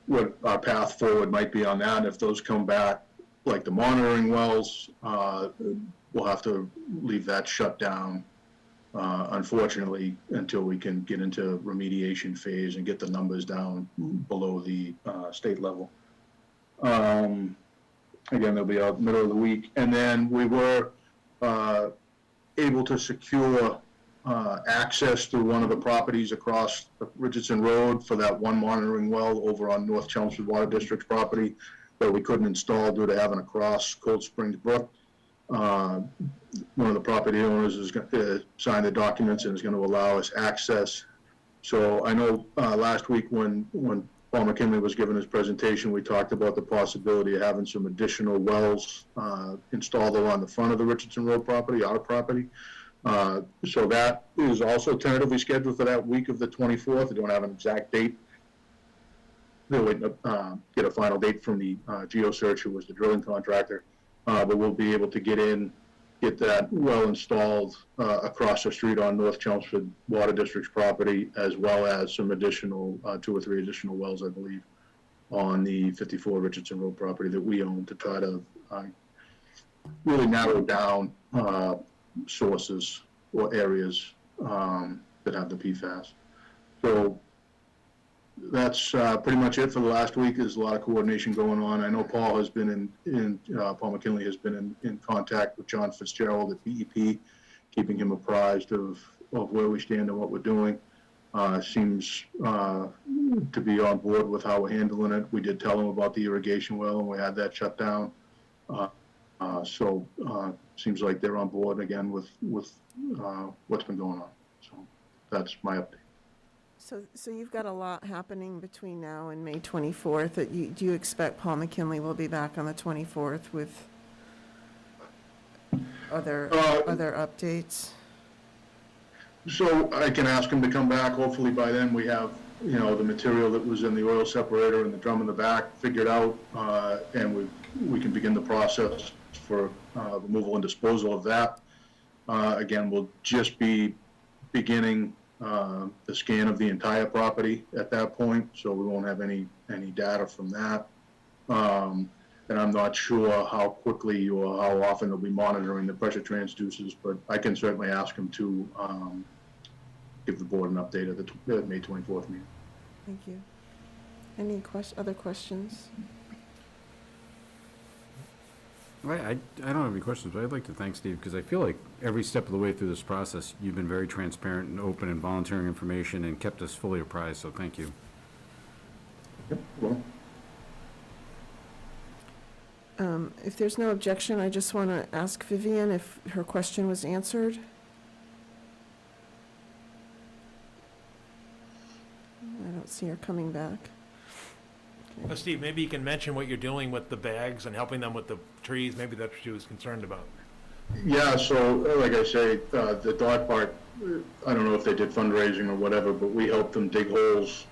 [SPEAKER 12] what our path forward might be on that. And if those come back, like the monitoring wells, we'll have to leave that shut down, unfortunately, until we can get into remediation phase and get the numbers down below the state level. Again, they'll be out middle of the week. And then we were able to secure access to one of the properties across Richardson Road for that one monitoring well over on North Chelmsford Water District's property that we couldn't install due to having to cross Cold Springs Brook. One of the property owners is going to sign the documents and is going to allow us access. So I know last week when Paul McKinley was giving his presentation, we talked about the possibility of having some additional wells installed along the front of the Richardson Road property, our property. So that is also tentatively scheduled for that week of the 24th. I don't have an exact date they're waiting to get a final date from the GeoSearch, who was the drilling contractor. But we'll be able to get that well installed across the street on North Chelmsford Water District's property, as well as some additional, 2 or 3 additional wells, I believe, on the 54 Richardson Road property that we own, to try to really narrow down sources or areas that have the PFAS. So that's pretty much it for the last week. There's a lot of coordination going on. I know Paul has been Paul McKinley has been in contact with John Fitzgerald at BEP, keeping him apprised of where we stand and what we're doing. Seems to be on board with how we're handling it. We did tell him about the irrigation well, and we had that shut down. So seems like they're on board again with what's been going on. So that's my update.
[SPEAKER 3] So you've got a lot happening between now and May 24th. Do you expect Paul McKinley will be back on the 24th with other updates?
[SPEAKER 12] So I can ask him to come back. Hopefully by then we have, the material that was in the oil separator and the drum in the back figured out, and we can begin the process for removal and disposal of that. Again, we'll just be beginning the scan of the entire property at that point, so we won't have any data from that. And I'm not sure how quickly or how often they'll be monitoring the pressure transducers, but I can certainly ask him to give the board an update at the May 24th meeting.
[SPEAKER 3] Thank you. Any other questions?
[SPEAKER 9] I don't have any questions, but I'd like to thank Steve, because I feel like every step of the way through this process, you've been very transparent and open and volunteering information and kept us fully apprised, so thank you.
[SPEAKER 12] Yep, well.
[SPEAKER 3] If there's no objection, I just want to ask Vivian if her question was answered. I don't see her coming back.
[SPEAKER 2] Steve, maybe you can mention what you're doing with the bags and helping them with the trees. Maybe that's what she was concerned about.
[SPEAKER 12] Yeah, so like I say, the dog park, I don't know if they did fundraising or whatever, but we helped them dig holes.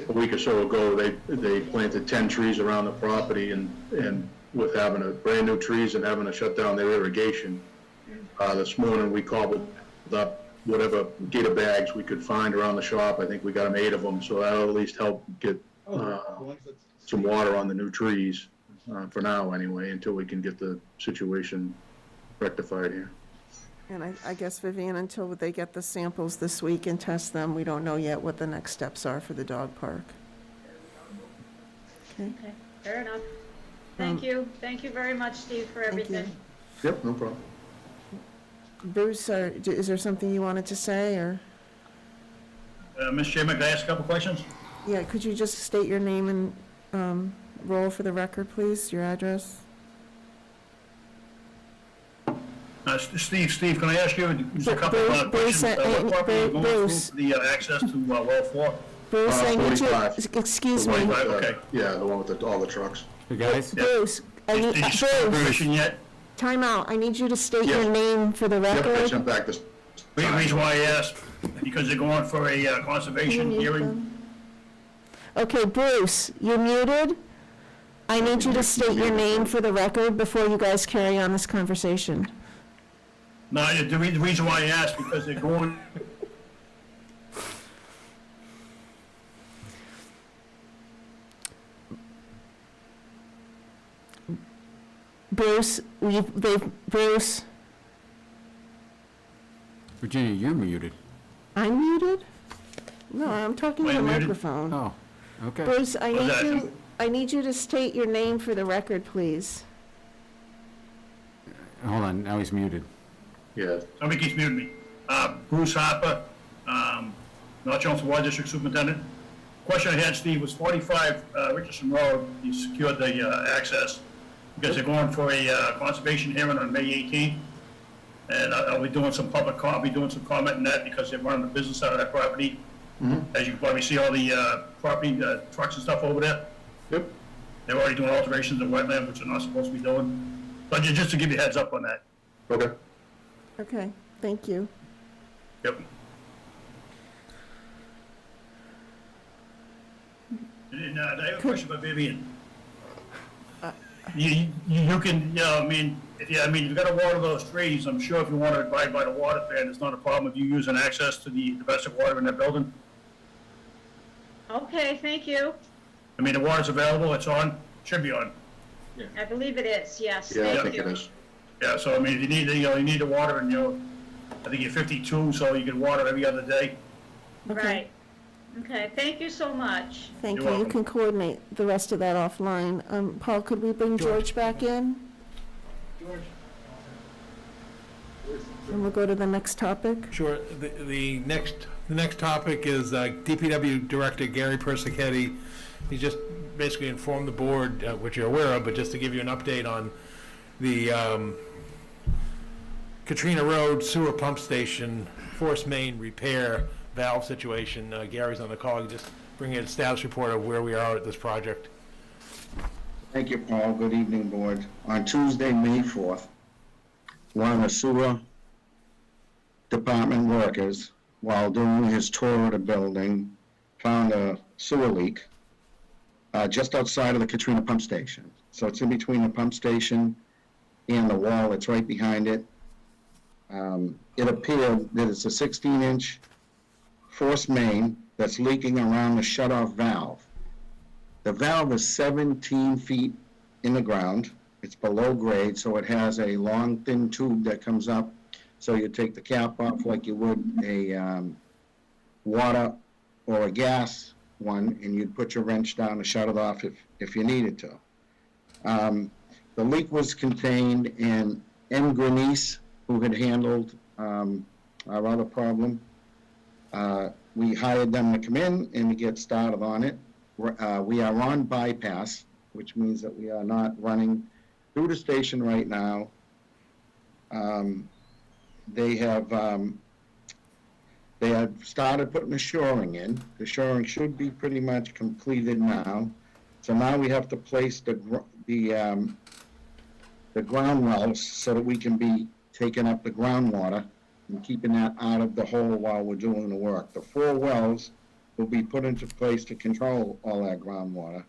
[SPEAKER 12] A week or so ago, they planted 10 trees around the property, and with having brand new trees and having to shut down their irrigation, this morning we cobbled up whatever gator bags we could find around the shop. I think we got them 8 of them, so that'll at least help get some water on the new trees, for now anyway, until we can get the situation rectified here.
[SPEAKER 3] And I guess, Vivian, until they get the samples this week and test them, we don't know yet what the next steps are for the dog park. Okay.
[SPEAKER 17] Okay, fair enough. Thank you very much, Steve, for everything.
[SPEAKER 12] Yep, no problem.
[SPEAKER 3] Bruce, is there something you wanted to say, or?
[SPEAKER 18] Mr. Chairman, can I ask a couple questions?
[SPEAKER 3] Yeah, could you just state your name and role for the record, please, your address?
[SPEAKER 18] Steve, can I ask you just a couple of questions? What property are you going through the access to well 4?
[SPEAKER 3] Bruce, I need you,
[SPEAKER 12] 45.
[SPEAKER 3] excuse me.
[SPEAKER 12] 45,
[SPEAKER 18] okay.
[SPEAKER 12] Yeah, the one with all the trucks.
[SPEAKER 9] Hey, guys?
[SPEAKER 3] Bruce, I need,
[SPEAKER 18] Did you submit
[SPEAKER 3] Bruce,
[SPEAKER 18] permission yet?
[SPEAKER 3] time out. I need you to state
[SPEAKER 12] Yes.
[SPEAKER 3] your name for the
[SPEAKER 12] Yep, I
[SPEAKER 3] record.
[SPEAKER 12] sent back this.
[SPEAKER 18] The reason why I asked, because they're going for a conservation
[SPEAKER 3] Can you mute
[SPEAKER 18] hearing.
[SPEAKER 3] them? Okay, Bruce, you're muted. I need you to state your name for the record before you guys carry on this conversation.
[SPEAKER 18] No, the reason why I asked, because they're going,
[SPEAKER 3] Bruce, Bruce,
[SPEAKER 9] Virginia, you're muted.
[SPEAKER 3] I'm muted? No, I'm talking to
[SPEAKER 18] Wait,
[SPEAKER 3] the
[SPEAKER 18] muted?
[SPEAKER 3] microphone.
[SPEAKER 9] Oh, okay.
[SPEAKER 3] Bruce,
[SPEAKER 18] What's that?
[SPEAKER 3] I need you to state your name for the record, please.
[SPEAKER 9] Hold on, now he's muted.
[SPEAKER 12] Yeah,
[SPEAKER 18] somebody keeps muting me. Bruce Harper, North Chelmsford Water District Superintendent. Question I had, Steve, was 45 Richardson Road, you secured the access, because they're going for a conservation hearing on May 18th. And I'll be doing some I'll be doing some comment on that, because they're running a business out of that property. As you can probably see, all the property, trucks and stuff over there.
[SPEAKER 12] Yep.
[SPEAKER 18] They're already doing alterations in wetland, which they're not supposed to be doing. But just to give you a heads up on that.
[SPEAKER 12] Okay.
[SPEAKER 3] Okay, thank you.
[SPEAKER 18] Yep. And I have a question for Vivian. You can, I mean, you've got to water those trees. I'm sure if you want to abide by the water ban, it's not a problem if you use an access to the domestic water in that building.
[SPEAKER 17] Okay, thank you.
[SPEAKER 18] I mean, the water's available, it's on, should be on.
[SPEAKER 17] I believe it is, yes,
[SPEAKER 12] Yeah, I
[SPEAKER 17] thank
[SPEAKER 12] think
[SPEAKER 17] you.
[SPEAKER 12] it is.
[SPEAKER 18] Yeah, so I mean, if you need, you need the water and, I think you're 52, so you can water every other day.
[SPEAKER 17] Right. Okay, thank you so much.
[SPEAKER 3] Thank
[SPEAKER 18] You're
[SPEAKER 3] you. You
[SPEAKER 18] welcome.
[SPEAKER 3] can coordinate the rest of that offline. Paul, could we bring George back in? And we'll go to the next topic.
[SPEAKER 2] Sure. The next topic is DPW Director Gary Persichetti. He just basically informed the board, which you're aware of, but just to give you an update on the Katrina Road sewer pump station force main repair valve situation. Gary's on the call. Just bring a status report of where we are at this project.
[SPEAKER 19] Thank you, Paul. Good evening, board. On Tuesday, May 4th, one of the sewer department workers, while doing his tour of the building, found a sewer leak just outside of the Katrina pump station. So it's in between the pump station and the wall that's right behind it. It appeared that it's a 16-inch force main that's leaking around the shutoff valve. The valve is 17 feet in the ground. It's below grade, so it has a long, thin tube that comes up. So you take the cap off like you would a water or a gas one, and you'd put your wrench down to shut it off if you needed to. The leak was contained in M. Grenice, who had handled our other problem. We hired them to come in and to get started on it. We are on bypass, which means that we are not running through the station right now. They have started putting the shoring in. The shoring should be pretty much completed now. So now we have to place the ground wells so that we can be taking up the groundwater and keeping that out of the hole while we're doing the work. The 4 wells will be put into place to control all that groundwater.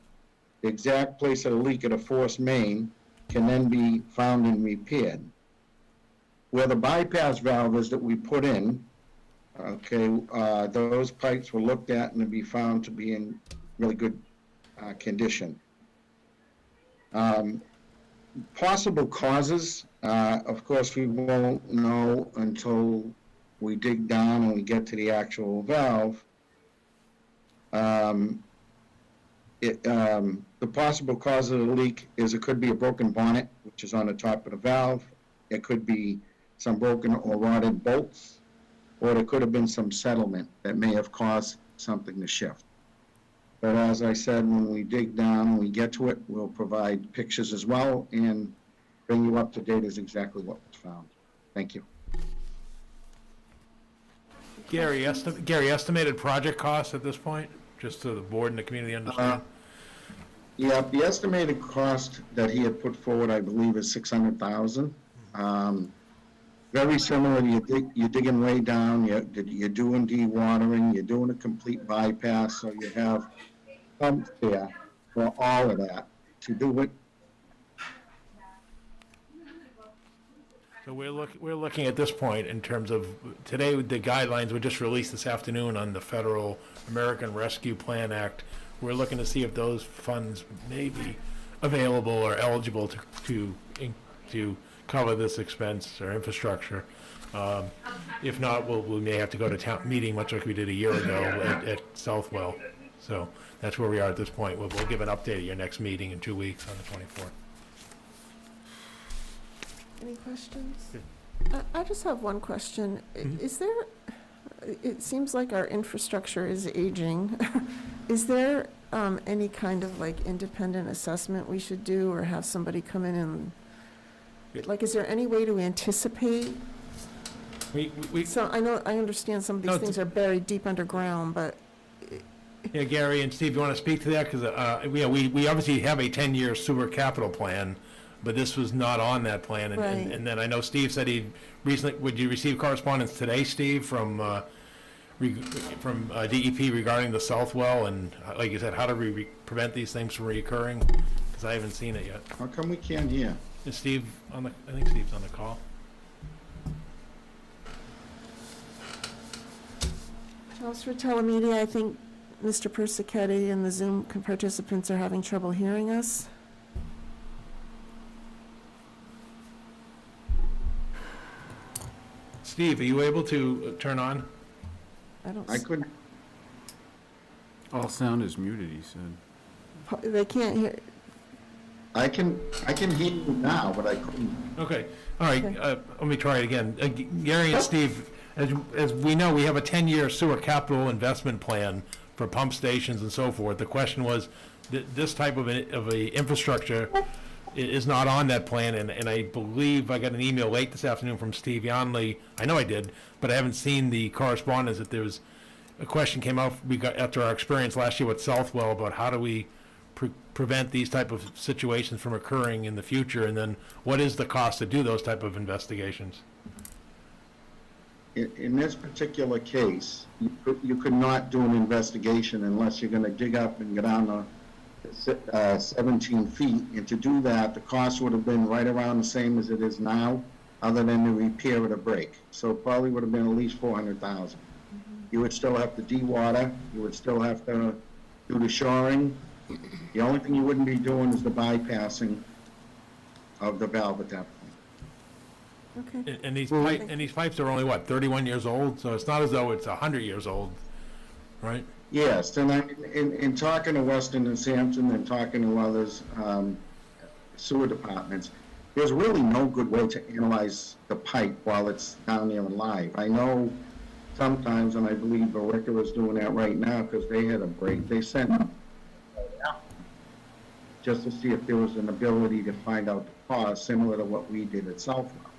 [SPEAKER 19] The exact place of the leak of the force main can then be found and repaired. Where the bypass valve is that we put in, okay, those pipes were looked at and be found to be in really good condition. Possible causes, of course, we won't know until we dig down and we get to the actual valve. The possible cause of the leak is it could be a broken bonnet, which is on the top of the valve. It could be some broken or rotted bolts, or there could have been some settlement that may have caused something to shift. But as I said, when we dig down and we get to it, we'll provide pictures as well and bring you up to date as exactly what was found. Thank you.
[SPEAKER 2] Gary, estimated project costs at this point, just so the board and the community understand?
[SPEAKER 19] Yeah, the estimated cost that he had put forward, I believe, is $600,000. Very similar, you're digging way down, you're doing dewatering, you're doing a complete bypass, so you have pumps there for all of that. To do it,
[SPEAKER 2] So we're looking at this point in terms of, today, the guidelines were just released this afternoon on the Federal American Rescue Plan Act. We're looking to see if those funds may be available or eligible to cover this expense or infrastructure. If not, we may have to go to town meeting, much like we did a year ago at Southwell. So that's where we are at this point. We'll give an update at your next meeting in 2 weeks on the 24th.
[SPEAKER 3] Any questions? I just have one question. Is there, it seems like our infrastructure is aging. Is there any kind of like independent assessment we should do or have somebody come in and, like, is there any way to anticipate? So I understand some of these things are buried deep underground, but.
[SPEAKER 2] Yeah, Gary and Steve, you want to speak to that? Because we obviously have a 10-year sewer capital plan, but this was not on that plan. And then I know Steve said he recently, would you receive correspondence today, Steve, from from DEP regarding the south well, and like you said, how do we prevent these things from reoccurring? Because I haven't seen it yet.
[SPEAKER 19] How come we can't hear?
[SPEAKER 2] Is Steve on the, I think Steve's on the call.
[SPEAKER 3] Chelmsford Telemedia, I think Mr. Persichetti and the Zoom participants are having trouble hearing us.
[SPEAKER 2] Steve, are you able to turn on?
[SPEAKER 19] I couldn't,
[SPEAKER 9] All sound is muted, he said.
[SPEAKER 3] They can't hear.
[SPEAKER 19] I can hear you now, but I couldn't.
[SPEAKER 2] Okay, all right,
[SPEAKER 3] Okay.
[SPEAKER 2] let me try it again. Gary and Steve, as we know, we have a 10-year sewer capital investment plan for pump stations and so forth. The question was, this type of a infrastructure is not on that plan, and I believe I got an email late this afternoon from Steve Yonley. I know I did, but I haven't seen the correspondence that there was, a question came out after our experience last year with Southwell about how do we prevent these type of situations from occurring in the future, and then what is the cost to do those type of investigations?
[SPEAKER 19] In this particular case, you could not do an investigation unless you're gonna dig up and go down 17 feet, and to do that, the cost would have been right around the same as it is now, other than the repair of the break. So it probably would have been at least 400,000. You would still have to de-water, you would still have to do the shoring. The only thing you wouldn't be doing is the bypassing of the valve at that point.
[SPEAKER 3] Okay.
[SPEAKER 2] And these pipes are only, what, 31 years old? So it's not as though it's 100 years old, right?
[SPEAKER 19] Yes, and in talking to Weston and Sampson and talking to others, sewer departments, there's really no good way to analyze the pipe while it's down there alive. I know sometimes, and I believe Borica was doing that right now, because they had a break, they sent just to see if there was an ability to find out the cause, similar to what we did at Southwell.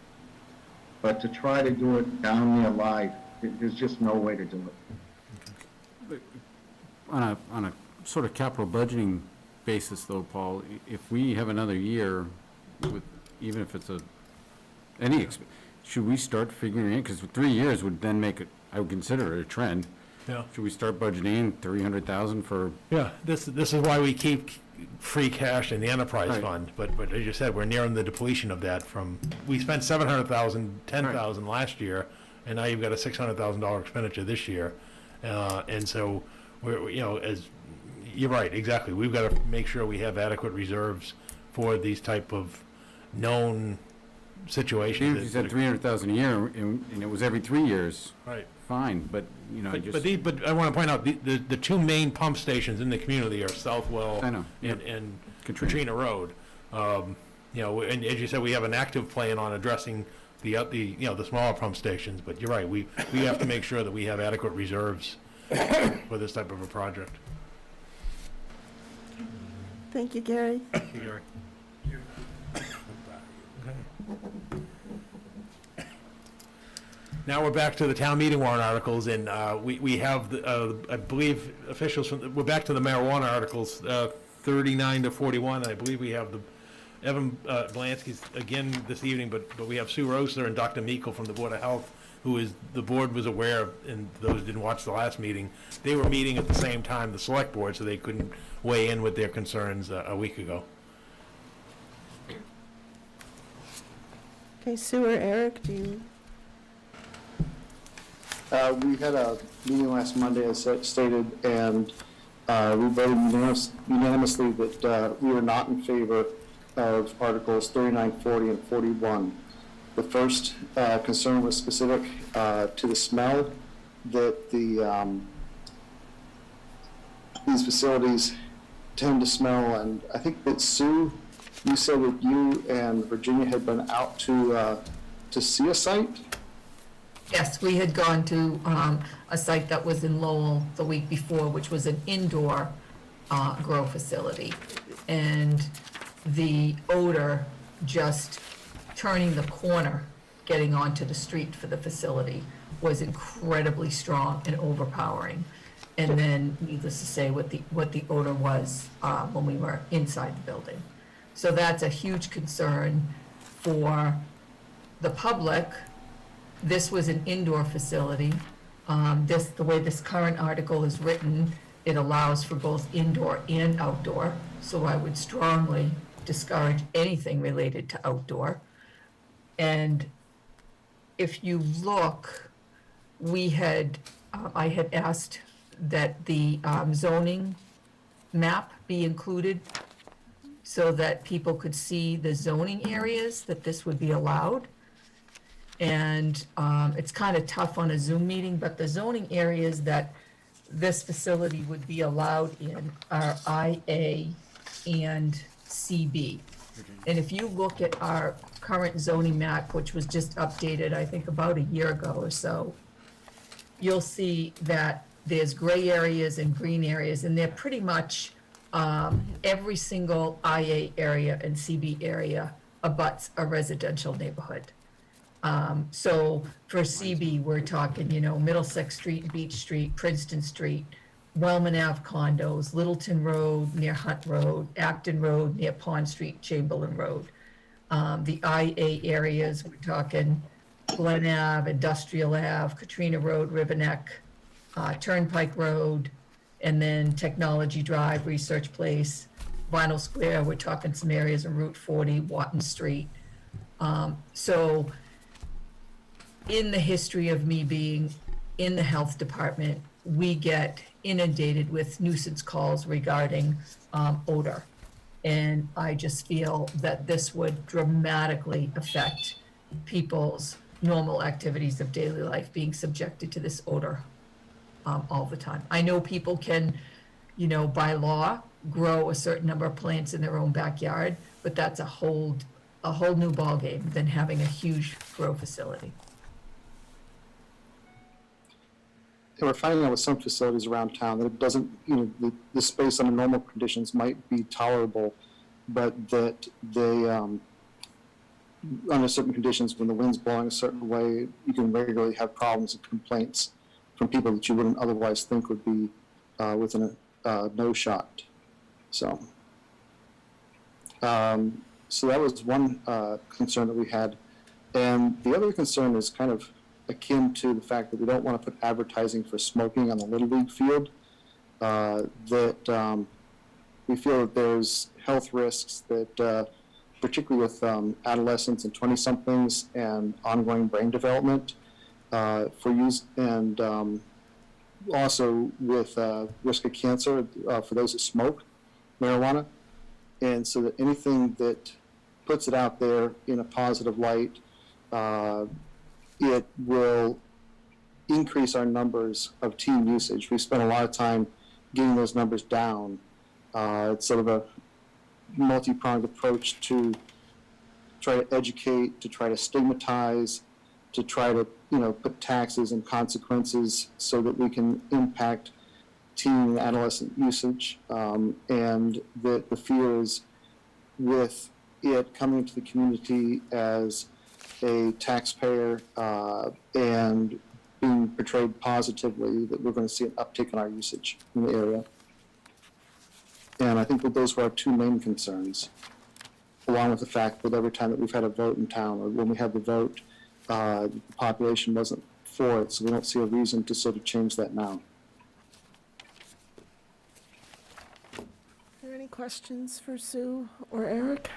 [SPEAKER 19] But to try to do it down there live, there's just no way to do it.
[SPEAKER 9] On a sort of capital budgeting basis though, Paul, if we have another year with, even if it's should we start figuring it? Because 3 years would then make it, I would consider it a trend.
[SPEAKER 2] Yeah.
[SPEAKER 9] Should we start budgeting 300,000 for?
[SPEAKER 2] Yeah, this is why we keep free cash in the enterprise
[SPEAKER 9] Right.
[SPEAKER 2] fund, but as you said, we're nearing the depletion of that we spent 700,000, 10,000 last year, and now you've got a $600,000 expenditure this year. And so, we're, as, you're right, exactly, we've got to make sure we have adequate reserves for these type of known situations.
[SPEAKER 9] Even if you said 300,000 a year, and it was every 3 years.
[SPEAKER 2] Right.
[SPEAKER 9] Fine, but,
[SPEAKER 2] But I want to point out, the two main pump stations in the community are Southwell
[SPEAKER 9] I know.
[SPEAKER 2] and
[SPEAKER 9] Katrina.
[SPEAKER 2] Katrina Road. And as you said, we have an active plan on addressing the smaller pump stations, but you're right, we have to make sure that we have adequate reserves for this type of a project.
[SPEAKER 3] Thank you, Gary.
[SPEAKER 2] Thank you, Gary. Now we're back to the town meeting warrant articles, and we have, I believe, officials we're back to the marijuana articles, 39 to 41. I believe we have Evan Blansky's again this evening, but we have Sue Rosler and Dr. Meikle from the Board of Health, the board was aware of, and those who didn't watch the last meeting, they were meeting at the same time, the select board, so they couldn't weigh in with their concerns a week ago.
[SPEAKER 3] Okay, Sue or Eric, do you?
[SPEAKER 4] We had a meeting last Monday, as stated, and we voted unanimously that we were not in favor of Articles 39, 40, and 41. The first concern was specific to the smell that these facilities tend to smell, and I think that Sue, you said that you and Virginia had been out to see a site.
[SPEAKER 5] Yes, we had gone to a site that was in Lowell the week before, which was an indoor grow facility. And the odor, just turning the corner, getting onto the street for the facility, was incredibly strong and overpowering. And then, needless to say, what the odor was when we were inside the building. So that's a huge concern for the public. This was an indoor facility.
[SPEAKER 20] The way this current article is written, it allows for both indoor and outdoor, so I would strongly discourage anything related to outdoor. And if you look, I had asked that the zoning map be included so that people could see the zoning areas that this would be allowed. And it's kind of tough on a Zoom meeting, but the zoning areas that this facility would be allowed in are IA and CB. And if you look at our current zoning map, which was just updated, I think about a year ago or so, you'll see that there's gray areas and green areas, and they're pretty much every single IA area and CB area abuts a residential neighborhood. So for CB, we're talking, Middlesex Street, Beach Street, Princeton Street, Wellman Ave condos, Littleton Road near Hunt Road, Acton Road near Pond Street, Chamberlain Road. The IA areas, we're talking Glen Ave, Industrial Ave, Katrina Road, River Neck, Turnpike Road, and then Technology Drive, Research Place, Vinyl Square, we're talking some areas on Route 40, Watton Street. So in the history of me being in the health department, we get inundated with nuisance calls regarding odor. And I just feel that this would dramatically affect people's normal activities of daily life being subjected to this odor all the time. I know people can, by law, grow a certain number of plants in their own backyard, but that's a whole new ballgame than having a huge grow facility.
[SPEAKER 4] And we're finding out with some facilities around town that it doesn't, the space under normal conditions might be tolerable, but that they, under certain conditions, when the wind's blowing a certain way, you can regularly have problems and complaints from people that you wouldn't otherwise think would be within a no shot. So that was one concern that we had. And the other concern is kind of akin to the fact that we don't want to put advertising for smoking on the Little League field, that we feel that there's health risks that, particularly with adolescents and 20-somethings and ongoing brain development for use, and also with risk of cancer for those that smoke marijuana. And so that anything that puts it out there in a positive light, it will increase our numbers of teen usage. We spent a lot of time getting those numbers down. It's sort of a multi-pronged approach to try to educate, to try to stigmatize, to try to put taxes and consequences so that we can impact teen and adolescent usage. And the fear is with it coming to the community as a taxpayer and being portrayed positively, that we're going to see an uptick in our usage in the area. And I think that those were our two main concerns, along with the fact that every time that we've had a vote in town, or when we had the vote, the population wasn't for it, so we don't see a reason to sort of change that now.
[SPEAKER 3] Are there any questions for Sue or Eric?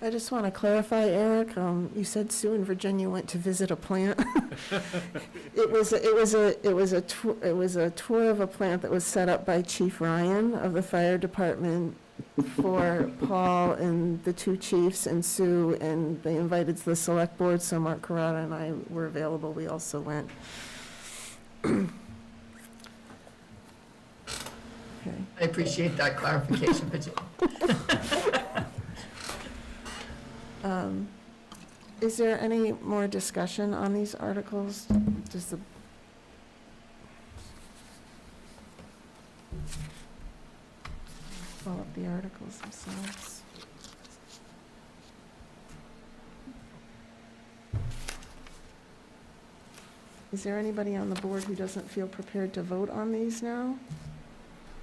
[SPEAKER 3] I just want to clarify, Eric, you said Sue and Virginia went to visit a plant. It was a tour of a plant that was set up by Chief Ryan of the fire department for Paul and the two chiefs and Sue, and they invited the select board, so Mark Carrata and I were available. We also went. Okay.
[SPEAKER 20] I appreciate that clarification, Virginia.
[SPEAKER 3] Is there any more discussion on these articles? Does the pull up the articles themselves? Is there anybody on the board who doesn't feel prepared to vote on these now?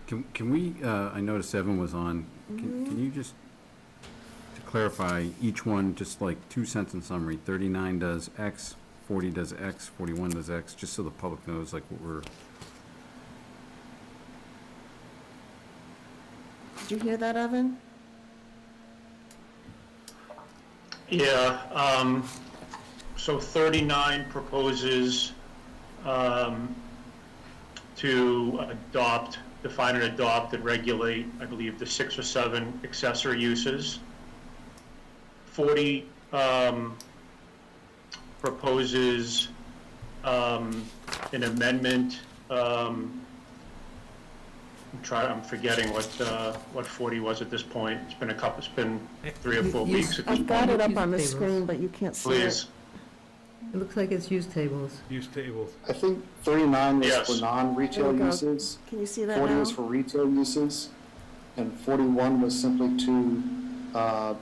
[SPEAKER 9] Can we, I noticed Evan was on, can you just, to clarify each one, just like 2 sentence summary. 39 does X, 40 does X, 41 does X, just so the public knows like what we're,
[SPEAKER 3] Did you hear that, Evan?
[SPEAKER 18] Yeah, so 39 proposes to define and adopt and regulate, I believe, the 6 or 7 accessory uses. 40 proposes an amendment. I'm forgetting what 40 was at this point. It's been 3 or 4 weeks at this
[SPEAKER 3] I've got
[SPEAKER 18] point.
[SPEAKER 3] it up on the
[SPEAKER 5] Use tables.
[SPEAKER 3] screen, but you can't see it.
[SPEAKER 18] Please.
[SPEAKER 5] It looks like it's use tables.
[SPEAKER 2] Use tables.
[SPEAKER 4] I think 39 was
[SPEAKER 18] Yes.
[SPEAKER 4] for non-retail
[SPEAKER 3] There we go.
[SPEAKER 4] uses,
[SPEAKER 3] Can you see that
[SPEAKER 4] 40
[SPEAKER 3] now?
[SPEAKER 4] was for retail uses, and 41 was simply to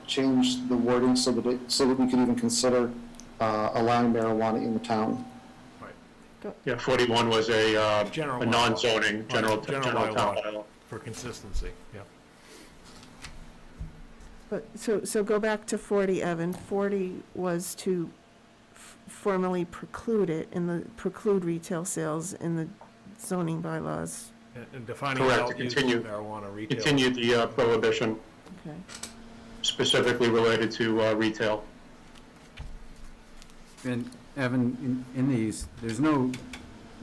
[SPEAKER 4] change the wording so that we could even consider allowing marijuana in the town.
[SPEAKER 18] Yeah, 41 was a
[SPEAKER 2] General
[SPEAKER 18] a
[SPEAKER 2] bylaw.
[SPEAKER 18] non-zoning, general town
[SPEAKER 2] bylaw
[SPEAKER 18] bylaw.
[SPEAKER 2] For consistency, yeah.
[SPEAKER 3] But, so go back to 40, Evan. 40 was to formally preclude retail sales in the zoning bylaws.
[SPEAKER 2] And defining
[SPEAKER 18] Correct,
[SPEAKER 2] adult
[SPEAKER 18] to
[SPEAKER 2] use
[SPEAKER 18] continue-
[SPEAKER 2] of marijuana retail.
[SPEAKER 18] Continue the prohibition
[SPEAKER 3] Okay.
[SPEAKER 18] specifically related to retail.
[SPEAKER 9] and Evan, in these, there's no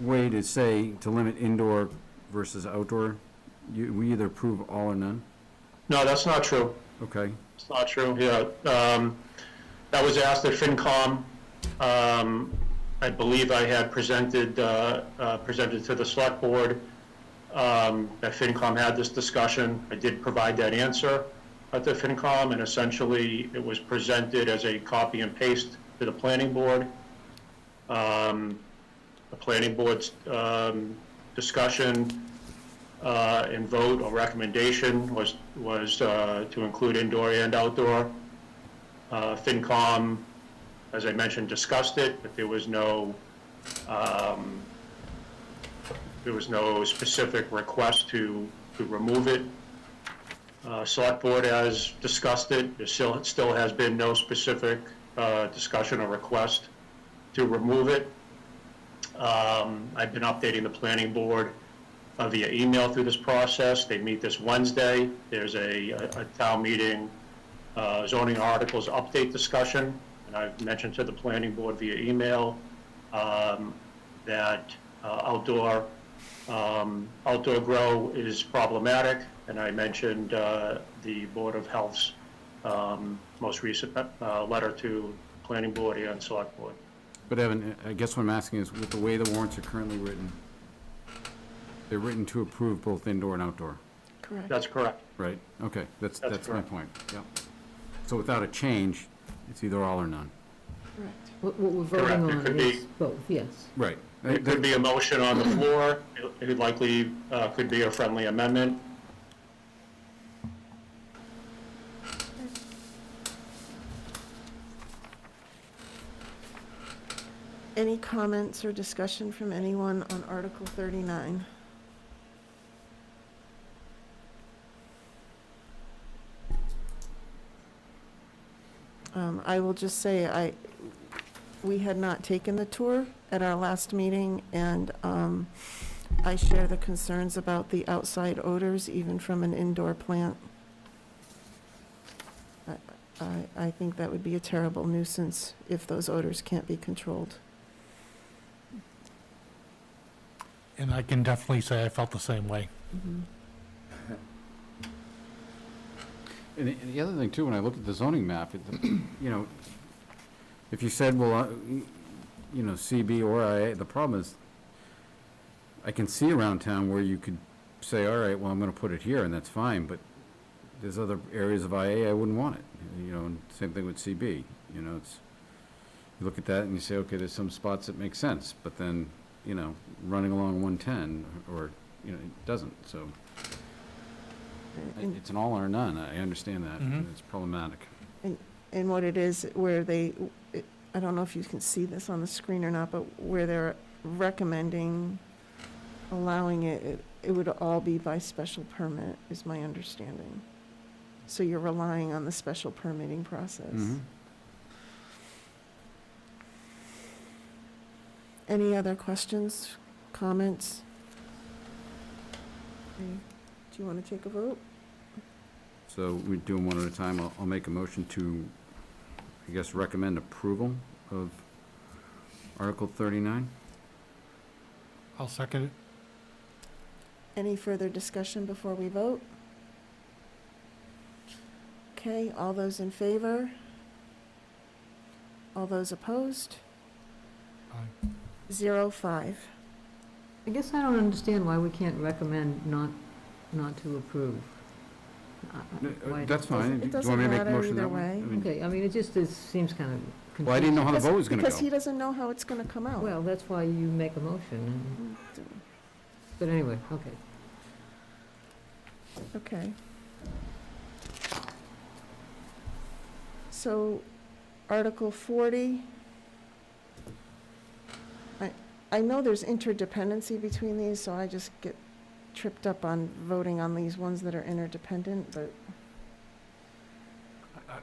[SPEAKER 9] way to say, to limit indoor versus outdoor. We either approve all or none?
[SPEAKER 18] No, that's not true.
[SPEAKER 9] Okay.
[SPEAKER 18] It's not true, yeah. That was asked at FinCom. I believe I had presented to the select board that FinCom had this discussion. I did provide that answer at the FinCom, and essentially it was presented as a copy and paste to the planning board. The planning board's discussion and vote or recommendation was to include indoor and outdoor. FinCom, as I mentioned, discussed it, but there was no specific request to remove it. Select board has discussed it. There still has been no specific discussion or request to remove it. I've been updating the planning board via email through this process. They meet this Wednesday. There's a town meeting zoning articles update discussion, and I've mentioned to the planning board via email that outdoor grow is problematic, and I mentioned the Board of Health's most recent letter to planning board and select board.
[SPEAKER 9] But Evan, I guess what I'm asking is, with the way the warrants are currently written, they're written to approve both indoor and outdoor,
[SPEAKER 3] Correct.
[SPEAKER 18] That's correct.
[SPEAKER 9] right? Okay, that's my
[SPEAKER 18] correct.
[SPEAKER 9] point, yeah. So without a change, it's either all or none.
[SPEAKER 3] Correct.
[SPEAKER 5] What we're
[SPEAKER 18] Correct.
[SPEAKER 5] voting
[SPEAKER 18] It
[SPEAKER 5] on
[SPEAKER 18] could be-
[SPEAKER 5] is both, yes.
[SPEAKER 9] Right.
[SPEAKER 18] It could be a motion on the floor. It likely could be a friendly amendment.
[SPEAKER 3] Any comments or discussion from anyone on Article 39? I will just say, we had not taken the tour at our last meeting, and I share the concerns about the outside odors, even from an indoor plant. I think that would be a terrible nuisance if those odors can't be controlled.
[SPEAKER 7] And I can definitely say I felt the same way.
[SPEAKER 9] And the other thing too, when I looked at the zoning map, if you said, well, CB or IA, the problem is, I can see around town where you could say, all right, well, I'm gonna put it here, and that's fine, but there's other areas of IA I wouldn't want it, and same thing with CB, you look at that and you say, okay, there's some spots that make sense, but then, running along 110, or, it doesn't, so. It's an all or none, I understand that, and it's problematic.
[SPEAKER 3] And what it is, where I don't know if you can see this on the screen or not, but where they're recommending allowing it, it would all be by special permit, is my understanding. So you're relying on the special permitting process.
[SPEAKER 9] Mhm.
[SPEAKER 3] Any other questions, comments? Okay. Do you want to take a vote?
[SPEAKER 9] So we do them one at a time. I'll make a motion to, I guess, recommend approval of Article 39.
[SPEAKER 7] I'll second it.
[SPEAKER 3] Any further discussion before we vote? Okay, all those in favor? All those opposed?
[SPEAKER 7] Aye.
[SPEAKER 3] 0-5.
[SPEAKER 5] I guess I don't understand why we can't recommend not to approve. Why-
[SPEAKER 9] That's fine.
[SPEAKER 3] It
[SPEAKER 9] Do you
[SPEAKER 3] doesn't
[SPEAKER 9] want me to make a
[SPEAKER 3] matter
[SPEAKER 9] motion
[SPEAKER 3] either
[SPEAKER 9] that way?
[SPEAKER 3] way.
[SPEAKER 9] I mean,
[SPEAKER 5] Okay, I mean, it just seems kind of confusing.
[SPEAKER 9] Well, I didn't know how the vote was gonna go.
[SPEAKER 3] Because he doesn't know how it's gonna come out.
[SPEAKER 5] Well, that's why you make a motion, but anyway, okay.
[SPEAKER 3] Okay. So, Article 40. I know there's interdependency between these, so I just get tripped up on voting on these ones that are interdependent, but,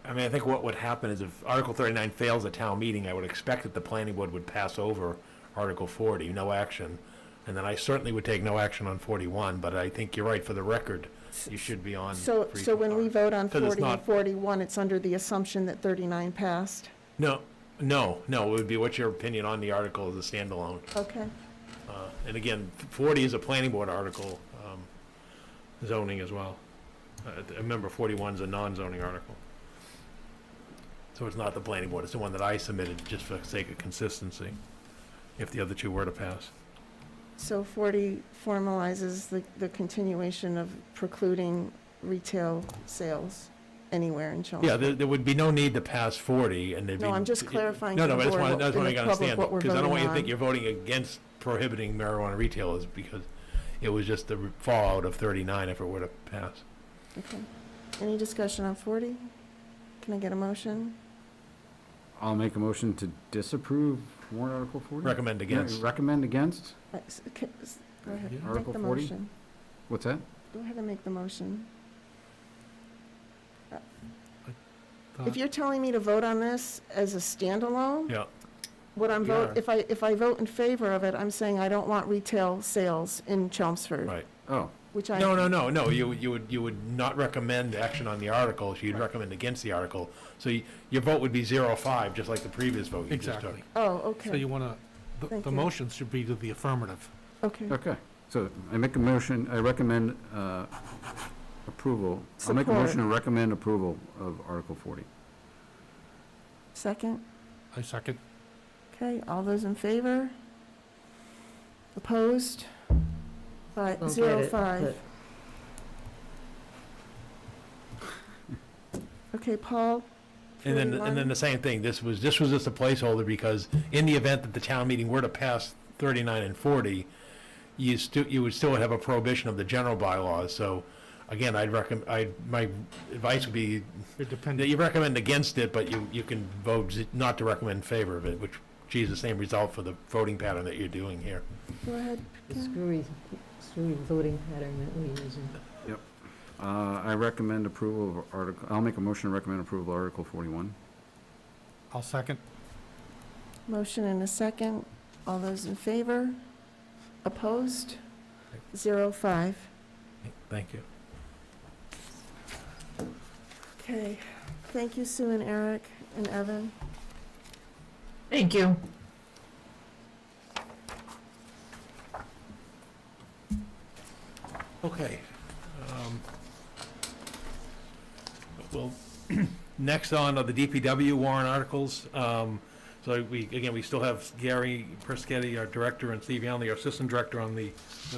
[SPEAKER 2] I mean, I think what would happen is if Article 39 fails at town meeting, I would expect that the planning board would pass over Article 40, no action. And then I certainly would take no action on 41, but I think you're right, for the record, you should be on.
[SPEAKER 3] so
[SPEAKER 2] for each
[SPEAKER 3] when we vote on
[SPEAKER 2] 'Cause it's
[SPEAKER 3] 40 and
[SPEAKER 2] not-
[SPEAKER 3] 41, it's under the assumption that 39 passed?
[SPEAKER 2] No, it would be what's your opinion on the article as a standalone.
[SPEAKER 3] Okay.
[SPEAKER 2] And again, 40 is a planning board article, zoning as well. Remember, 41 is a non-zoning article. So it's not the planning board, it's the one that I submitted, just for the sake of consistency, if the other two were to pass.
[SPEAKER 3] So 40 formalizes the continuation of precluding retail sales anywhere in Chelmsford?
[SPEAKER 2] Yeah, there would be no need to pass 40, and there'd be...
[SPEAKER 3] No, I'm just clarifying
[SPEAKER 2] No,
[SPEAKER 3] for
[SPEAKER 2] no,
[SPEAKER 3] the
[SPEAKER 2] I just
[SPEAKER 3] board
[SPEAKER 2] want,
[SPEAKER 3] what-
[SPEAKER 2] that's
[SPEAKER 3] in
[SPEAKER 2] what I
[SPEAKER 3] the
[SPEAKER 2] gotta
[SPEAKER 3] public
[SPEAKER 2] understand,
[SPEAKER 3] what we're
[SPEAKER 2] because I don't want you to
[SPEAKER 3] voting
[SPEAKER 2] think you're voting against prohibiting marijuana retailers, because it was just the fallout of 39 if it were to pass.
[SPEAKER 3] Okay. Any discussion on 40? Can I get a motion?
[SPEAKER 9] I'll make a motion to disapprove warrant Article 40?
[SPEAKER 2] Recommend against.
[SPEAKER 9] Recommend against?
[SPEAKER 3] Go ahead, make
[SPEAKER 9] Article
[SPEAKER 3] the
[SPEAKER 9] 40?
[SPEAKER 3] motion.
[SPEAKER 9] What's that?
[SPEAKER 3] Go ahead and make the motion.
[SPEAKER 7] thought-
[SPEAKER 3] If you're telling me to vote on this as a standalone,
[SPEAKER 2] Yeah.
[SPEAKER 3] what I'm
[SPEAKER 2] You
[SPEAKER 3] vote,
[SPEAKER 2] are.
[SPEAKER 3] if I vote in favor of it, I'm saying I don't want retail sales in Chelmsford.
[SPEAKER 2] Right.
[SPEAKER 9] Oh,
[SPEAKER 3] Which I.
[SPEAKER 2] No, you would not recommend action on the article, so you'd recommend against the article. So your vote would be 0-5, just like the previous vote you just took.
[SPEAKER 7] Exactly.
[SPEAKER 3] Oh, okay.
[SPEAKER 7] So you want to,
[SPEAKER 3] Thank
[SPEAKER 7] the
[SPEAKER 3] you.
[SPEAKER 7] motion should be to the affirmative.
[SPEAKER 3] Okay.
[SPEAKER 9] okay. So I make a motion, I recommend approval. I'll make a
[SPEAKER 3] Support.
[SPEAKER 9] motion to recommend approval of Article 40.
[SPEAKER 3] Second?
[SPEAKER 7] I second.
[SPEAKER 3] Okay, all those in favor? Opposed?
[SPEAKER 5] Don't get
[SPEAKER 3] 0-5.
[SPEAKER 5] it,
[SPEAKER 3] Okay, Paul?
[SPEAKER 2] And then
[SPEAKER 3] 41?
[SPEAKER 2] the same thing, this was just a placeholder, because in the event that the town meeting were to pass 39 and 40, you would still have a prohibition of the general bylaws, so, again, my advice would be that you recommend against it, but you can vote not to recommend in favor of it, which achieves the same result for the voting pattern that you're doing here.
[SPEAKER 3] Go ahead.
[SPEAKER 5] The
[SPEAKER 3] Ken.
[SPEAKER 5] screwy voting pattern that we're using.
[SPEAKER 9] Yep. I recommend approval of Article, I'll make a motion to recommend approval of Article 41.
[SPEAKER 7] I'll second.
[SPEAKER 3] Motion and a second. All those in favor? Opposed? 0-5.
[SPEAKER 2] Thank you.
[SPEAKER 3] Okay, thank you, Sue and Eric and Evan.
[SPEAKER 20] Thank you.
[SPEAKER 2] Okay. Well, next on are the DPW warrant articles. So we still have Gary Perschetti, our director, and Steve Youngley, our assistant director, on the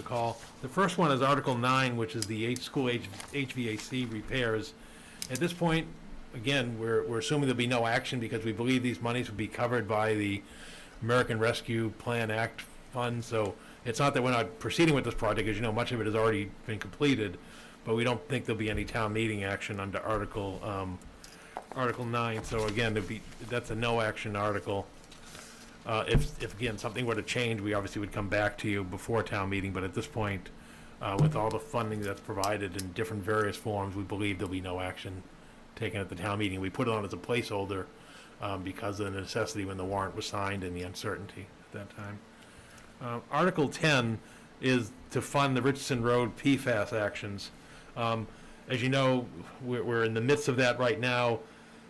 [SPEAKER 2] call. The first one is Article 9, which is the school HVAC repairs. At this point, again, we're assuming there'll be no action because we believe these monies will be covered by the American Rescue Plan Act fund. So it's not that we're not proceeding with this project, as you know, much of it has already been completed, but we don't think there'll be any town meeting action under Article 9. So again, that's a no action article. If again, something were to change, we obviously would come back to you before town meeting, but at this point, with all the funding that's provided in different various forms, we believe there'll be no action taken at the town meeting. We put it on as a placeholder because of the necessity when the warrant was signed and the uncertainty at that time. Article 10 is to fund the Richardson Road PFAS actions. As you know, we're in the midst of that right now.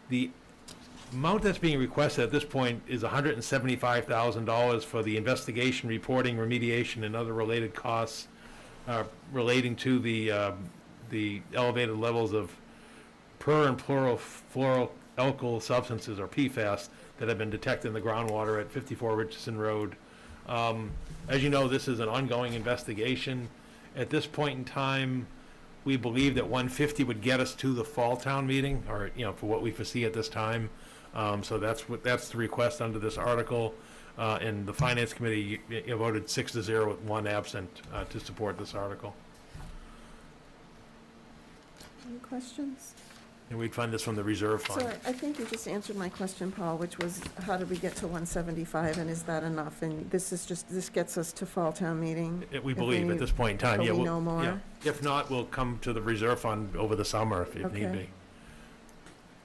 [SPEAKER 2] The amount that's being requested at this point is $175,000 for the investigation, reporting, remediation, and other related costs relating to the elevated levels of per and fluoroalkyl substances, or PFAS, that have been detected in the groundwater at 54 Richardson Road. As you know, this is an ongoing investigation. At this point in time, we believe that 150 would get us to the fall town meeting, or, for what we foresee at this time. So that's the request under this article. And the Finance Committee voted 6-0 with 1 absent to support this article.
[SPEAKER 3] Any questions?
[SPEAKER 2] And we'd fund this from the reserve fund.
[SPEAKER 3] So I think you just answered my question, Paul, which was, how did we get to 175, and is that enough? And this gets us to fall town meeting?
[SPEAKER 2] We believe at this point in time,
[SPEAKER 3] But
[SPEAKER 2] yeah.
[SPEAKER 3] we
[SPEAKER 2] we'll-
[SPEAKER 3] know more?
[SPEAKER 2] yeah. If not, we'll come to the reserve fund over the summer if need
[SPEAKER 3] Okay.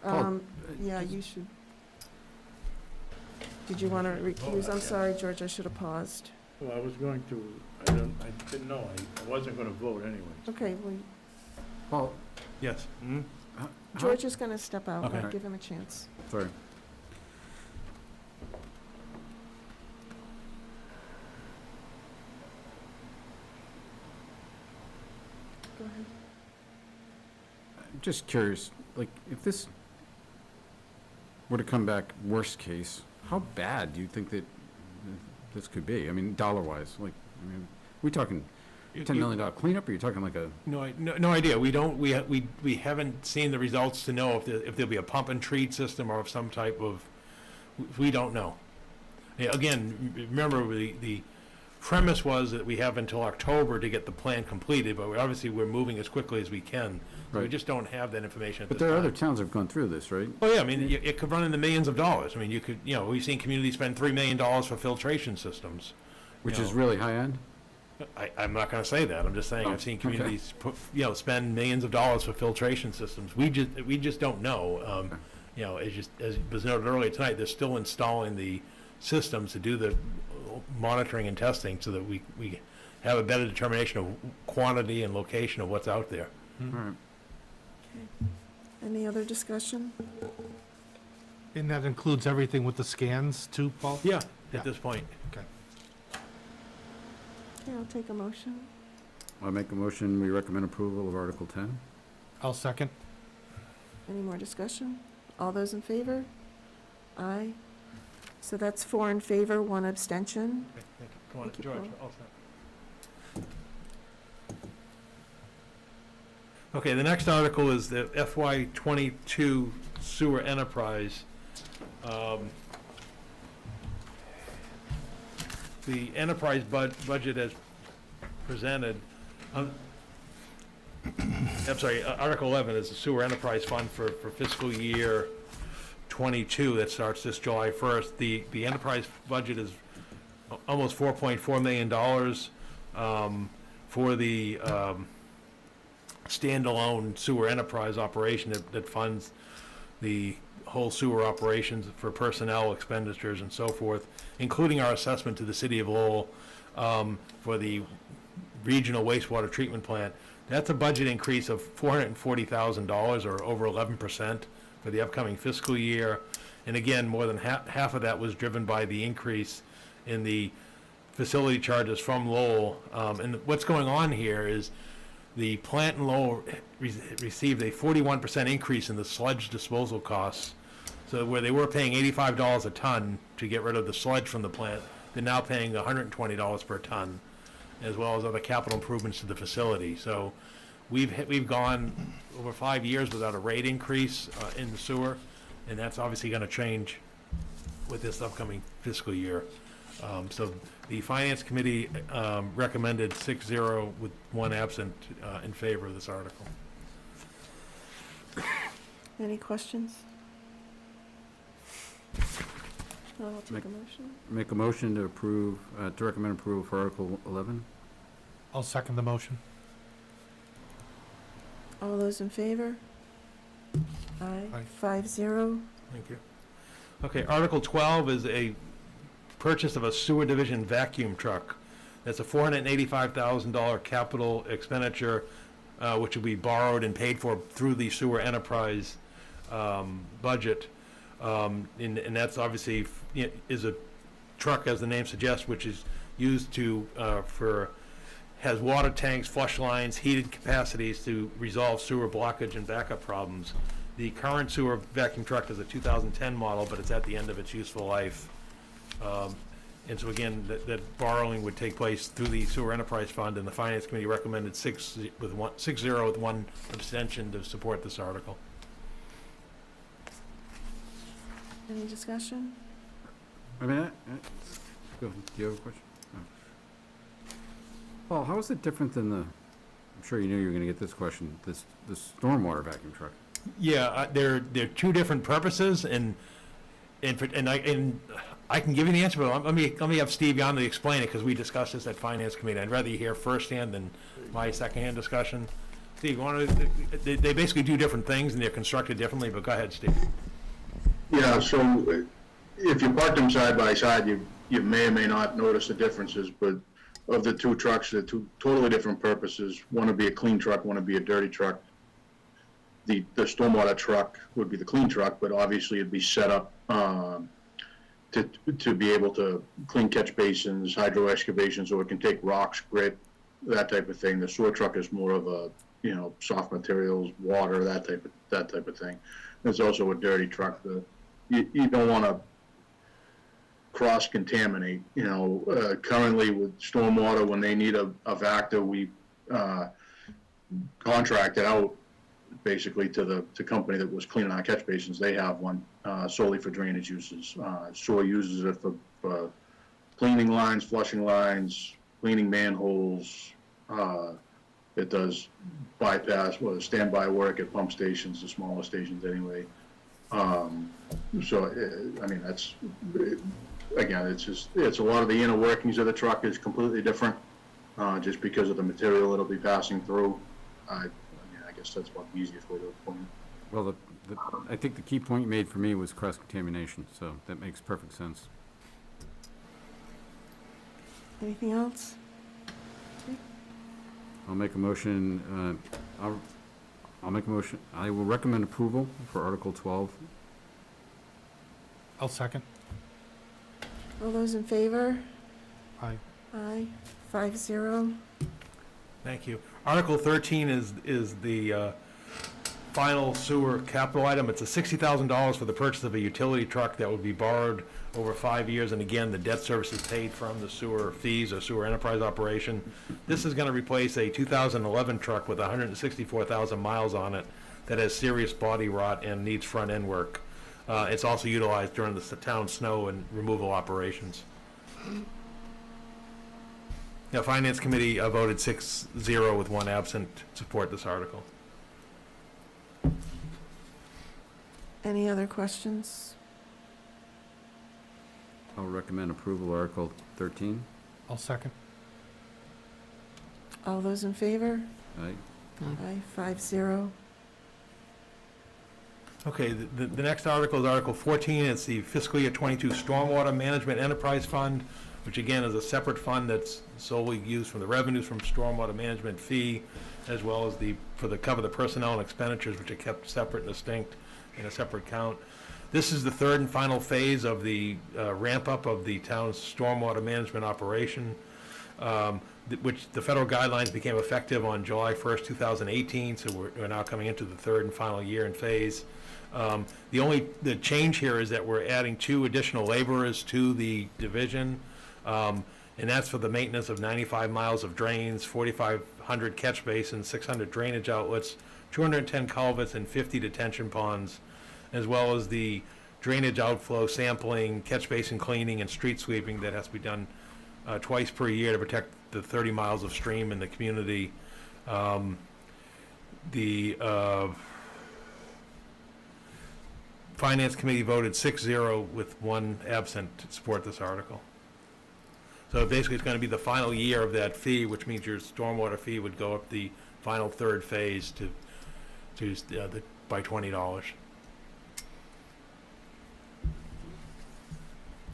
[SPEAKER 2] be.
[SPEAKER 3] Yeah, you should. Did you want to recuse? I'm sorry, George, I should have paused.
[SPEAKER 6] Well, I was going to, I didn't know, I wasn't gonna vote anyway.
[SPEAKER 3] Okay, well,
[SPEAKER 9] Paul,
[SPEAKER 2] Yes.
[SPEAKER 3] George is going to step out.
[SPEAKER 2] Okay.
[SPEAKER 3] I'll give him a chance.
[SPEAKER 9] sorry.
[SPEAKER 3] Go ahead.
[SPEAKER 9] I'm just curious, like, if this were to come back worst case, how bad do you think that this could be? I mean, dollar-wise, like, we talking $10 million cleanup, or are you talking like a?
[SPEAKER 2] No idea. We haven't seen the results to know if there'll be a pump and treat system or of some type of, we don't know. Yeah, again, remember, the premise was that we have until October to get the plan completed, but we're moving as quickly as we can. So we
[SPEAKER 9] Right.
[SPEAKER 2] just don't have that information at
[SPEAKER 9] But
[SPEAKER 2] this time.
[SPEAKER 9] there are other towns that have gone through this, right?
[SPEAKER 2] Oh, yeah, I mean, it could run in the millions of dollars. I mean, you could, we've seen communities spend $3 million for filtration systems.
[SPEAKER 9] Which
[SPEAKER 2] you
[SPEAKER 9] is
[SPEAKER 2] know.
[SPEAKER 9] really high-end?
[SPEAKER 2] I'm not gonna say that. I'm just saying,
[SPEAKER 9] Oh,
[SPEAKER 2] I've seen
[SPEAKER 9] okay.
[SPEAKER 2] communities spend millions of dollars for filtration systems. We just don't know. As was noted earlier tonight, they're still installing the systems to do the monitoring and testing so that we have a better determination of quantity and location of what's out there.
[SPEAKER 9] All right.
[SPEAKER 3] Any other discussion?
[SPEAKER 7] And that includes everything with the scans too, Paul?
[SPEAKER 2] Yeah,
[SPEAKER 7] Yeah.
[SPEAKER 2] at this point.
[SPEAKER 7] Okay.
[SPEAKER 3] Okay, I'll take a motion.
[SPEAKER 9] I'll make a motion, we recommend approval of Article 10.
[SPEAKER 7] I'll second.
[SPEAKER 3] Any more discussion? All those in favor? Aye. So that's 4 in favor, 1 abstention.
[SPEAKER 2] Okay, thank you. Come on,
[SPEAKER 3] Thank you,
[SPEAKER 2] George,
[SPEAKER 3] Paul.
[SPEAKER 2] all set. Okay, the next article is the FY '22 sewer enterprise. The enterprise budget as presented, I'm sorry, Article 11 is the sewer enterprise fund for fiscal year '22 that starts this July 1st. The enterprise budget is almost $4.4 million for the standalone sewer enterprise operation that funds the whole sewer operations for personnel expenditures and so forth, including our assessment to the city of Lowell for the regional wastewater treatment plant. That's a budget increase of $440,000, or over 11% for the upcoming fiscal year. And again, more than half of that was driven by the increase in the facility charges from Lowell. And what's going on here is the plant in Lowell received a 41% increase in the sludge disposal costs. So where they were paying $85 a ton to get rid of the sludge from the plant, they're now paying $120 per ton, as well as other capital improvements to the facility. So we've gone over 5 years without a rate increase in the sewer, and that's obviously going to change with this upcoming fiscal year. So the Finance Committee recommended 6-0 with 1 absent in favor of this article.
[SPEAKER 3] Any questions? I'll take a motion.
[SPEAKER 9] Make a motion to approve, to recommend approval for Article 11.
[SPEAKER 7] I'll second the motion.
[SPEAKER 3] All those in favor? Aye.
[SPEAKER 7] Aye.
[SPEAKER 3] 5-0.
[SPEAKER 2] Thank you. Okay, Article 12 is a purchase of a sewer division vacuum truck. That's a $485,000 capital expenditure, which will be borrowed and paid for through the sewer enterprise budget. And that's obviously, is a truck, as the name suggests, which is used has water tanks, flush lines, heated capacities to resolve sewer blockage and backup problems. The current sewer vacuum truck is a 2010 model, but it's at the end of its useful life. And so again, that borrowing would take place through the sewer enterprise fund, and the finance committee recommended 6-0 with one abstention to support this article.
[SPEAKER 3] Any discussion?
[SPEAKER 9] I mean, do you have a question? No. Paul, how is it different than I'm sure you knew you were gonna get this question, the stormwater vacuum truck?
[SPEAKER 2] Yeah, they're two different purposes, and I can give you the answer, but let me have Steve Yonley explain it, because we discussed this at finance committee. I'd rather you hear firsthand than my secondhand discussion. Steve, they basically do different things and they're constructed differently, but go ahead, Steve.
[SPEAKER 12] Yeah, so if you park them side by side, you may or may not notice the differences, but of the two trucks, they're two totally different purposes. One would be a clean truck, one would be a dirty truck. The stormwater truck would be the clean truck, but obviously it'd be set up to be able to clean catch basins, hydro excavations, so it can take rocks, grit, that type of thing. The sewer truck is more of a, soft materials, water, that type of thing. There's also a dirty truck. You don't want to cross-contaminate. Currently with stormwater, when they need a Vactor, we contract it out basically to the company that was cleaning our catch basins. They have one solely for drainage uses. Sewer uses it for cleaning lines, flushing lines, cleaning manholes. It does bypass, standby work at pump stations, the smaller stations anyway. That's, again, it's a lot of the inner workings of the truck is completely different, just because of the material it'll be passing through. I guess that's about the easiest way to explain it.
[SPEAKER 9] Well, I think the key point you made for me was cross-contamination, so that makes perfect sense.
[SPEAKER 3] Anything else?
[SPEAKER 9] I'll make a motion, I'll make a motion, I will recommend approval for Article 12.
[SPEAKER 7] I'll second.
[SPEAKER 3] All those in favor?
[SPEAKER 7] Aye.
[SPEAKER 3] Aye. 5-0.
[SPEAKER 2] Thank you. Article 13 is the final sewer capital item. It's a $60,000 for the purchase of a utility truck that would be borrowed over 5 years, and again, the debt service is paid from the sewer fees or sewer enterprise operation. This is going to replace a 2011 truck with 164,000 miles on it that has serious body rot and needs front end work. It's also utilized during the town snow and removal operations. Now, Finance Committee voted 6-0 with one absent to support this article.
[SPEAKER 3] Any other questions?
[SPEAKER 9] I'll recommend approval of Article 13.
[SPEAKER 7] I'll second.
[SPEAKER 3] All those in favor?
[SPEAKER 9] Aye.
[SPEAKER 3] Aye. 5-0.
[SPEAKER 2] Okay, the next article is Article 14. It's the fiscal year 22 Stormwater Management Enterprise Fund, which again is a separate fund that's solely used from the revenues from stormwater management fee, as well as cover the personnel and expenditures, which are kept separate and distinct in a separate count. This is the third and final phase of the ramp-up of the town's stormwater management operation, which the federal guidelines became effective on July 1st, 2018, so we're now coming into the third and final year and phase. The change here is that we're adding 2 additional laborers to the division, and that's for the maintenance of 95 miles of drains, 4,500 catch basins, 600 drainage outlets, 210 culverts, and 50 detention ponds, as well as the drainage outflow sampling, catch basin cleaning, and street sweeping that has to be done twice per year to protect the 30 miles of stream in the community. The Finance Committee voted 6-0 with one absent to support this article. So basically, it's going to be the final year of that fee, which means your stormwater fee would go up the final third phase to to, by $20.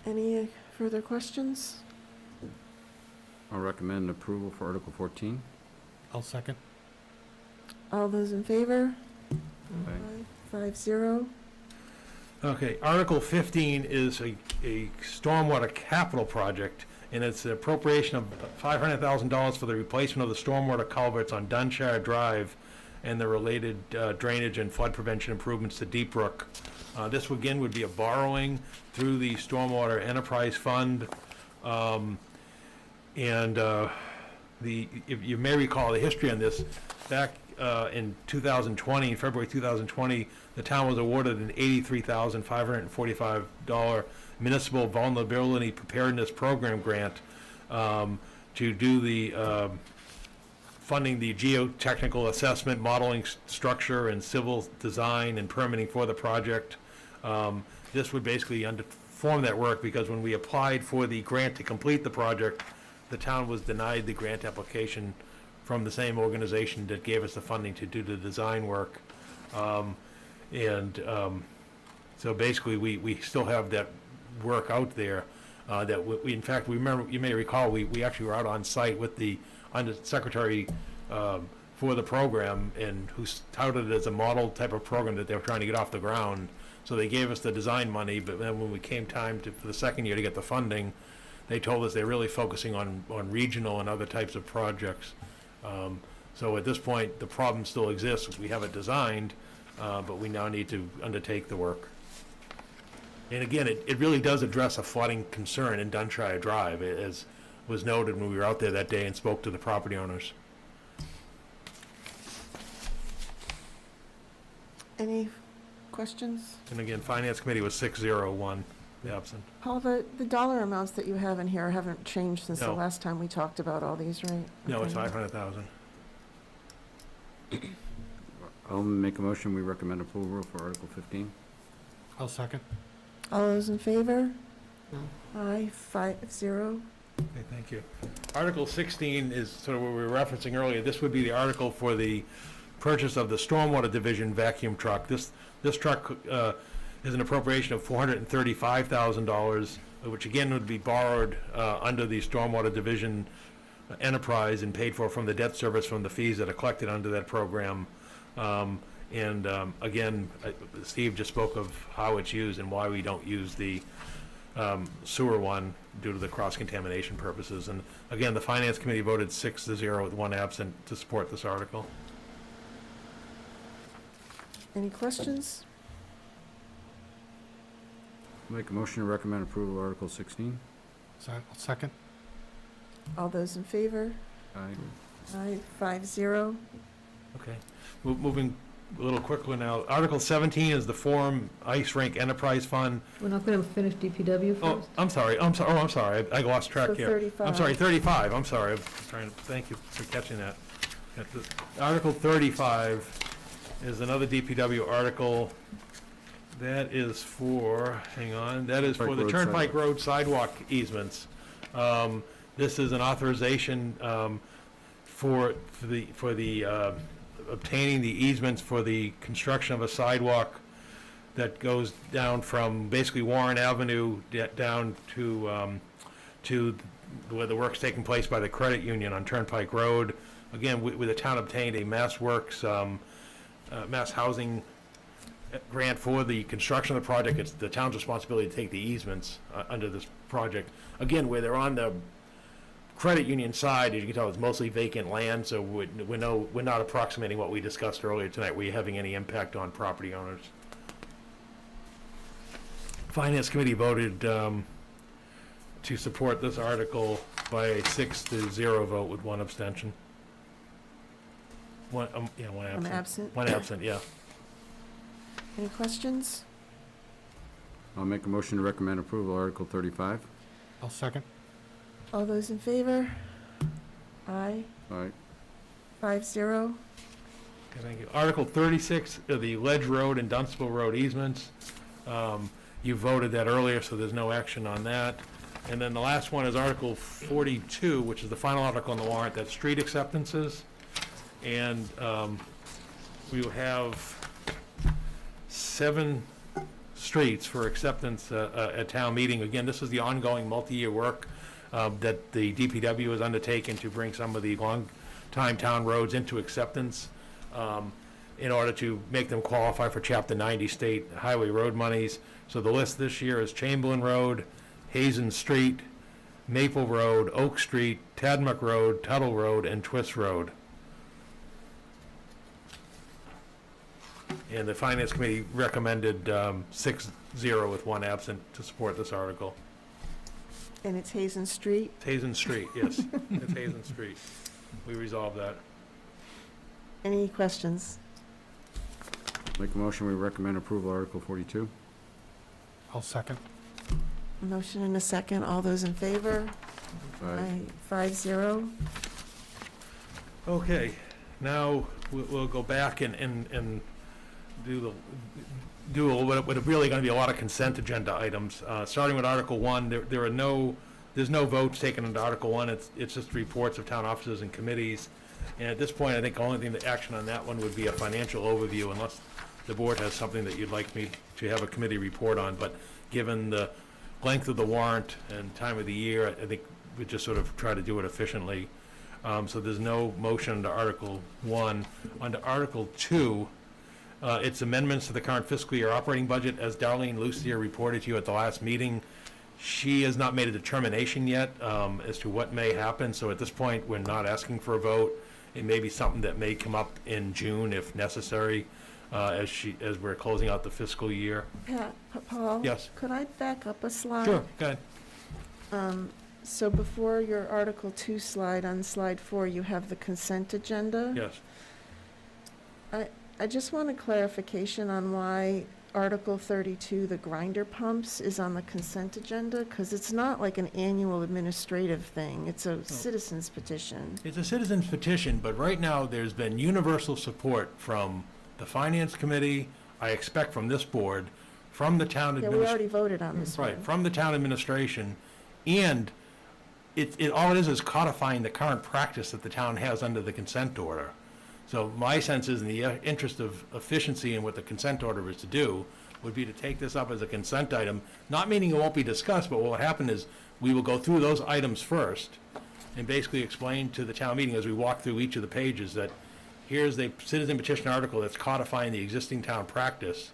[SPEAKER 3] Any further questions?
[SPEAKER 9] I'll recommend approval for Article 14.
[SPEAKER 7] I'll second.
[SPEAKER 3] All those in favor?
[SPEAKER 9] Aye.
[SPEAKER 3] 5-0.
[SPEAKER 2] Okay, Article 15 is a stormwater capital project, and it's an appropriation of $500,000 for the replacement of the stormwater culverts on Dunshire Drive and the related drainage and flood prevention improvements to Deep Brook. This again would be a borrowing through the Stormwater Enterprise Fund. If you may recall the history on this, back in 2020, February 2020, the town was awarded an $83,545 municipal vulnerability preparedness program grant to do the funding the geotechnical assessment, modeling structure, and civil design and permitting for the project. This would basically perform that work, because when we applied for the grant to complete the project, the town was denied the grant application from the same organization that gave us the funding to do the design work. So basically, we still have that work out there that we in fact, we remember, you may recall, we actually were out on site with the undersecretary for the program, and who touted it as a model type of program that they were trying to get off the ground. So they gave us the design money, but then when we came time for the second year to get the funding, they told us they're really focusing on regional and other types of projects. So at this point, the problem still exists. We have it designed, but we now need to undertake the work. And again, it really does address a flooding concern in Dunshire Drive, as was noted when we were out there that day and spoke to the property owners.
[SPEAKER 3] Any questions?
[SPEAKER 2] And again, Finance Committee was 6-0-1 absent.
[SPEAKER 3] Paul, the dollar amounts that you have in here haven't changed since the
[SPEAKER 2] No.
[SPEAKER 3] last time we talked about all these, right?
[SPEAKER 2] No, it's
[SPEAKER 3] Okay.
[SPEAKER 2] 500,000.
[SPEAKER 9] I'll make a motion, we recommend approval for Article 15.
[SPEAKER 7] I'll second.
[SPEAKER 3] All those in favor? Aye, 5-0.
[SPEAKER 2] Okay, thank you. Article 16 is sort of what we were referencing earlier. This would be the article for the purchase of the Stormwater Division vacuum truck. This truck is an appropriation of $435,000, which again would be borrowed under the Stormwater Division enterprise and paid for from the debt service from the fees that are collected under that program. Again, Steve just spoke of how it's used and why we don't use the sewer one due to the cross-contamination purposes. And again, the Finance Committee voted 6-0 with 1 absent to support this article.
[SPEAKER 3] Any questions?
[SPEAKER 9] Make a motion to recommend approval of Article 16.
[SPEAKER 7] I'll second.
[SPEAKER 3] All those in favor?
[SPEAKER 9] Aye.
[SPEAKER 3] Aye, 5-0.
[SPEAKER 2] Okay. Moving a little quicker now. Article 17 is the Forum Ice Rink Enterprise Fund.
[SPEAKER 5] We're not going to finish DPW
[SPEAKER 2] Oh,
[SPEAKER 5] first?
[SPEAKER 2] I'm sorry. I lost track
[SPEAKER 3] So
[SPEAKER 2] here.
[SPEAKER 3] 35.
[SPEAKER 2] I'm sorry, 35. I'm sorry. I'm trying to, thank you for catching that. Article 35 is another DPW article. That is for, hang on, that is for the Turnpike Road sidewalk easements. This is an authorization for obtaining the easements for the construction of a sidewalk that goes down from basically Warren Avenue down to where the work's taking place by the credit union on Turnpike Road. Again, the town obtained a Mass Works, Mass Housing grant for the construction of the project. It's the town's responsibility to take the easements under this project. Again, where they're on the credit union side, as you can tell, it's mostly vacant land, so we're not approximating what we discussed earlier tonight. We're having any impact on property owners. Finance Committee voted to support this article by a 6-0 vote with 1 abstention. One absent. One absent, yeah.
[SPEAKER 3] Any questions?
[SPEAKER 9] I'll make a motion to recommend approval of Article 35.
[SPEAKER 7] I'll second.
[SPEAKER 3] All those in favor? Aye,
[SPEAKER 9] Aye.
[SPEAKER 3] 5-0.
[SPEAKER 2] Okay, thank you. Article 36, the Ledge Road and Dunstable Road easements. You voted that earlier, so there's no action on that. And then the last one is Article 42, which is the final article on the warrant, that's street acceptances. And we will have 7 streets for acceptance at town meeting. Again, this is the ongoing multi-year work that the DPW has undertaken to bring some of the long-time town roads into acceptance in order to make them qualify for Chapter 90 state highway road monies. So the list this year is Chamberlain Road, Hazen Street, Maple Road, Oak Street, Tadmuck Road, Tuttle Road, and Twist Road. And the Finance Committee recommended 6-0 with 1 absent to support this article.
[SPEAKER 3] And it's Hazen Street?
[SPEAKER 2] It's Hazen Street, yes. It's Hazen Street. We resolved that.
[SPEAKER 3] Any questions?
[SPEAKER 9] Make a motion, we recommend approval of Article 42.
[SPEAKER 7] I'll second.
[SPEAKER 3] Motion and a second. All those in favor? Aye. 5-0.
[SPEAKER 2] Okay, now we'll go back and do what are really going to be a lot of consent agenda items. Starting with Article 1, there's no votes taken into Article 1. It's just reports of town officers and committees. And at this point, I think the only thing that action on that one would be a financial overview, unless the board has something that you'd like me to have a committee report on. But given the length of the warrant and time of the year, I think we just sort of try to do it efficiently. So there's no motion under Article 1. Under Article 2, it's amendments to the current fiscal year operating budget. As Darlene Lucier reported to you at the last meeting, she has not made a determination yet as to what may happen. So at this point, we're not asking for a vote. It may be something that may come up in June if necessary, as we're closing out the fiscal year.
[SPEAKER 3] Pat, Paul?
[SPEAKER 2] Yes.
[SPEAKER 3] Could I back up a slide?
[SPEAKER 2] Sure, go ahead.
[SPEAKER 3] So before your Article 2 slide, on slide 4, you have the consent agenda.
[SPEAKER 2] Yes.
[SPEAKER 3] I just want a clarification on why Article 32, the grinder pumps, is on the consent agenda, because it's not like an annual administrative thing. It's a citizen's petition.
[SPEAKER 2] It's a citizen's petition, but right now, there's been universal support from the Finance Committee, I expect from this board, from the town
[SPEAKER 3] Yeah, we
[SPEAKER 2] administration.
[SPEAKER 3] already voted on this one.
[SPEAKER 2] Right, from the town administration, and all it is codifying the current practice that the town has under the consent order. So my sense is, in the interest of efficiency and what the consent order is to do, would be to take this up as a consent item, not meaning it won't be discussed, but what will happen is, we will go through those items first, and basically explain to the town meeting as we walk through each of the pages that here's the citizen petition article that's codifying the existing town practice.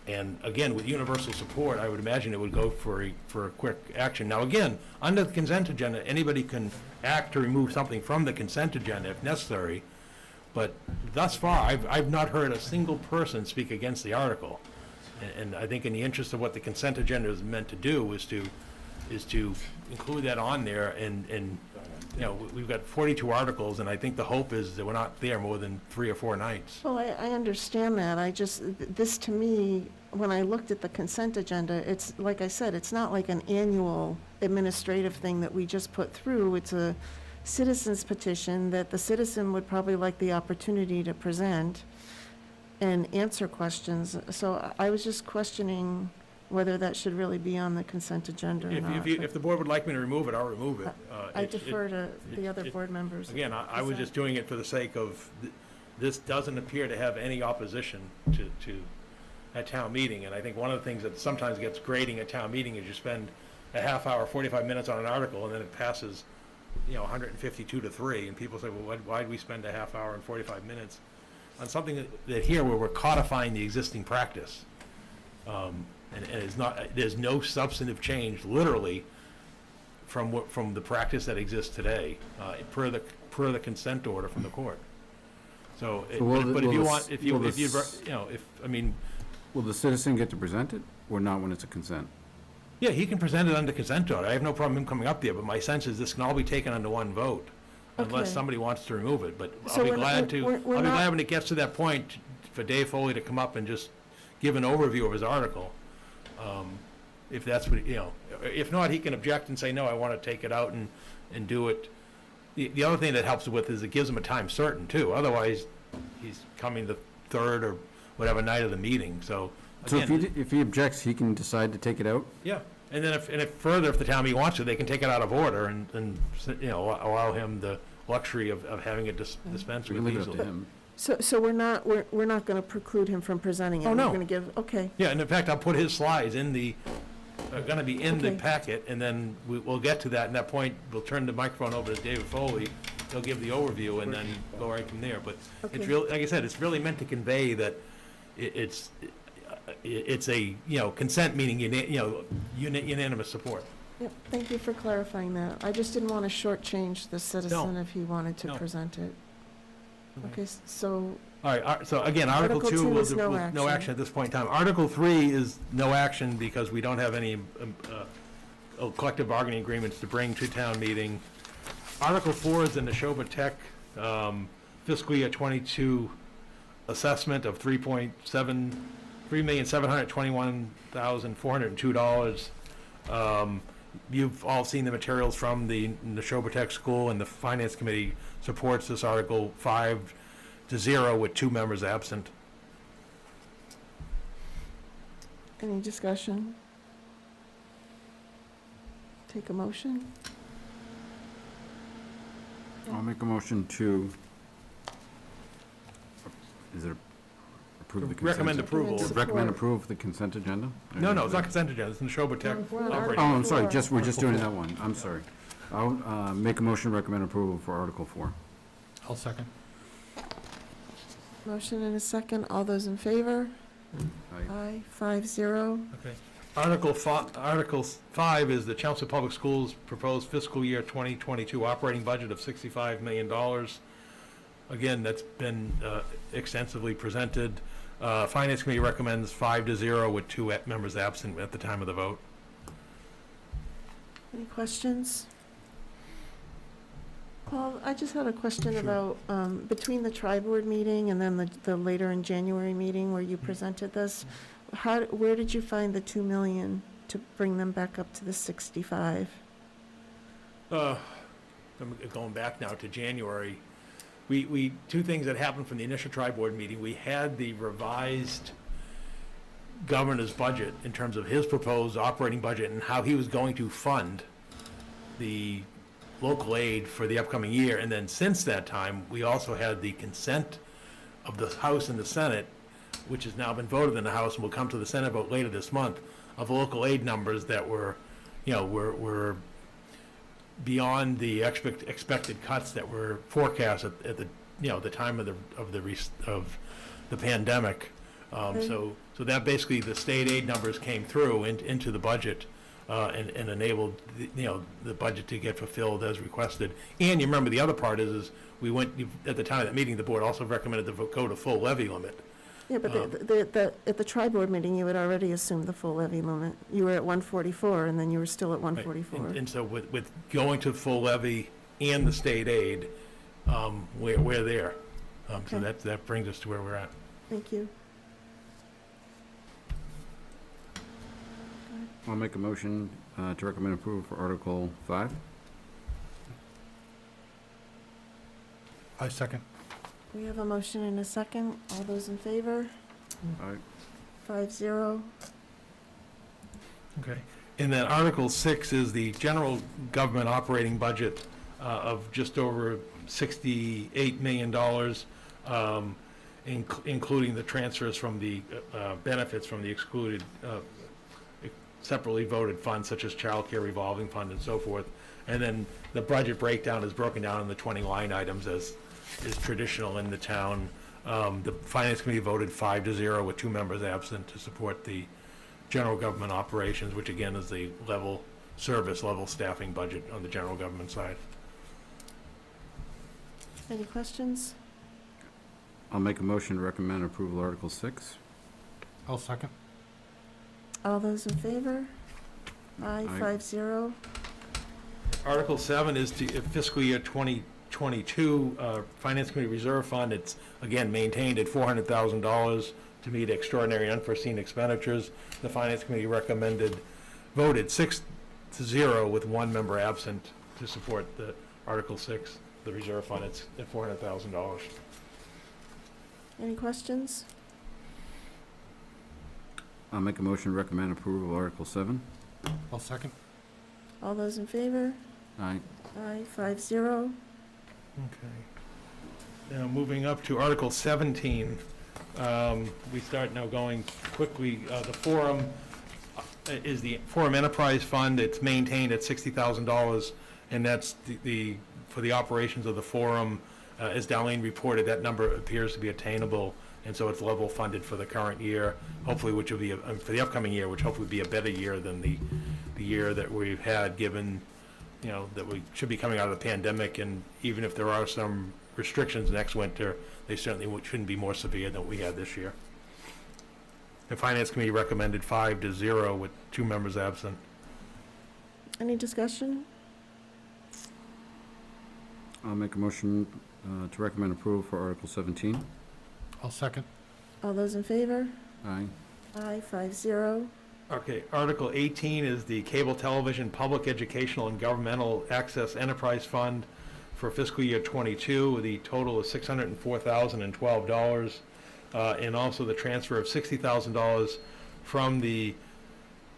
[SPEAKER 2] And again, with universal support, I would imagine it would go for a quick action. Now, again, under the consent agenda, anybody can act to remove something from the consent agenda if necessary. But thus far, I've not heard a single person speak against the article. And I think in the interest of what the consent agenda is meant to do is to include that on there. And you know, we've got 42 articles, and I think the hope is that we're not there more than 3 or 4 nights.
[SPEAKER 3] Well, I understand that. This to me, when I looked at the consent agenda, it's, like I said, it's not like an annual administrative thing that we just put through. It's a citizen's petition that the citizen would probably like the opportunity to present and answer questions. So I was just questioning whether that should really be on the consent agenda or not.
[SPEAKER 2] If the board would like me to remove it, I'll remove it.
[SPEAKER 3] I defer to the other board members.
[SPEAKER 2] Again, I was just doing it for the sake of, this doesn't appear to have any opposition to at town meeting. And I think one of the things that sometimes gets grating at town meeting is you spend a half hour, 45 minutes on an article, and then it passes, 152 to 3, and people say, well, why'd we spend a half hour and 45 minutes on something that here where we're codifying the existing practice? And it's not, there's no substantive change, literally, from the practice that exists today, per the consent order from the court. So,
[SPEAKER 9] Will the citizen get to present it, or not when it's a consent?
[SPEAKER 2] Yeah, he can present it under consent order. I have no problem him coming up there, but my sense is this can all be taken under one vote, unless
[SPEAKER 3] Okay.
[SPEAKER 2] somebody wants to remove it. But
[SPEAKER 3] So
[SPEAKER 2] I'll be
[SPEAKER 3] we're not-
[SPEAKER 2] glad to,
[SPEAKER 3] we're
[SPEAKER 2] I'll be
[SPEAKER 3] not-
[SPEAKER 2] glad when it gets to that point for Dave Foley to come up and just give an overview of his article. If that's what, if not, he can object and say, no, I want to take it out and do it. The other thing that helps with is it gives him a time certain too. Otherwise, he's coming the 3rd or whatever night of the meeting, so.
[SPEAKER 9] So
[SPEAKER 2] again,
[SPEAKER 9] if he objects, he can decide to take it out?
[SPEAKER 2] yeah, and then if the town meeting wants to, they can take it out of order and allow him the luxury of having it dispensed
[SPEAKER 9] We
[SPEAKER 2] with
[SPEAKER 9] can leave it up
[SPEAKER 2] easily.
[SPEAKER 9] to him.
[SPEAKER 3] So we're not gonna preclude him from presenting it?
[SPEAKER 2] Oh, no.
[SPEAKER 3] We're gonna give, okay,
[SPEAKER 2] Yeah, and in fact, I'll put his slides in the, gonna be in the
[SPEAKER 3] Okay.
[SPEAKER 2] packet, and then we'll get to that, and at that point, we'll turn the microphone over to David Foley. He'll give the overview and then go right from there, but it's
[SPEAKER 3] Okay.
[SPEAKER 2] really, like I said, it's really meant to convey that it's a, consent meaning, unanimous support.
[SPEAKER 3] yep, thank you for clarifying that. I just didn't wanna shortchange the citizen if he wanted to
[SPEAKER 2] No.
[SPEAKER 3] present it. Okay, so,
[SPEAKER 2] All right, so again, Article
[SPEAKER 3] Article
[SPEAKER 2] 2
[SPEAKER 3] 2
[SPEAKER 2] was
[SPEAKER 3] is no
[SPEAKER 2] no
[SPEAKER 3] action.
[SPEAKER 2] action at this point in time. Article 3 is no action because we don't have any collective bargaining agreements to bring to town meeting. Article 4 is the Neshoba Tech fiscal year 22 assessment of $3,721,402. You've all seen the materials from the Neshoba Tech School, and the Finance Committee supports this article 5-0 with 2 members absent.
[SPEAKER 3] any discussion? Take a motion?
[SPEAKER 9] I'll make a motion to, is it approve the consent?
[SPEAKER 2] Recommend approval.
[SPEAKER 3] Support.
[SPEAKER 9] Recommend approve of the consent agenda?
[SPEAKER 2] No, it's not consent agenda, it's Neshoba Tech
[SPEAKER 3] We're on
[SPEAKER 2] operating.
[SPEAKER 9] Oh, I'm sorry,
[SPEAKER 3] Four.
[SPEAKER 9] we're just doing that one, I'm sorry. I'll make a motion to recommend approval for Article 4.
[SPEAKER 7] I'll second.
[SPEAKER 3] Motion and a second, all those in favor?
[SPEAKER 9] Aye.
[SPEAKER 3] Aye, 5-0.
[SPEAKER 2] Okay. Article 5 is the Chelmsford Public Schools proposed fiscal year 2022 operating budget of $65 million. Again, that's been extensively presented. Finance Committee recommends 5-0 with 2 members absent at the time of the vote.
[SPEAKER 3] Any questions? Paul, I just had a question
[SPEAKER 2] Sure.
[SPEAKER 3] about, between the tri-board meeting and then the later in January meeting where you presented this, where did you find the 2 million to bring them back up to the 65?
[SPEAKER 2] I'm going back now to January. We 2 things that happened from the initial tri-board meeting. We had the revised governor's budget in terms of his proposed operating budget and how he was going to fund the local aid for the upcoming year. And then since that time, we also had the consent of the House and the Senate, which has now been voted in the House and will come to the Senate vote later this month, of local aid numbers that were beyond the expected cuts that were forecast at the the time of the pandemic. So that basically the state aid numbers came through into the budget and enabled the budget to get fulfilled as requested. And you remember the other part is we went at the time of that meeting, the board also recommended to go to full levy limit.
[SPEAKER 3] Yeah, but at the tri-board meeting, you had already assumed the full levy limit. You were at 144, and then you were still at 144.
[SPEAKER 2] And so with going to full levy and the state aid, we're there. So
[SPEAKER 3] Okay.
[SPEAKER 2] that brings us to where we're at.
[SPEAKER 3] Thank you.
[SPEAKER 9] I'll make a motion to recommend approval for Article 5.
[SPEAKER 7] I second.
[SPEAKER 3] We have a motion and a second. All those in favor?
[SPEAKER 9] Aye.
[SPEAKER 3] 5-0.
[SPEAKER 2] Okay. And then Article 6 is the general government operating budget of just over $68 million, including the transfers from the benefits from the excluded separately voted funds such as child care revolving fund and so forth. And then the budget breakdown is broken down in the 20 line items as is traditional in the town. The Finance Committee voted 5-0 with 2 members absent to support the general government operations, which again is the level staffing budget on the general government side.
[SPEAKER 3] Any questions?
[SPEAKER 9] I'll make a motion to recommend approval of Article 6.
[SPEAKER 7] I'll second.
[SPEAKER 3] All those in favor? Aye,
[SPEAKER 9] Aye.
[SPEAKER 3] 5-0.
[SPEAKER 2] Article 7 is to fiscal year 2022 Finance Committee Reserve Fund. It's, again, maintained at $400,000 to meet extraordinary unforeseen expenditures. The Finance Committee voted 6-0 with 1 member absent to support the Article 6, the Reserve Fund. It's at $400,000.
[SPEAKER 3] Any questions?
[SPEAKER 9] I'll make a motion to recommend approval of Article 7.
[SPEAKER 7] I'll second.
[SPEAKER 3] All those in favor?
[SPEAKER 9] Aye.
[SPEAKER 3] Aye, 5-0.
[SPEAKER 2] Okay. Now, moving up to Article 17, we start now going quickly. The forum is the Forum Enterprise Fund. It's maintained at $60,000, and that's for the operations of the forum. As Darlene reported, that number appears to be attainable, and so it's level funded for the current year, hopefully, which will be, for the upcoming year, which hopefully will be a better year than the year that we've had, given, that we should be coming out of the pandemic, and even if there are some restrictions next winter, they certainly shouldn't be more severe than what we had this year. The Finance Committee recommended 5-0 with 2 members absent.
[SPEAKER 3] Any discussion?
[SPEAKER 9] I'll make a motion to recommend approval for Article 17.
[SPEAKER 7] I'll second.
[SPEAKER 3] All those in favor?
[SPEAKER 9] Aye.
[SPEAKER 3] Aye, 5-0.
[SPEAKER 2] Okay, Article 18 is the Cable Television Public Educational and Governmental Access Enterprise Fund for fiscal year '22. The total is $604,012. And also the transfer of $60,000 from the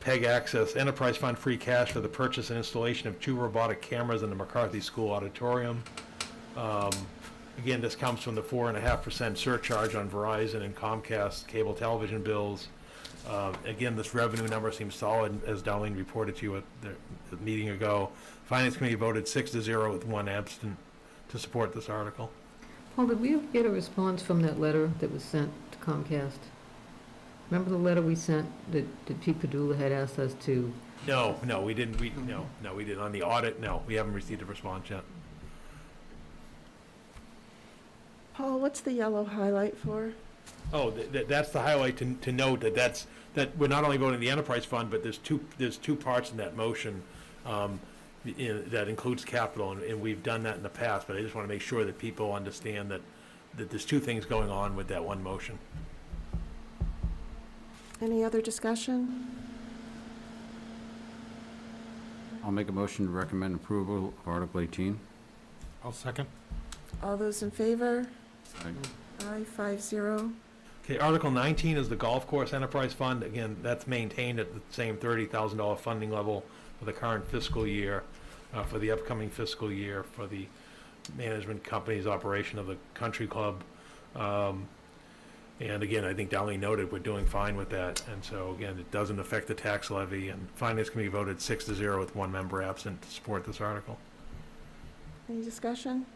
[SPEAKER 2] PEG Access Enterprise Fund free cash for the purchase and installation of 2 robotic cameras in the McCarthy School Auditorium. Again, this comes from the 4.5% surcharge on Verizon and Comcast cable television bills. Again, this revenue number seems solid, as Darlene reported to you at the meeting ago. Finance Committee voted 6-0 with 1 absent to support this article.
[SPEAKER 5] Paul, did we ever get a response from that letter that was sent to Comcast? Remember the letter we sent that Pete Padula had asked us to?
[SPEAKER 2] No, we didn't. No, we didn't. On the audit, no, we haven't received a response yet.
[SPEAKER 3] Paul, what's the yellow highlight for?
[SPEAKER 2] Oh, that's the highlight to note that we're not only voting the enterprise fund, but there's two parts in that motion that includes capital, and we've done that in the past, but I just want to make sure that people understand that there's 2 things going on with that one motion.
[SPEAKER 3] Any other discussion?
[SPEAKER 9] I'll make a motion to recommend approval of Article 18.
[SPEAKER 7] I'll second.
[SPEAKER 3] All those in favor?
[SPEAKER 9] Aye.
[SPEAKER 3] Aye, 5-0.
[SPEAKER 2] Okay, Article 19 is the Golf Course Enterprise Fund. Again, that's maintained at the same $30,000 funding level for the current fiscal year, for the upcoming fiscal year, for the management company's operation of the country club. And again, I think Darlene noted we're doing fine with that. And so again, it doesn't affect the tax levy, and Finance Committee voted 6-0 with 1 member absent to support this article.
[SPEAKER 3] Any discussion?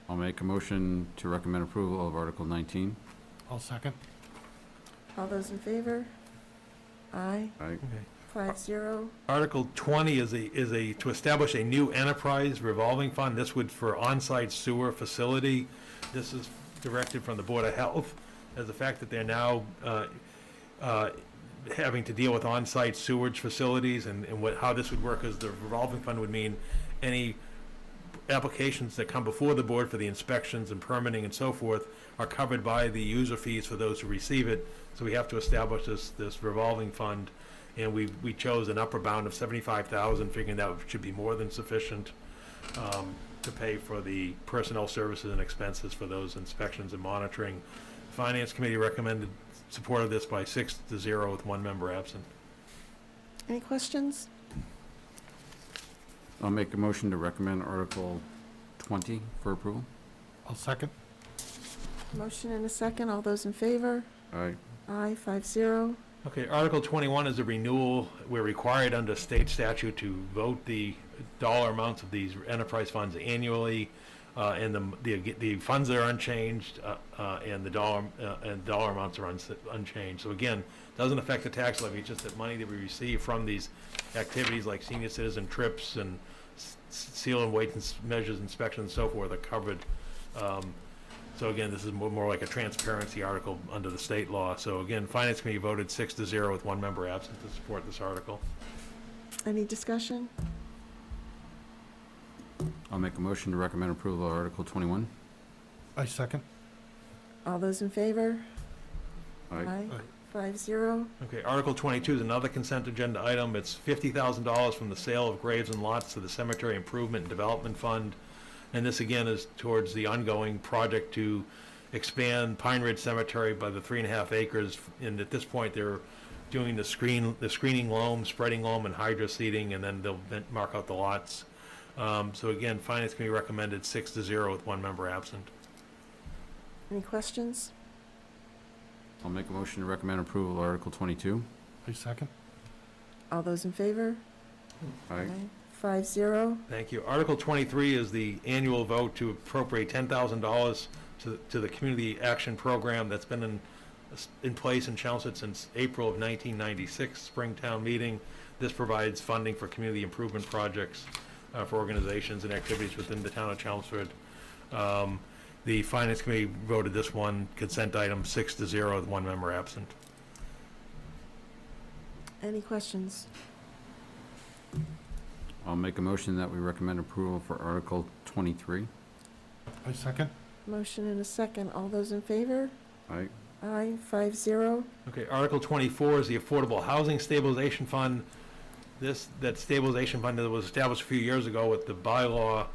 [SPEAKER 9] I'll make a motion to recommend approval of Article 19.
[SPEAKER 7] I'll second.
[SPEAKER 3] All those in favor? Aye,
[SPEAKER 9] Aye.
[SPEAKER 3] 5-0.
[SPEAKER 2] Article 20 is to establish a new enterprise revolving fund. This would for on-site sewer facility. This is directed from the Board of Health, as the fact that they're now having to deal with on-site sewage facilities, and how this would work is the revolving fund would mean any applications that come before the board for the inspections and permitting and so forth are covered by the user fees for those who receive it. So we have to establish this revolving fund, and we chose an upper bound of $75,000, figuring that should be more than sufficient to pay for the personnel services and expenses for those inspections and monitoring. The Finance Committee recommended support of this by 6-0 with 1 member absent.
[SPEAKER 3] Any questions?
[SPEAKER 9] I'll make a motion to recommend Article 20 for approval.
[SPEAKER 7] I'll second.
[SPEAKER 3] Motion and a second. All those in favor?
[SPEAKER 9] Aye.
[SPEAKER 3] Aye, 5-0.
[SPEAKER 2] Okay, Article 21 is a renewal. We're required under state statute to vote the dollar amounts of these enterprise funds annually, and the funds are unchanged, and the dollar amounts are unchanged. So again, doesn't affect the tax levy. It's just that money that we receive from these activities like senior citizen trips and seal and weight measures, inspections, and so forth are covered. So again, this is more like a transparency article under the state law. So again, Finance Committee voted 6-0 with 1 member absent to support this article.
[SPEAKER 3] Any discussion?
[SPEAKER 9] I'll make a motion to recommend approval of Article 21.
[SPEAKER 7] I second.
[SPEAKER 3] All those in favor?
[SPEAKER 9] Aye.
[SPEAKER 3] 5-0.
[SPEAKER 2] Okay, Article 22 is another consent agenda item. It's $50,000 from the sale of graves and lots to the Cemetery Improvement and Development Fund. And this again is towards the ongoing project to expand Pine Ridge Cemetery by the 3.5 acres. And at this point, they're doing the screening loam, spreading loam, and hydro seeding, and then they'll mark out the lots. So again, Finance Committee recommended 6-0 with one member absent.
[SPEAKER 3] Any questions?
[SPEAKER 9] I'll make a motion to recommend approval of Article 22.
[SPEAKER 7] I second.
[SPEAKER 3] All those in favor?
[SPEAKER 9] Aye.
[SPEAKER 3] 5-0.
[SPEAKER 2] Thank you. Article 23 is the annual vote to appropriate $10,000 to the Community Action Program that's been in place in Chelmsford since April of 1996, Springtown meeting. This provides funding for community improvement projects for organizations and activities within the town of Chelmsford. The Finance Committee voted this one consent item 6-0 with one member absent.
[SPEAKER 3] Any questions?
[SPEAKER 9] I'll make a motion that we recommend approval for Article 23.
[SPEAKER 7] I second.
[SPEAKER 3] Motion and a second. All those in favor?
[SPEAKER 9] Aye.
[SPEAKER 3] Aye, 5-0.
[SPEAKER 2] Okay, Article 24 is the Affordable Housing Stabilization Fund. That stabilization fund that was established a few years ago with the bylaw,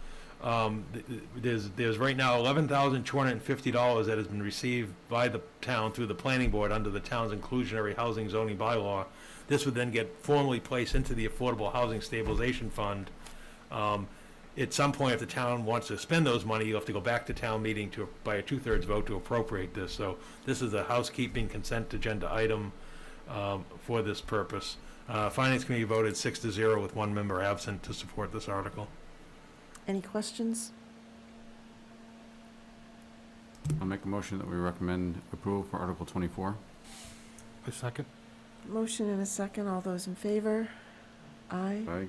[SPEAKER 2] there's right now $11,250 that has been received by the town through the planning board under the town's inclusionary housing zoning bylaw. This would then get formally placed into the Affordable Housing Stabilization Fund. At some point, if the town wants to spend those money, you'll have to go back to town meeting by a 2/3 vote to appropriate this. So this is a housekeeping consent agenda item for this purpose. Finance Committee voted 6-0 with one member absent to support this article.
[SPEAKER 3] Any questions?
[SPEAKER 9] I'll make a motion that we recommend approval for Article 24.
[SPEAKER 7] I second.
[SPEAKER 3] Motion and a second. All those in favor? Aye.
[SPEAKER 9] Aye.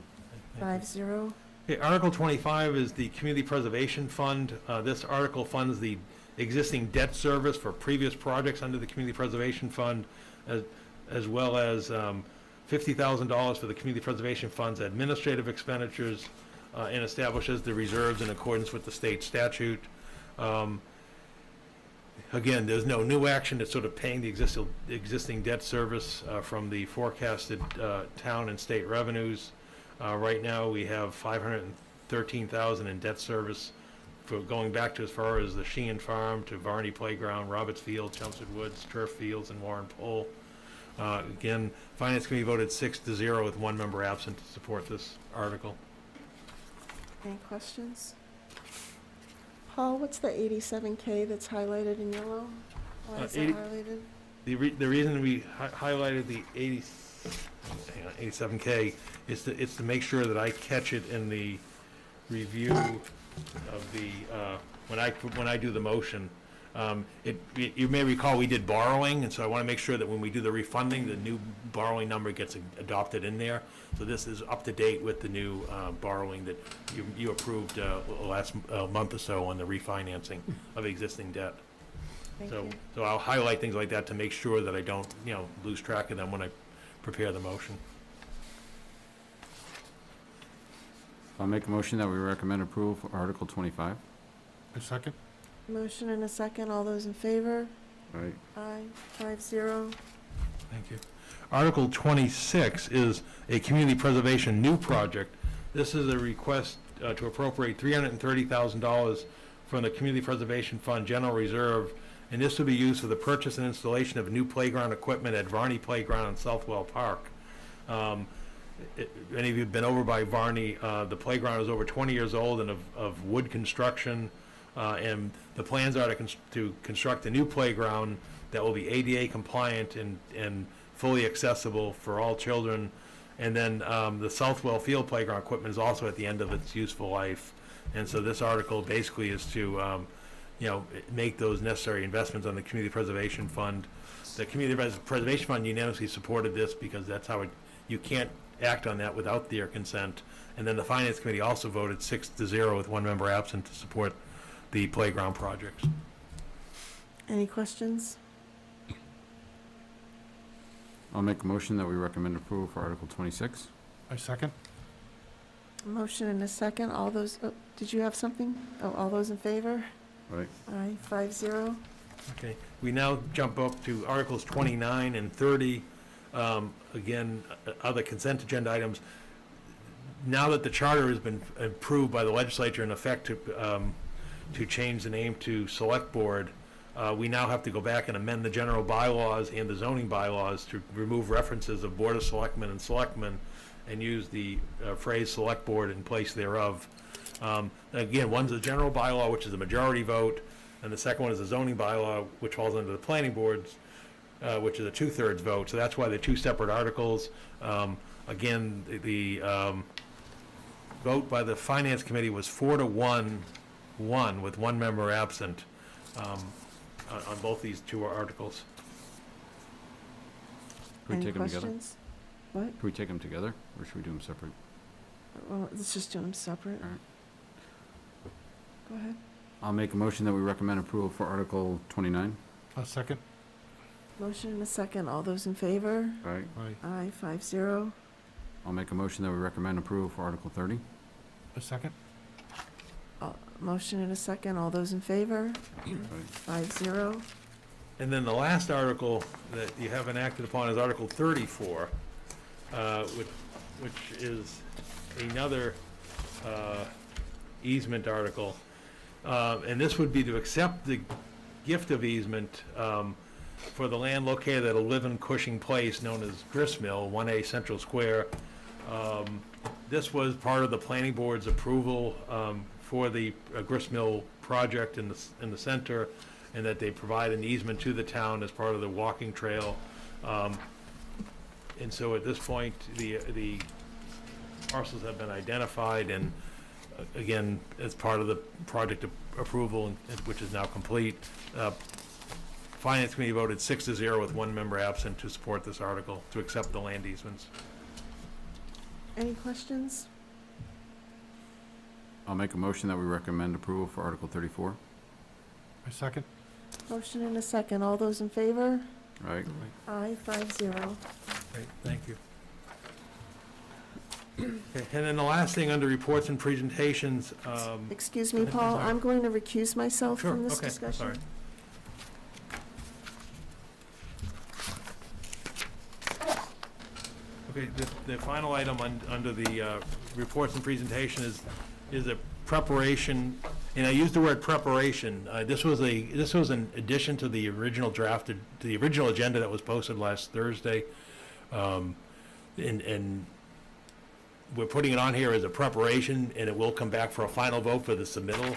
[SPEAKER 3] 5-0.
[SPEAKER 2] Okay, Article 25 is the Community Preservation Fund. This article funds the existing debt service for previous projects under the Community Preservation Fund, as well as $50,000 for the Community Preservation Fund's administrative expenditures, and establishes the reserves in accordance with the state statute. Again, there's no new action. It's sort of paying the existing debt service from the forecasted town and state revenues. Right now, we have $513,000 in debt service for going back to as far as the Sheehan Farm to Varney Playground, Roberts Field, Chelmsford Woods, Turf Fields, and Warren Pole. Again, Finance Committee voted 6-0 with one member absent to support this article.
[SPEAKER 3] Any questions? Paul, what's the 87K that's highlighted in yellow? Why is it highlighted?
[SPEAKER 2] The reason we highlighted the 87K is to make sure that I catch it in the review of the, when I do the motion. You may recall we did borrowing, and so I want to make sure that when we do the refunding, the new borrowing number gets adopted in there. So this is up to date with the new borrowing that you approved last month or so on the refinancing of existing debt.
[SPEAKER 3] Thank you.
[SPEAKER 2] So I'll highlight things like that to make sure that I don't, lose track of them when I prepare the motion.
[SPEAKER 9] I'll make a motion that we recommend approval for Article 25.
[SPEAKER 7] I second.
[SPEAKER 3] Motion and a second. All those in favor?
[SPEAKER 9] Aye.
[SPEAKER 3] Aye, 5-0.
[SPEAKER 2] Thank you. Article 26 is a community preservation new project. This is a request to appropriate $330,000 from the Community Preservation Fund General Reserve, and this will be used for the purchase and installation of new playground equipment at Varney Playground in Southwell Park. Any of you have been over by Varney, the playground is over 20 years old and of wood construction, and the plans are to construct a new playground that will be ADA compliant and fully accessible for all children. And then the Southwell Field playground equipment is also at the end of its useful life. And so this article basically is to make those necessary investments on the Community Preservation Fund. The Community Preservation Fund unanimously supported this because that's how you can't act on that without their consent. And then the Finance Committee also voted 6-0 with one member absent to support the playground projects.
[SPEAKER 3] Any questions?
[SPEAKER 9] I'll make a motion that we recommend approval for Article 26.
[SPEAKER 7] I second.
[SPEAKER 3] Motion and a second. All those, did you have something? Oh, all those in favor?
[SPEAKER 9] Aye.
[SPEAKER 3] Aye, 5-0.
[SPEAKER 2] Okay, we now jump up to Articles 29 and 30. Again, other consent agenda items. Now that the charter has been approved by the legislature in effect to change the name to Select Board, we now have to go back and amend the general bylaws and the zoning bylaws to remove references of Board of Selectmen and Selectmen and use the phrase "select board" in place thereof. Again, one's a general bylaw, which is a majority vote, and the second one is a zoning bylaw, which falls under the planning boards, which is a 2/3 vote. So that's why they're two separate articles. Again, the vote by the Finance Committee was 4-1, with one member absent on both these two articles.
[SPEAKER 9] Can we
[SPEAKER 3] Any
[SPEAKER 9] take them together?
[SPEAKER 3] questions? What?
[SPEAKER 9] Can we take them together, or should we do them separate?
[SPEAKER 3] Well, let's just do them separate.
[SPEAKER 9] All right.
[SPEAKER 3] Go ahead.
[SPEAKER 9] I'll make a motion that we recommend approval for Article 29.
[SPEAKER 7] A second?
[SPEAKER 3] Motion and a second. All those in favor?
[SPEAKER 9] All right.
[SPEAKER 3] Aye, 5-0.
[SPEAKER 9] I'll make a motion that we recommend approval for Article 30.
[SPEAKER 7] A second?
[SPEAKER 3] Motion and a second. All those in favor?
[SPEAKER 9] All right.
[SPEAKER 3] 5-0.
[SPEAKER 2] And then the last article that you haven't acted upon is Article 34, which is another easement article. And this would be to accept the gift of easement for the land located at 11 Cushing Place, known as Gristmill, 1A Central Square. This was part of the planning board's approval for the Gristmill project in the center, and that they provide an easement to the town as part of the walking trail. And so at this point, the parcels have been identified, and again, as part of the project approval, which is now complete, Finance Committee voted 6-0 with one member absent to support this article, to accept the land easements.
[SPEAKER 3] Any questions?
[SPEAKER 9] I'll make a motion that we recommend approval for Article 34.
[SPEAKER 7] A second?
[SPEAKER 3] Motion and a second. All those in favor?
[SPEAKER 9] All right.
[SPEAKER 3] Aye, 5-0.
[SPEAKER 2] Great, thank you. Okay, and then the last thing under reports and presentations.
[SPEAKER 3] Excuse me,
[SPEAKER 2] I'm
[SPEAKER 3] Paul,
[SPEAKER 2] sorry.
[SPEAKER 3] I'm going to recuse myself
[SPEAKER 2] Sure,
[SPEAKER 3] from this
[SPEAKER 2] okay,
[SPEAKER 3] discussion.
[SPEAKER 2] sorry. Okay, the final item under the reports and presentation is a preparation, and I use the word preparation. This was an addition to the original to the original agenda that was posted last Thursday. And we're putting it on here as a preparation, and it will come back for a final vote for the submittal.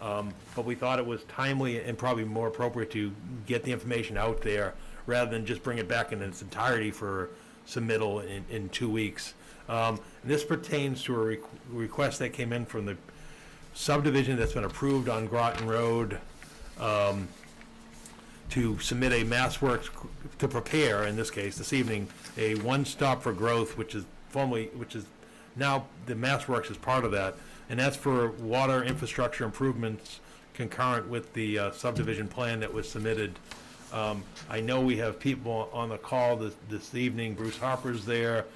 [SPEAKER 2] But we thought it was timely and probably more appropriate to get the information out there rather than just bring it back in its entirety for submittal in 2 weeks. This pertains to a request that came in from the subdivision that's been approved on Groton Road to submit a mass works, to prepare, in this case, this evening, a one-stop for growth, which is now the mass works is part of that, and that's for water infrastructure improvements concurrent with the subdivision plan that was submitted. I know we have people on the call this evening. Bruce Harper's there,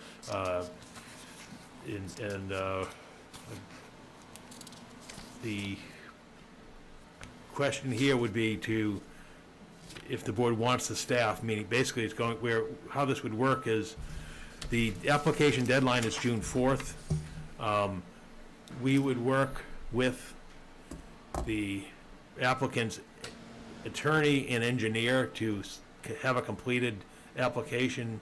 [SPEAKER 2] and the question here would be if the board wants the staff, meaning basically how this would work is the application deadline is June 4th. We would work with the applicant's attorney and engineer to have a completed application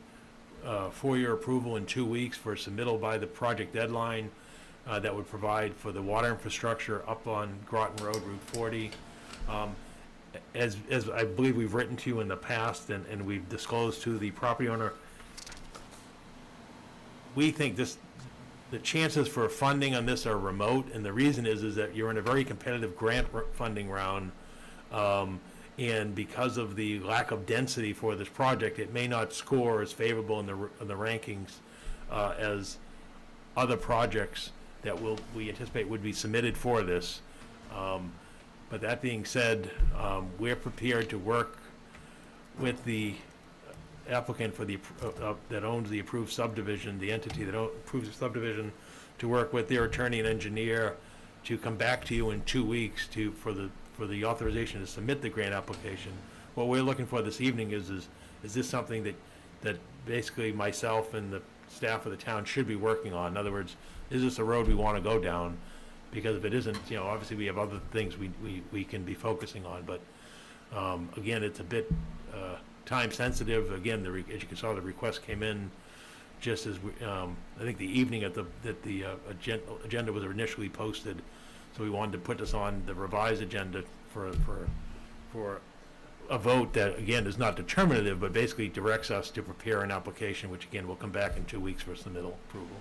[SPEAKER 2] for your approval in 2 weeks for submittal by the project deadline that would provide for the water infrastructure up on Groton Road, Route 40. As I believe we've written to you in the past and we've disclosed to the property owner, we think the chances for funding on this are remote, and the reason is that you're in a very competitive grant funding round, and because of the lack of density for this project, it may not score as favorable in the rankings as other projects that we anticipate would be submitted for this. But that being said, we're prepared to work with the applicant for that owns the approved subdivision, the entity that approves the subdivision, to work with their attorney and engineer to come back to you in 2 weeks for the authorization to submit the grant application. What we're looking for this evening is this something that basically myself and the staff of the town should be working on? In other words, is this a road we want to go down? Because if it isn't, obviously we have other things we can be focusing on. But again, it's a bit time sensitive. Again, as you can saw, the request came in just as I think the evening that the agenda was initially posted. So we wanted to put this on the revised agenda for a vote that, again, is not determinative, but basically directs us to prepare an application, which again will come back in 2 weeks for submittal approval.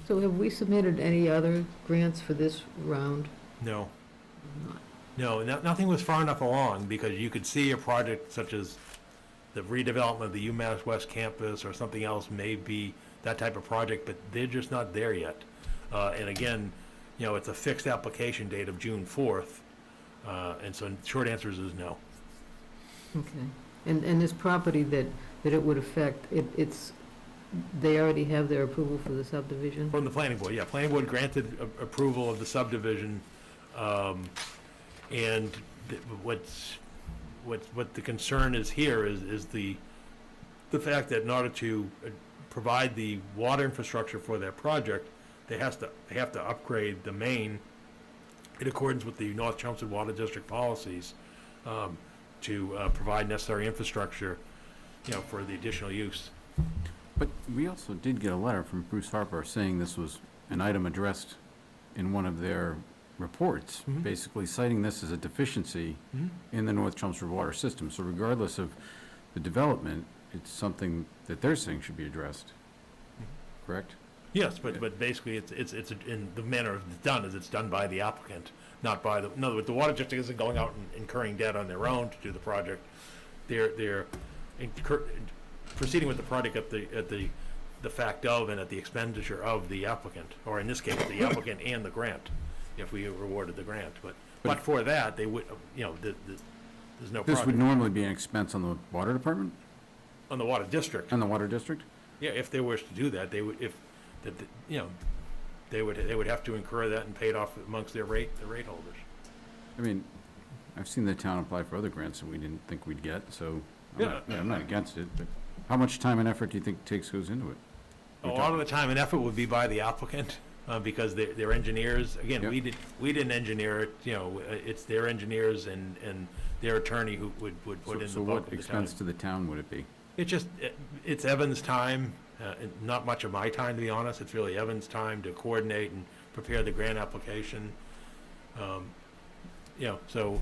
[SPEAKER 5] So have we submitted any other grants for this round?
[SPEAKER 2] No. No, nothing was far enough along, because you could see a project such as the redevelopment of the UMass West campus or something else may be that type of project, but they're just not there yet. And again, it's a fixed application date of June 4th. And so short answer is no.
[SPEAKER 5] Okay. And this property that it would affect, they already have their approval for the subdivision?
[SPEAKER 2] From the planning board, yeah. Planning board granted approval of the subdivision. And what the concern is here is the fact that in order to provide the water infrastructure for their project, they have to upgrade the main in accordance with the North Chelmsford Water District policies to provide necessary infrastructure, for the additional use.
[SPEAKER 9] But we also did get a letter from Bruce Harper saying this was an item addressed in one of their reports, basically citing this as a deficiency in the North Chelmsford water system. So regardless of the development, it's something that they're saying should be addressed, correct?
[SPEAKER 2] Yes, but basically it's in the manner it's done is it's done by the applicant, not by in other words, the water district isn't going out and incurring debt on their own to do the project. They're proceeding with the project at the fact of and at the expenditure of the applicant, or in this case, the applicant and the grant, if we awarded the grant. But for that, they would, there's no
[SPEAKER 9] This
[SPEAKER 2] project.
[SPEAKER 9] would normally be an expense on the water department?
[SPEAKER 2] On the water district.
[SPEAKER 9] On the water district?
[SPEAKER 2] Yeah, if they wish to do that, they would, they would have to incur that and pay it off amongst the rate holders.
[SPEAKER 9] I mean, I've seen the town apply for other grants that we didn't think we'd get, so
[SPEAKER 2] Yeah.
[SPEAKER 9] I'm not against it, but how much time and effort do you think goes into it?
[SPEAKER 2] A lot of the time and effort would be by the applicant, because they're engineers. Again,
[SPEAKER 9] Yep.
[SPEAKER 2] we didn't engineer it, it's their engineers and their attorney who would put in the
[SPEAKER 9] So
[SPEAKER 2] bulk
[SPEAKER 9] what
[SPEAKER 2] of the time.
[SPEAKER 9] expense to the town would it be?
[SPEAKER 2] It's Evan's time, and not much of my time, to be honest. It's really Evan's time to coordinate and prepare the grant application. So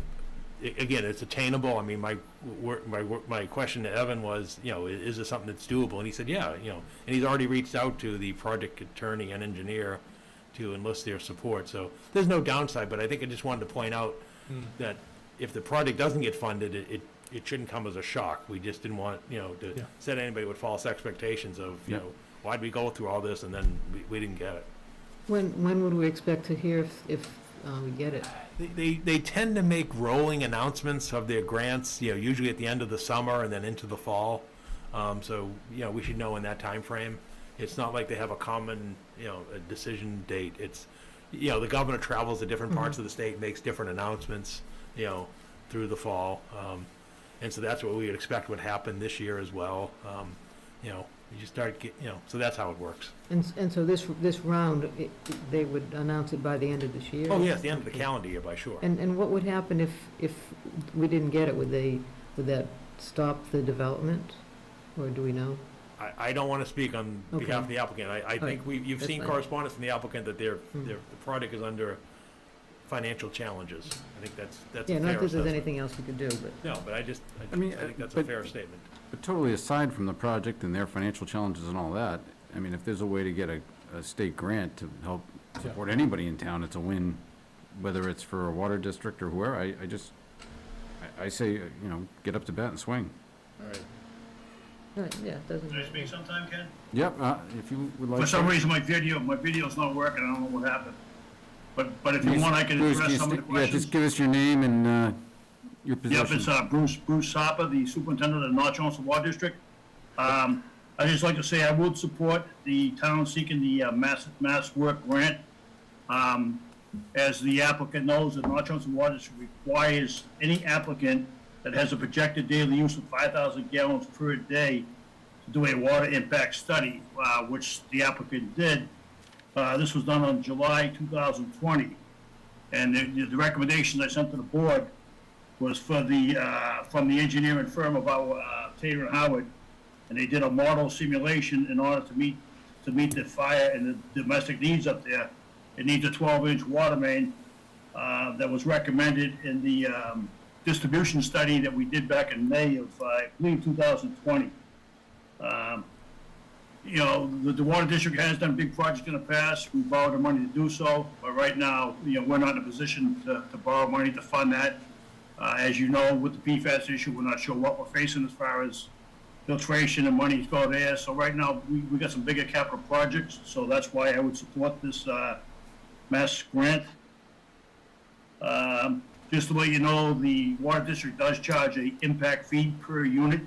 [SPEAKER 2] again, it's attainable. I mean, my question to Evan was, is this something that's doable? And he said, yeah, and he's already reached out to the project attorney and engineer to enlist their support. So there's no downside, but I think I just wanted to point out that if the project doesn't get funded, it shouldn't come as a shock. We just didn't want, to set anybody with false expectations of, why'd we go through all this and then we didn't get it.
[SPEAKER 5] When would we expect to hear if we get it?
[SPEAKER 2] They tend to make rolling announcements of their grants, usually at the end of the summer and then into the fall. So, we should know in that time frame. It's not like they have a common, a decision date. It's, the governor travels to different parts of the state, makes different announcements, through the fall. And so that's what we would expect would happen this year as well. You just start, so that's how it works.
[SPEAKER 5] And so this round, they would announce it by the end of this year?
[SPEAKER 2] Oh, yes, the end of the calendar year, by sure.
[SPEAKER 5] And what would happen if we didn't get it? Would that stop the development, or do we know?
[SPEAKER 2] I don't want to speak on behalf of the applicant. I think you've
[SPEAKER 5] That's
[SPEAKER 2] seen
[SPEAKER 5] fine.
[SPEAKER 2] correspondence from the applicant that the project is under financial challenges. I think that's a fair
[SPEAKER 5] Yeah, not that there's
[SPEAKER 2] assessment.
[SPEAKER 5] anything else we could do, but.
[SPEAKER 2] No, but I think that's a
[SPEAKER 9] but-
[SPEAKER 2] fair statement.
[SPEAKER 9] But totally aside from the project and their financial challenges and all that, I mean, if there's a way to get a state grant to help support anybody in town, it's a win, whether it's for a water district or whoever. I say, get up to bat and swing.
[SPEAKER 2] All right.
[SPEAKER 5] Right, yeah, it doesn't.
[SPEAKER 18] Can I speak sometime, Ken?
[SPEAKER 9] Yep, if you would like.
[SPEAKER 18] For some
[SPEAKER 9] to.
[SPEAKER 18] reason, my video's not working, I don't know what happened. But if you
[SPEAKER 9] Please,
[SPEAKER 18] want, I can
[SPEAKER 9] Bruce,
[SPEAKER 18] address some of the
[SPEAKER 9] Yeah,
[SPEAKER 18] questions.
[SPEAKER 9] just give us your name and your
[SPEAKER 18] Yep,
[SPEAKER 9] position.
[SPEAKER 18] it's Bruce Harper, the superintendent of the North Chelmsford Water District. I'd just like to say I would support the town seeking the Mass Work grant. As the applicant knows, the North Chelmsford Water District requires any applicant that has a projected daily use of 5,000 gallons per day to do a water impact study, which the applicant did. This was done on July 2020. And the recommendation I sent to the board was for from the engineering firm of our Taylor and Howard and they did a model simulation in order to meet the fire and the domestic needs up there. It needs a 12-inch water main that was recommended in the distribution study that we did back in May of, I believe, 2020. You know, the water district has done big projects in the past. We borrowed the money to do so, but right now, you know, we're not in a position to borrow money to fund that. As you know, with the PFAS issue, we're not sure what we're facing as far as filtration and money's go there. So right now, we got some bigger capital projects, so that's why I would support this mass grant. Just to let you know, the water district does charge a impact fee per unit,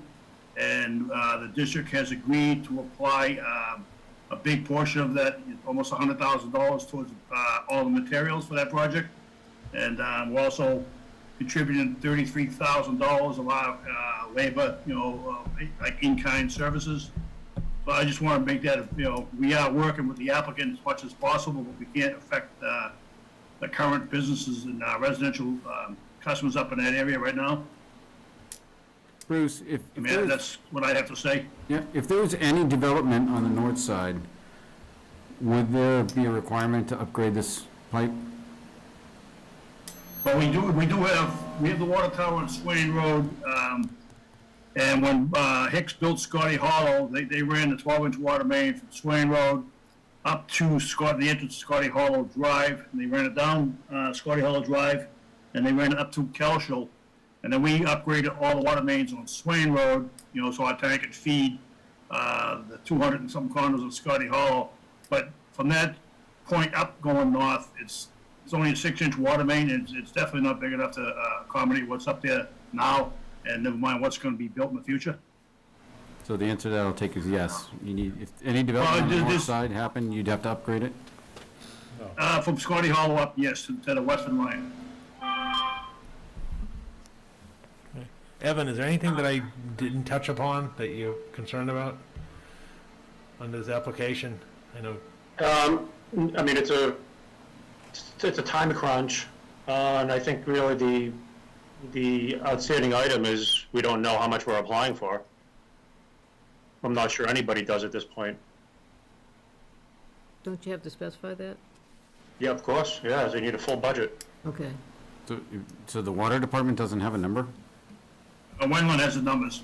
[SPEAKER 18] and the district has agreed to apply a big portion of that, almost $100,000 towards all the materials for that project. And we're also contributing $33,000 of our labor, you know, like in-kind services. So I just want to make that, you know, we are working with the applicant as much as possible, but we can't affect the current businesses and residential customers up in that area right now.
[SPEAKER 9] Bruce,
[SPEAKER 18] I mean, that's what I have to say.
[SPEAKER 9] Yeah, if there was any development on the north side, would there be a requirement to upgrade this pipe?
[SPEAKER 18] But we have the water tower on Swain Road, and when Hicks built Scotty Hollow, they ran the 12-inch water main from Swain Road up to the entrance to Scotty Hollow Drive, and they ran it down Scotty Hollow Drive, and they ran it up to Kelshel, and then we upgraded all the water mains on Swain Road, you know, so our tank could feed the 200 and some condos of Scotty Hollow. But from that point up going north, it's only a 6-inch water main, and it's definitely not big enough to accommodate what's up there now, and never mind what's going to be built in the future.
[SPEAKER 9] So the answer to that I'll take is yes. You need, if any development on the north side happened, you'd have to upgrade it?
[SPEAKER 18] From Scotty Hollow up, yes, to the western line.
[SPEAKER 2] Evan, is there anything that I didn't touch upon that you're concerned about on this application? I know.
[SPEAKER 14] I mean, it's a time crunch, and I think really the outstanding item is we don't know how much we're applying for. I'm not sure anybody does at this point.
[SPEAKER 5] Don't you have to specify that?
[SPEAKER 14] Yeah, of course, yeah, they need a full budget.
[SPEAKER 5] Okay.
[SPEAKER 9] So the water department doesn't have a number?
[SPEAKER 18] Wendland has the numbers.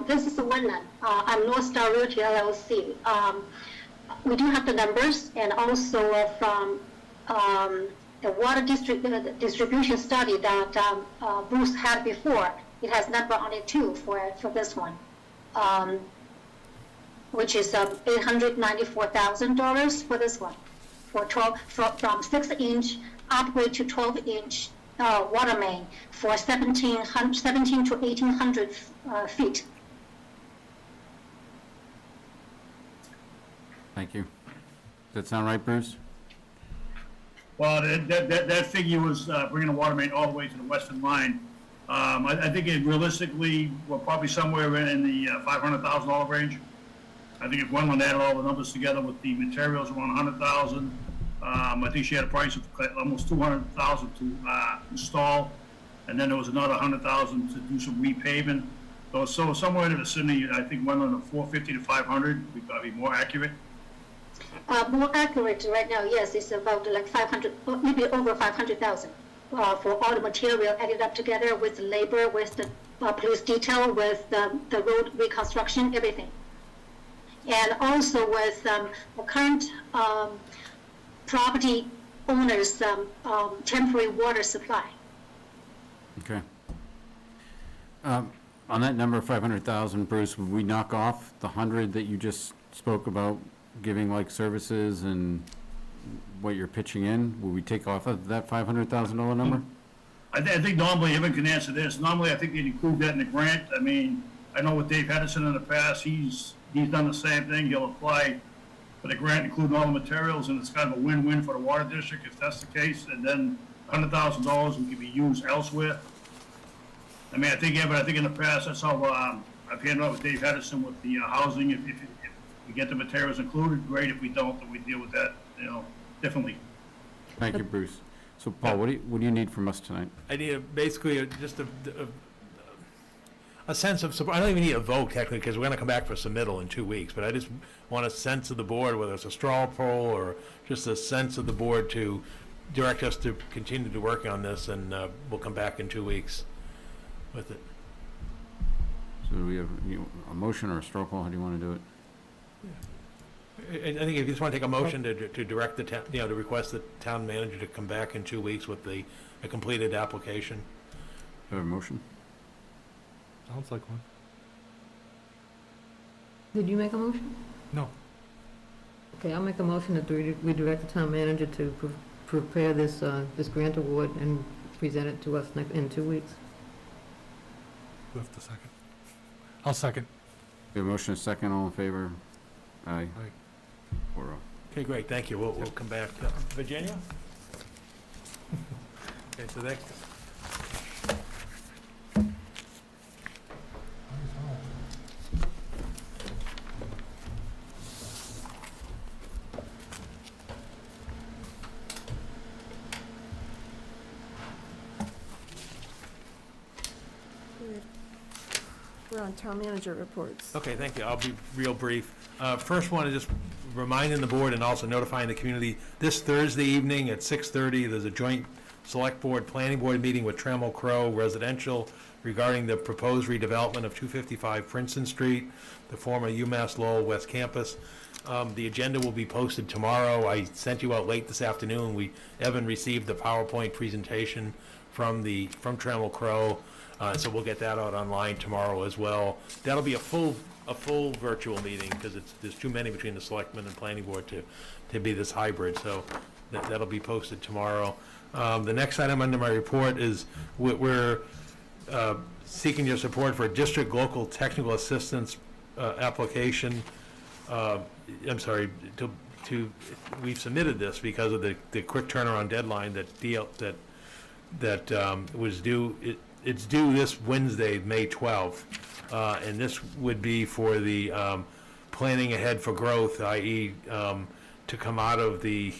[SPEAKER 22] This is Wendland. I'm North Star Realty LLC. We do have the numbers, and also from the water district distribution study that Bruce had before. It has number on it too for this one, which is $894,000 for this one, for 12 from 6-inch upgrade to 12-inch water main for 17 to 1,800 feet.
[SPEAKER 9] Thank you. Does that sound right, Bruce?
[SPEAKER 18] Well, that figure was bringing the water main all the way to the western line. I think realistically, we're probably somewhere in the $500,000 range. I think if Wendland added all the numbers together with the materials around $100,000, I think she had a price of almost $200,000 to install, and then there was another $100,000 to do some repaving. So somewhere in the vicinity, I think Wendland of 450 to 500 would probably be more accurate.
[SPEAKER 22] More accurate right now, yes, it's about like 500, maybe over 500,000 for all the material added up together with the labor, with the police detail, with the road reconstruction, everything. And also with the current property owners' temporary water supply.
[SPEAKER 9] Okay. On that number, 500,000, Bruce, would we knock off the 100 that you just spoke about, giving like services and what you're pitching in? Will we take off of that $500,000 number?
[SPEAKER 18] I think normally, Evan can answer this. Normally, I think they'd include that in the grant. I mean, I know with Dave Hedison in the past, he's done the same thing. He'll apply for the grant, including all the materials, and it's kind of a win-win for the water district if that's the case. And then $100,000 can be used elsewhere. I mean, I think in the past, that's how I've handled it with Dave Hedison with the housing. If we get the materials included, great. If we don't, then we deal with that, differently.
[SPEAKER 9] Thank you, Bruce. So, Paul, what do you need from us tonight?
[SPEAKER 2] I need basically just a sense of support. I don't even need a vote technically, because we're gonna come back for submittal in 2 weeks, but I just want a sense of the board, whether it's a straw poll or just a sense of the board to direct us to continue to work on this, and we'll come back in 2 weeks with it.
[SPEAKER 9] So do we have a motion or a straw poll? How do you want to do it?
[SPEAKER 2] I think if you just want to take a motion to direct the town, to request the town manager to come back in 2 weeks with a completed application.
[SPEAKER 9] Do I have a motion?
[SPEAKER 7] Sounds like one.
[SPEAKER 5] Did you make a motion?
[SPEAKER 7] No.
[SPEAKER 5] Okay, I'll make a motion that we direct the town manager to prepare this grant award and present it to us in 2 weeks.
[SPEAKER 7] Who have to second? I'll second.
[SPEAKER 9] We have a motion, a second, all in favor? Aye.
[SPEAKER 7] Aye.
[SPEAKER 9] 4-0.
[SPEAKER 2] Okay, great, thank you. We'll come back. Virginia? Okay, so that,
[SPEAKER 3] We're on town manager reports.
[SPEAKER 2] okay, thank you. I'll be real brief. First one is just reminding the board and also notifying the community, this Thursday evening at 6:30, there's a joint select board, planning board meeting with Trammell Crow Residential regarding the proposed redevelopment of 255 Princeton Street, the former UMass Lowell West Campus. The agenda will be posted tomorrow. I sent you out late this afternoon. Evan received the PowerPoint presentation from Trammell Crow. So we'll get that out online tomorrow as well. That'll be a full virtual meeting, because there's too many between the selectmen and planning board to be this hybrid, so that'll be posted tomorrow. The next item under my report is we're seeking your support for a district local technical assistance application. I'm sorry, we've submitted this because of the quick turnaround deadline that was due. It's due this Wednesday, May 12th, and this would be for the planning ahead for growth, i.e. To come out of the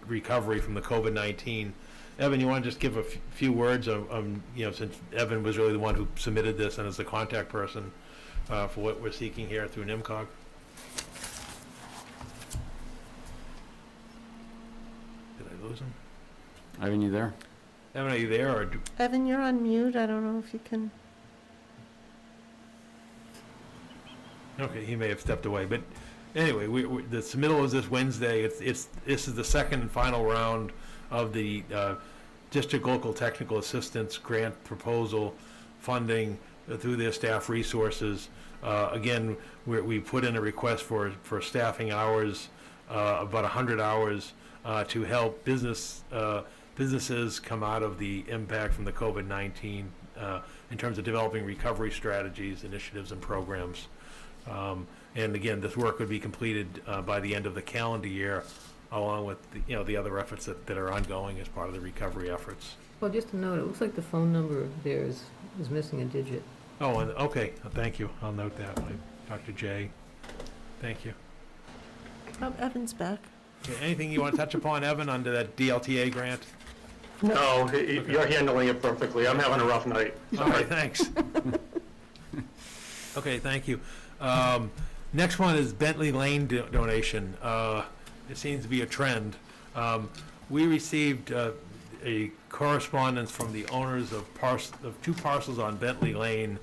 [SPEAKER 2] recovery from the COVID-19. Evan, you want to just give a few words since Evan was really the one who submitted this and is the contact person for what we're seeking here through NIMCOG? Did I lose him?
[SPEAKER 9] Ivan, you there?
[SPEAKER 2] Evan, are you there, or
[SPEAKER 3] Evan, you're on mute. I don't know if you can.
[SPEAKER 2] Okay, he may have stepped away, but anyway, the submittal is this Wednesday. This is the second and final round of the district local technical assistance grant proposal funding through their staff resources. Again, we put in a request for staffing hours, about 100 hours, to help businesses come out of the impact from the COVID-19 in terms of developing recovery strategies, initiatives, and programs. And again, this work would be completed by the end of the calendar year, along with the other efforts that are ongoing as part of the recovery efforts.
[SPEAKER 5] Well, just a note, it looks like the phone number there is missing a digit.
[SPEAKER 2] Oh, and okay, thank you. I'll note that. Dr. J. Thank you.
[SPEAKER 3] Oh, Evan's back.
[SPEAKER 2] Okay, anything you want to touch upon, Evan, under that DLTA grant?
[SPEAKER 14] No, you're handling it perfectly. I'm having a rough night.
[SPEAKER 2] All right, thanks. Okay, thank you. Next one is Bentley Lane donation. It seems to be a trend. We received a correspondence from the owners of two parcels on Bentley Lane.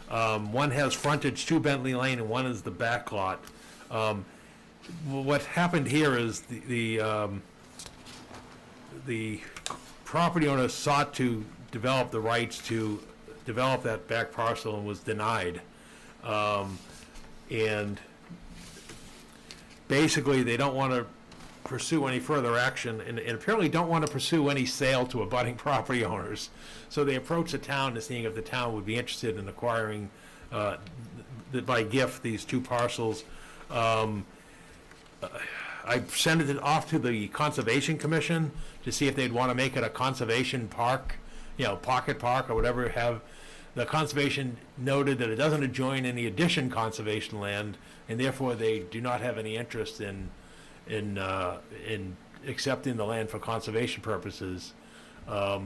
[SPEAKER 2] One has frontage to Bentley Lane, and one is the back lot. What happened here is the property owner sought to develop the rights to develop that back parcel and was denied. And basically, they don't want to pursue any further action, and apparently don't want to pursue any sale to abutting property owners. So they approached the town to seeing if the town would be interested in acquiring, by gift, these two parcels. I sent it off to the Conservation Commission to see if they'd want to make it a conservation park, pocket park or whatever. The conservation noted that it doesn't adjoin any addition conservation land, and therefore they do not have any interest in accepting the land for conservation purposes. As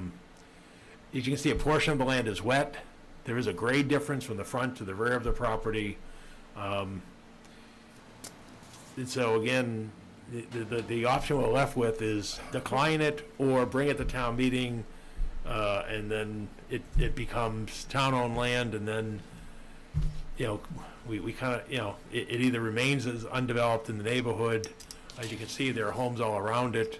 [SPEAKER 2] you can see, a portion of the land is wet, there is a grade difference from the front to the rear of the property. And so again, the option we're left with is decline it or bring it to town meeting, and then it becomes town-owned land, and then, you know, we kind of, you know, it either remains as undeveloped in the neighborhood, as you can see, there are homes all around it,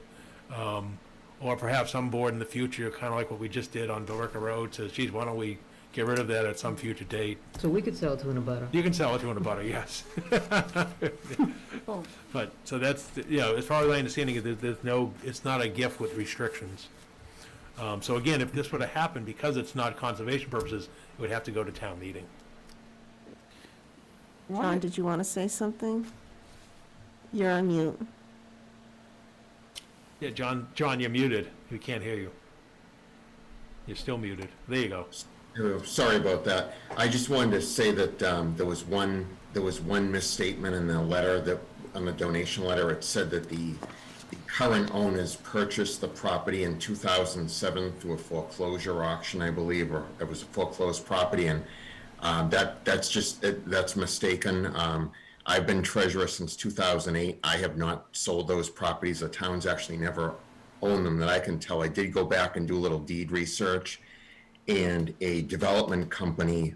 [SPEAKER 2] or perhaps some board in the future, kind of like what we just did on Billerica Road, says, geez, why don't we get rid of that at some future date?
[SPEAKER 5] So we could sell it to an abutter.
[SPEAKER 2] You can sell it to an abutter, yes. But, so that's, you know, as far as I understand it, there's no, it's not a gift with restrictions. So again, if this were to happen, because it's not conservation purposes, it would have to go to town meeting.
[SPEAKER 3] John, did you want to say something? You're on mute.
[SPEAKER 2] Yeah, John, you're muted. We can't hear you. You're still muted. There you go.
[SPEAKER 16] Sorry about that. I just wanted to say that there was one misstatement in the letter, that on the donation letter. It said that the current owners purchased the property in 2007 through a foreclosure auction, I believe, or it was a foreclosed property, and that's mistaken. I've been treasurer since 2008. I have not sold those properties. The town's actually never owned them that I can tell. I did go back and do a little deed research, and a development company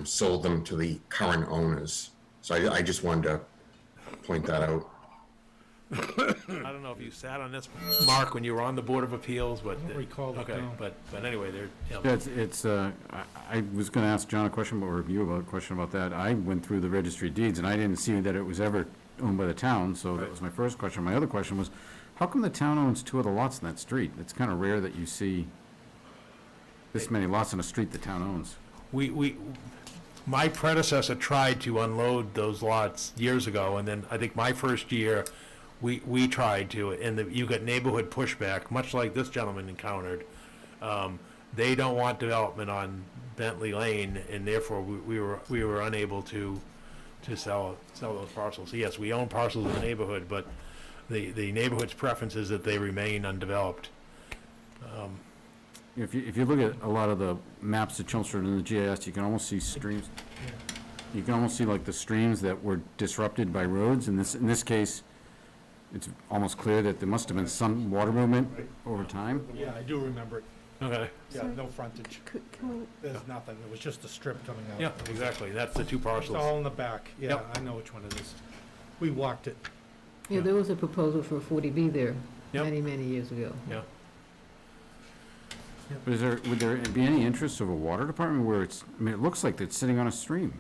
[SPEAKER 16] sold them to the current owners. So I just wanted to point that out.
[SPEAKER 2] I don't know if you sat on this, Mark, when you were on the Board of Appeals, but.
[SPEAKER 7] I don't recall it,
[SPEAKER 2] Okay,
[SPEAKER 7] no.
[SPEAKER 2] but anyway, there, you know.
[SPEAKER 9] Yeah, I was gonna ask John a question, or you about a question about that. I went through the registry of deeds, and I didn't see that it was ever owned by the town, so that was my first question. My other question was, how come the town owns two of the lots in that street? It's kind of rare that you see this many lots in a street the town owns.
[SPEAKER 2] My predecessor tried to unload those lots years ago, and then I think my first year, we tried to, and you got neighborhood pushback, much like this gentleman encountered. They don't want development on Bentley Lane, and therefore we were unable to sell those parcels. Yes, we own parcels in the neighborhood, but the neighborhood's preference is that they remain undeveloped.
[SPEAKER 9] If you look at a lot of the maps of Chelmsford in the GIS, you can almost see streams. You can almost see like the streams that were disrupted by roads. In this case, it's almost clear that there must have been some water movement over time.
[SPEAKER 7] Yeah, I do remember it.
[SPEAKER 2] Okay.
[SPEAKER 7] Yeah, no frontage.
[SPEAKER 3] Can we,
[SPEAKER 7] There's nothing. It was just a strip coming out.
[SPEAKER 2] Yeah, exactly. That's the two
[SPEAKER 7] It's
[SPEAKER 2] parcels.
[SPEAKER 7] all in the back. Yeah,
[SPEAKER 2] Yep.
[SPEAKER 7] I know which one it is. We walked it.
[SPEAKER 5] Yeah, there was a proposal for a 40B there
[SPEAKER 2] Yep.
[SPEAKER 5] many years ago.
[SPEAKER 2] Yeah.
[SPEAKER 9] But would there be any interest of a water department where it looks like it's sitting on a stream?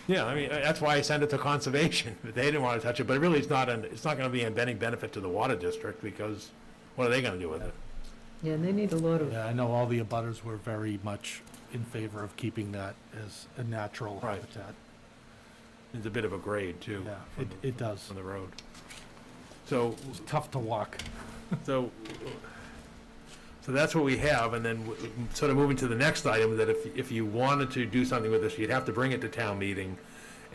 [SPEAKER 2] Yeah, I mean, that's why I sent it to conservation. They didn't want to touch it, but really it's not going to be any benefit to the water district, because what are they going to do with it?
[SPEAKER 5] Yeah, and they need a lot of,
[SPEAKER 7] Yeah, I know all the abutters were very much in favor of keeping that as a natural
[SPEAKER 2] Right.
[SPEAKER 7] habitat.
[SPEAKER 2] It's a bit of a grade too.
[SPEAKER 7] Yeah, it does.
[SPEAKER 2] From the road. So,
[SPEAKER 7] It's tough to walk.
[SPEAKER 2] so that's what we have, and then sort of moving to the next item, that if you wanted to do something with this, you'd have to bring it to town meeting.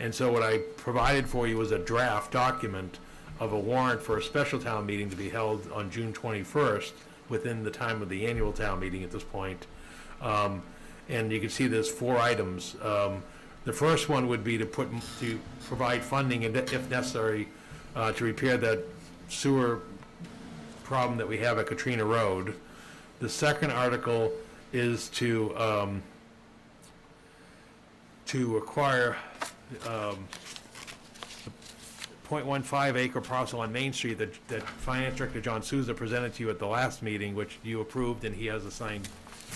[SPEAKER 2] And so what I provided for you was a draft document of a warrant for a special town meeting to be held on June 21st, within the time of the annual town meeting at this point. And you can see there's 4 items. The first one would be to provide funding, and if necessary, to repair that sewer problem that we have at Katrina Road. The second article is to acquire a 0.15 acre parcel on Main Street that Finance Director John Souza presented to you at the last meeting, which you approved and he has a signed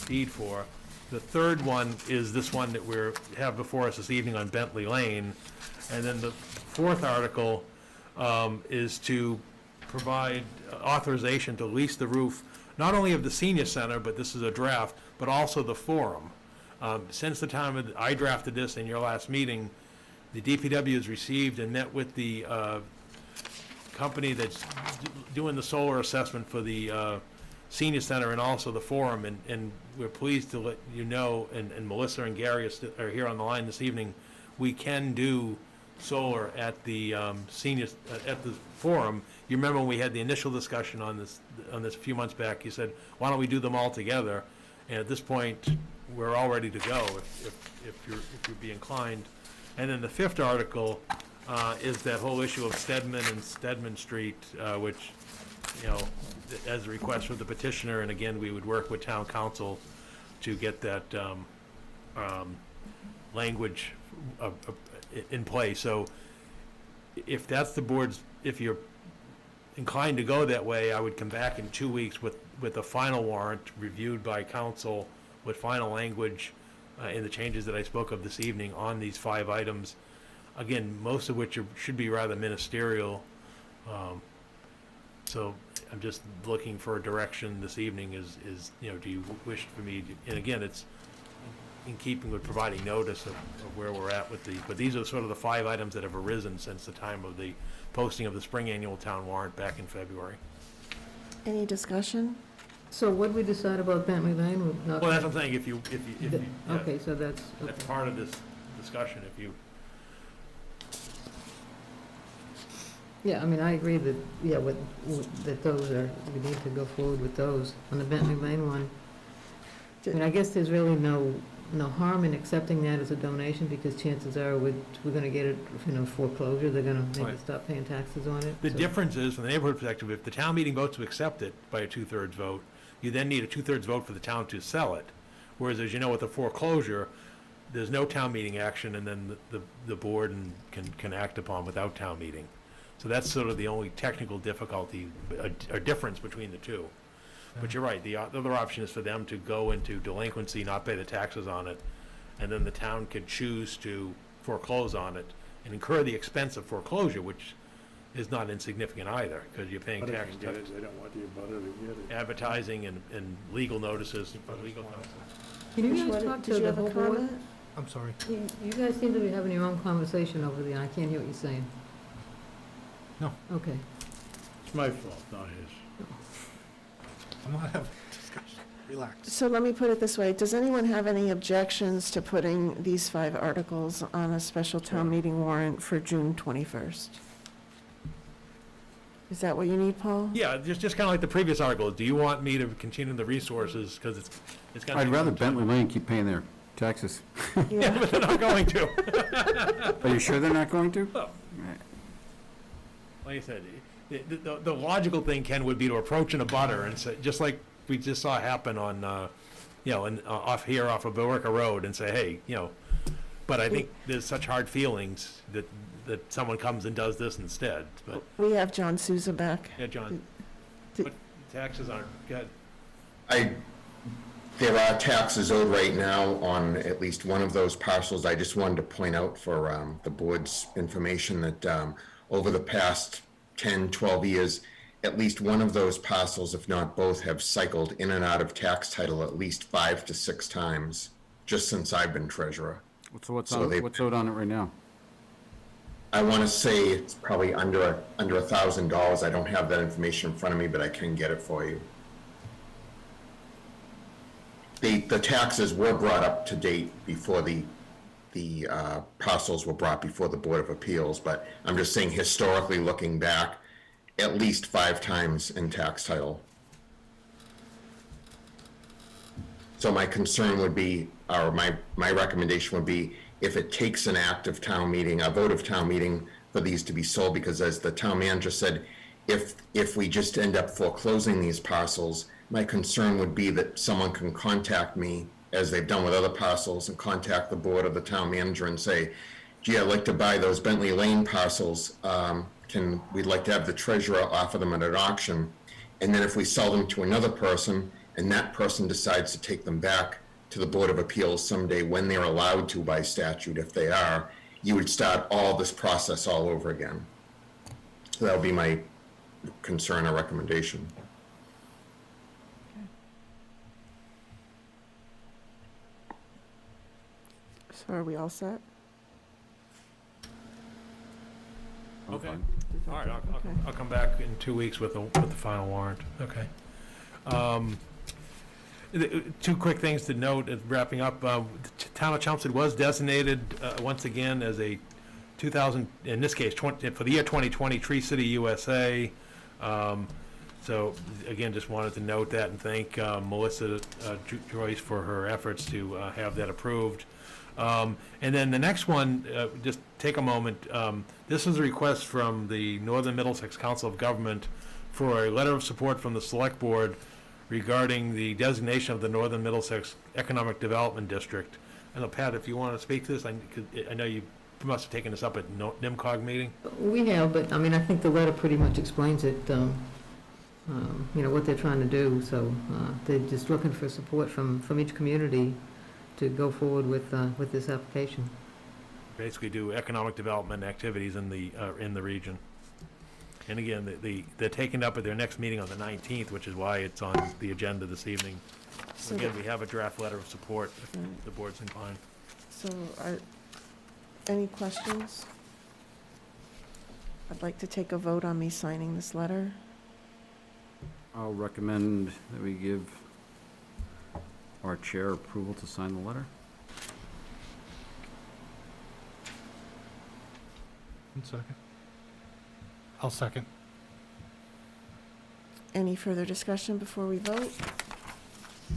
[SPEAKER 2] deed for. The third one is this one that we have before us this evening on Bentley Lane. And then the fourth article is to provide authorization to lease the roof, not only of the senior center, but this is a draft, but also the forum. Since the time I drafted this in your last meeting, the DPW has received and met with the company that's doing the solar assessment for the senior center and also the forum, and we're pleased to let you know, and Melissa and Gary are here on the line this evening, we can do solar at the at the forum. You remember when we had the initial discussion on this a few months back, you said, why don't we do them all together? And at this point, we're all ready to go if you'd be inclined. And then the fifth article is that whole issue of Stedman and Stedman Street, which, you know, as a request from the petitioner, and again, we would work with town council to get that language in place. So if that's the board's, if you're inclined to go that way, I would come back in 2 weeks with a final warrant reviewed by council with final language in the changes that I spoke of this evening on these 5 items. Again, most of which should be rather ministerial. So I'm just looking for a direction this evening is, you know, do you wish for me to, and again, it's in keeping with providing notice of where we're at with but these are sort of the 5 items that have arisen since the time of the posting of the spring annual town warrant back in February.
[SPEAKER 3] Any discussion?
[SPEAKER 5] So what did we decide about Bentley Lane?
[SPEAKER 2] Well, that's what I'm saying, if you, yeah,
[SPEAKER 5] Okay, so that's.
[SPEAKER 2] that's part of this discussion, if you,
[SPEAKER 5] Yeah, I mean, I agree that, yeah, that those are, we need to go forward with those. On the Bentley Lane one, I mean, I guess there's really no harm in accepting that as a donation, because chances are we're gonna get it, you know, foreclosure, they're gonna maybe
[SPEAKER 2] Right.
[SPEAKER 5] stop paying taxes on it.
[SPEAKER 2] the
[SPEAKER 5] so-
[SPEAKER 2] difference is, from the neighborhood perspective, if the town meeting votes to accept it by a 2/3 vote, you then need a 2/3 vote for the town to sell it. Whereas, as you know, with the foreclosure, there's no town meeting action, and then the board can act upon without town meeting. So that's sort of the only technical difficulty, a difference between the two. But you're right, the other option is for them to go into delinquency, not pay the taxes on it, and then the town could choose to foreclose on it and incur the expense of foreclosure, which is not insignificant either, because you're paying tax,
[SPEAKER 6] They don't want the abutter to get it.
[SPEAKER 2] advertising and legal notices for legal counsel.
[SPEAKER 5] Can you
[SPEAKER 3] Which
[SPEAKER 5] guys
[SPEAKER 3] one-
[SPEAKER 5] talk
[SPEAKER 3] did
[SPEAKER 5] to
[SPEAKER 3] you
[SPEAKER 5] the
[SPEAKER 3] have a
[SPEAKER 5] whole board?
[SPEAKER 3] comment?
[SPEAKER 7] I'm sorry.
[SPEAKER 5] You guys seem to be having your own conversation over there, and I can't hear what you're saying.
[SPEAKER 7] No.
[SPEAKER 5] Okay.
[SPEAKER 6] It's my fault, not his.
[SPEAKER 7] I'm not having a discussion. Relax.
[SPEAKER 3] So let me put it this way, does anyone have any objections to putting these 5 articles on a special town meeting warrant for June 21st? Is that what you need, Paul?
[SPEAKER 2] Yeah, just kind of like the previous article, do you want me to continue the resources, because it's gonna.
[SPEAKER 9] I'd
[SPEAKER 2] take
[SPEAKER 9] rather
[SPEAKER 2] some time.
[SPEAKER 9] Bentley Lane keep paying their taxes.
[SPEAKER 2] Yeah, but they're not going to.
[SPEAKER 9] Are you sure they're not going to?
[SPEAKER 2] Well, like I said, the logical thing, Ken, would be to approach an abutter and say, just like we just saw happen on, you know, off of Billerica Road, and say, hey, you know, but I think there's such hard feelings that someone comes and does this instead, but,
[SPEAKER 3] We have John Souza back.
[SPEAKER 2] yeah, John,
[SPEAKER 3] Did-
[SPEAKER 2] but taxes aren't, good.
[SPEAKER 16] There are taxes owed right now on at least one of those parcels. I just wanted to point out for the board's information that over the past 10, 12 years, at least one of those parcels, if not both, have cycled in and out of tax title at least 5 to 6 times, just since I've been treasurer.
[SPEAKER 9] So what's
[SPEAKER 16] So they-
[SPEAKER 9] owed on it right now?
[SPEAKER 16] I want to say it's probably under $1,000. I don't have that information in front of me, but I can get it for you. The taxes were brought up to date before the parcels were brought before the Board of Appeals, but I'm just saying historically, looking back, at least 5 times in tax title. So my concern would be, or my recommendation would be, if it takes an act of town meeting, a vote of town meeting for these to be sold, because as the town manager said, if we just end up foreclosing these parcels, my concern would be that someone can contact me, as they've done with other parcels, and contact the board or the town manager and say, gee, I'd like to buy those Bentley Lane parcels. We'd like to have the treasurer offer them at an auction. And then if we sell them to another person, and that person decides to take them back to the Board of Appeals someday when they're allowed to by statute, if they are, you would start all this process all over again. So that would be my concern or recommendation.
[SPEAKER 3] So are we all set?
[SPEAKER 2] Okay.
[SPEAKER 9] fine.
[SPEAKER 2] All right,
[SPEAKER 3] Okay.
[SPEAKER 2] I'll come back in 2 weeks with the final warrant, okay. Two quick things to note, wrapping up, the town of Chelmsford was designated, once again, as a 2000, in this case, for the year 2020, Tree City USA. So, again, just wanted to note that and thank Melissa Joyce for her efforts to have that approved. And then the next one, just take a moment, this is a request from the Northern Middlesex Council of Government for a letter of support from the Select Board regarding the designation of the Northern Middlesex Economic Development District. I know, Pat, if you want to speak to this, I know you must have taken this up at NIMCOG meeting.
[SPEAKER 5] We have, but, I mean, I think the letter pretty much explains it, you know, what they're trying to do, so they're just looking for support from each community to go forward with this application.
[SPEAKER 2] Basically do economic development activities in the region. And again, they're taking it up at their next meeting on the 19th, which is why it's on the agenda this evening.
[SPEAKER 3] So
[SPEAKER 2] Again, we have a draft letter of support if the board's inclined.
[SPEAKER 3] So, any questions? I'd like to take a vote on me signing this letter.
[SPEAKER 9] I'll recommend that we give our chair approval to sign the letter.
[SPEAKER 7] One second. I'll second.
[SPEAKER 3] Any further discussion before we vote?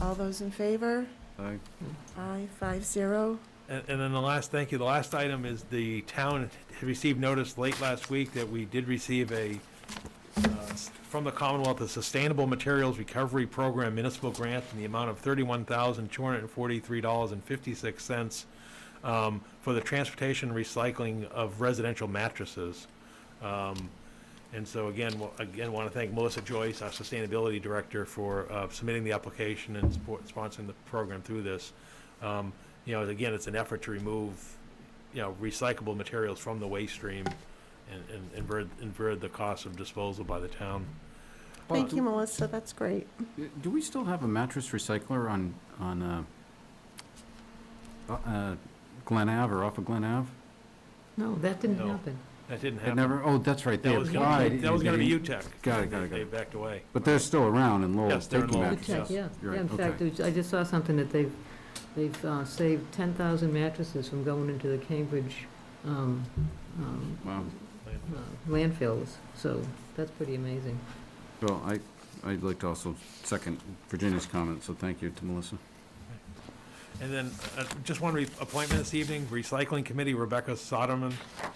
[SPEAKER 3] All those in favor?
[SPEAKER 9] Aye.
[SPEAKER 3] Aye, 5-0.
[SPEAKER 2] And then the last item is the town had received notice late last week that we did receive from the Commonwealth, a Sustainable Materials Recovery Program municipal grant in the amount of $31,243.56 for the transportation and recycling of residential mattresses. And so again, want to thank Melissa Joyce, our Sustainability Director, for submitting the application and sponsoring the program through this. You know, again, it's an effort to remove, you know, recyclable materials from the waste stream and invert the cost of disposal by the town.
[SPEAKER 3] Thank you, Melissa, that's great.
[SPEAKER 9] Do we still have a mattress recycler on Glen Ave or off of Glen Ave?
[SPEAKER 5] No, that didn't
[SPEAKER 2] No.
[SPEAKER 5] happen.
[SPEAKER 2] That didn't
[SPEAKER 9] It
[SPEAKER 2] happen.
[SPEAKER 9] never, oh, that's right, they
[SPEAKER 2] That was
[SPEAKER 9] applied.
[SPEAKER 2] gonna be UTEC.
[SPEAKER 9] Got it.
[SPEAKER 2] They backed away.
[SPEAKER 9] But they're still around in Lowell
[SPEAKER 2] Yes, they're in
[SPEAKER 9] taking
[SPEAKER 2] Lowell.
[SPEAKER 9] mattresses.
[SPEAKER 5] Yeah,
[SPEAKER 9] You're
[SPEAKER 5] yeah, in
[SPEAKER 9] right,
[SPEAKER 5] fact,
[SPEAKER 9] okay.
[SPEAKER 5] I just saw something that they've saved 10,000 mattresses from going into the Cambridge
[SPEAKER 9] Wow.
[SPEAKER 5] landfills, so that's pretty amazing.
[SPEAKER 9] Well, I'd like to also second Virginia's comment, so thank you to Melissa.
[SPEAKER 2] And then, just one appointment this evening, Recycling Committee, Rebecca Soderman,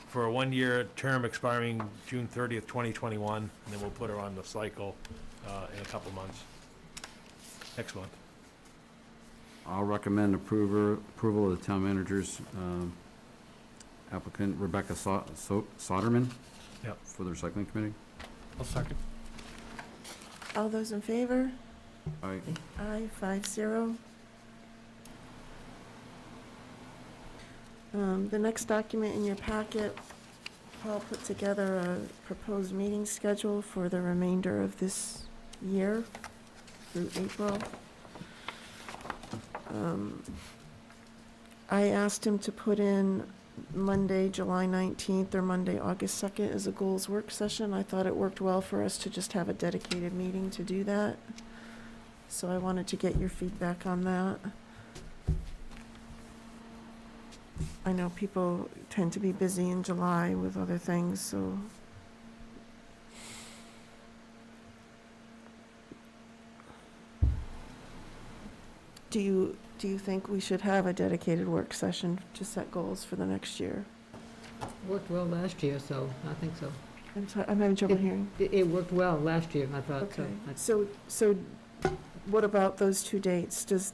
[SPEAKER 2] for a one-year term expiring June 30th, 2021, and then we'll put her on the cycle in a couple months, next month.
[SPEAKER 9] I'll recommend approval of the town manager's applicant, Rebecca Soderman.
[SPEAKER 2] Yep.
[SPEAKER 9] For the recycling committee.
[SPEAKER 7] I'll second.
[SPEAKER 3] All those in favor?
[SPEAKER 9] Aye.
[SPEAKER 3] Aye, 5-0. The next document in your packet, Paul put together a proposed meeting schedule for the remainder of this year through April. I asked him to put in Monday, July 19th or Monday, August 2nd as a goals work session. I thought it worked well for us to just have a dedicated meeting to do that. So I wanted to get your feedback on that. I know people tend to be busy in July with other things, so. Do you think we should have a dedicated work session to set goals for the next year?
[SPEAKER 5] Worked well last year, so I think so.
[SPEAKER 3] I'm sorry, I'm having trouble hearing.
[SPEAKER 5] It worked well last year, I thought, so.
[SPEAKER 3] Okay, so what about those two dates? Does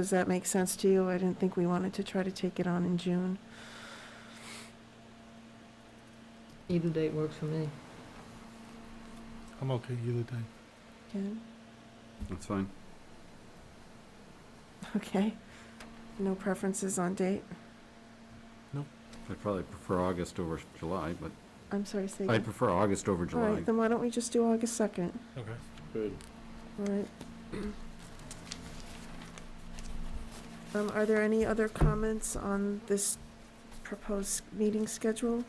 [SPEAKER 3] that make sense to you? I didn't think we wanted to try to take it on in June.
[SPEAKER 5] Either date works for me.
[SPEAKER 7] I'm okay either day.
[SPEAKER 3] Ken?
[SPEAKER 9] That's fine.
[SPEAKER 3] Okay. No preferences on date?
[SPEAKER 9] I'd probably prefer August over July, but
[SPEAKER 3] I'm sorry, say
[SPEAKER 9] I'd
[SPEAKER 3] again.
[SPEAKER 9] prefer August over
[SPEAKER 3] All
[SPEAKER 9] July.
[SPEAKER 3] right, then why don't we just do August 2nd?
[SPEAKER 2] Okay.
[SPEAKER 14] Good.
[SPEAKER 3] All right. Are there any other comments on this proposed meeting schedule?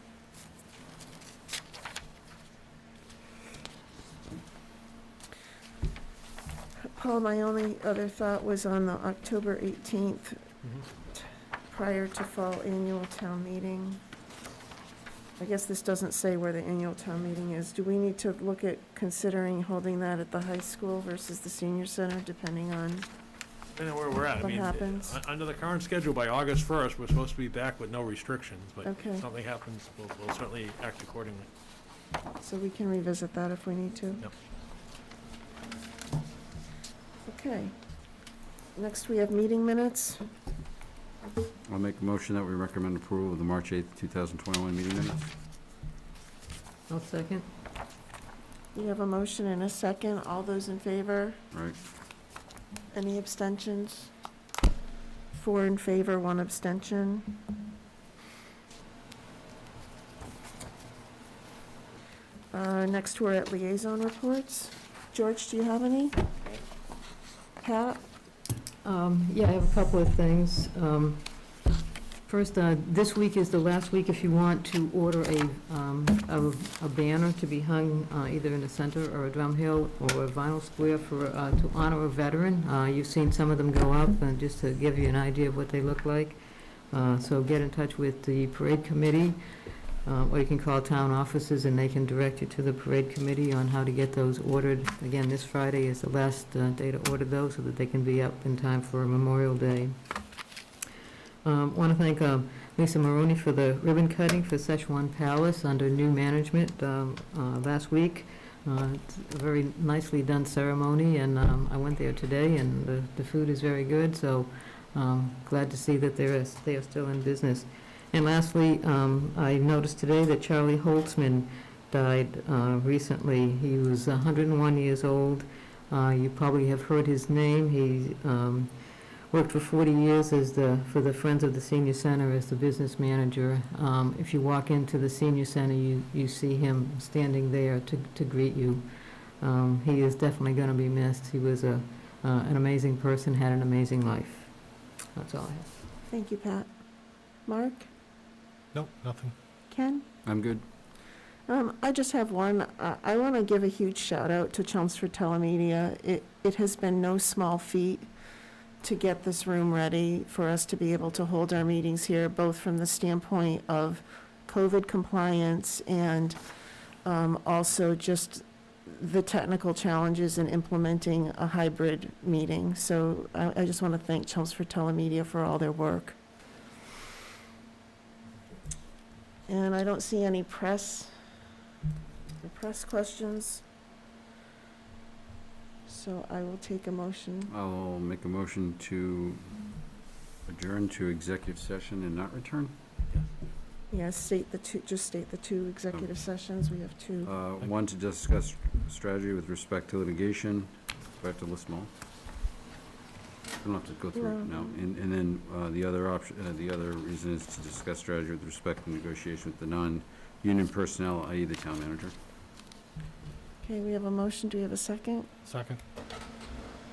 [SPEAKER 3] Paul, my only other thought was on the October 18th, prior to fall annual town meeting. I guess this doesn't say where the annual town meeting is. Do we need to look at considering holding that at the high school versus the senior center, depending on,
[SPEAKER 2] Depending on where we're at. I
[SPEAKER 3] What
[SPEAKER 2] mean,
[SPEAKER 3] happens?
[SPEAKER 2] Under the current schedule, by August 1st, we're supposed to be back with no restrictions, but
[SPEAKER 3] Okay.
[SPEAKER 2] if something happens, we'll certainly act accordingly.
[SPEAKER 3] so we can revisit that if we need to?
[SPEAKER 2] Yep.
[SPEAKER 3] Okay. Next, we have meeting minutes.
[SPEAKER 9] I'll make a motion that we recommend approval of the March 8th, 2021 meeting minutes.
[SPEAKER 5] I'll second.
[SPEAKER 3] We have a motion and a second. All those in favor?
[SPEAKER 9] Right.
[SPEAKER 3] Any abstentions? 4 in favor, 1 abstention. Next, we're at liaison reports. George, do you have any? Pat?
[SPEAKER 5] Yeah, I have a couple of things. First, this week is the last week if you want to order a banner to be hung either in the center or a drum hill or a vinyl square to honor a veteran. You've seen some of them go up, and just to give you an idea of what they look like. So get in touch with the parade committee, or you can call town offices and they can direct you to the parade committee on how to get those ordered. Again, this Friday is the last day to order those so that they can be up in time for Memorial Day. Want to thank Lisa Maroney for the ribbon cutting for Szechuan Palace under new management last week. It's a very nicely done ceremony, and I went there today, and the food is very good, so glad to see that they are still in business. And lastly, I noticed today that Charlie Holtzman died recently. He was 101 years old. You probably have heard his name. He worked for 40 years for the Friends of the Senior Center as the business manager. If you walk into the senior center, you see him standing there to greet you. He is definitely going to be missed. He was an amazing person, had an amazing life. That's all I have.
[SPEAKER 3] Thank you, Pat. Mark?
[SPEAKER 7] Nope, nothing.
[SPEAKER 3] Ken?
[SPEAKER 9] I'm good.
[SPEAKER 3] I just have one. I want to give a huge shout out to Chelmsford Telemedia. It has been no small feat to get this room ready for us to be able to hold our meetings here, both from the standpoint of COVID compliance and also just the technical challenges in implementing a hybrid meeting. So I just want to thank Chelmsford Telemedia for all their work. And I don't see any press questions. So I will take a motion.
[SPEAKER 9] I'll make a motion to adjourn to executive session and not return.
[SPEAKER 3] Yeah, state the two executive sessions. We have two.
[SPEAKER 9] One to discuss strategy with respect to litigation. Do I have to list them all? I don't have to go through it now. And then the other option, the other reason is to discuss strategy with respect to negotiation with the non-union personnel, i.e. the town manager.
[SPEAKER 3] Okay, we have a motion. Do we have a second?
[SPEAKER 7] Second.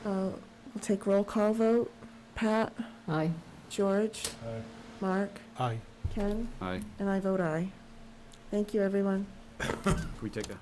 [SPEAKER 3] We'll take roll call vote. Pat?
[SPEAKER 5] Aye.
[SPEAKER 3] George?
[SPEAKER 7] Aye.
[SPEAKER 3] Mark?
[SPEAKER 7] Aye.
[SPEAKER 3] Ken?
[SPEAKER 9] Aye.
[SPEAKER 3] And I vote aye. Thank you, everyone.
[SPEAKER 9] Can we take a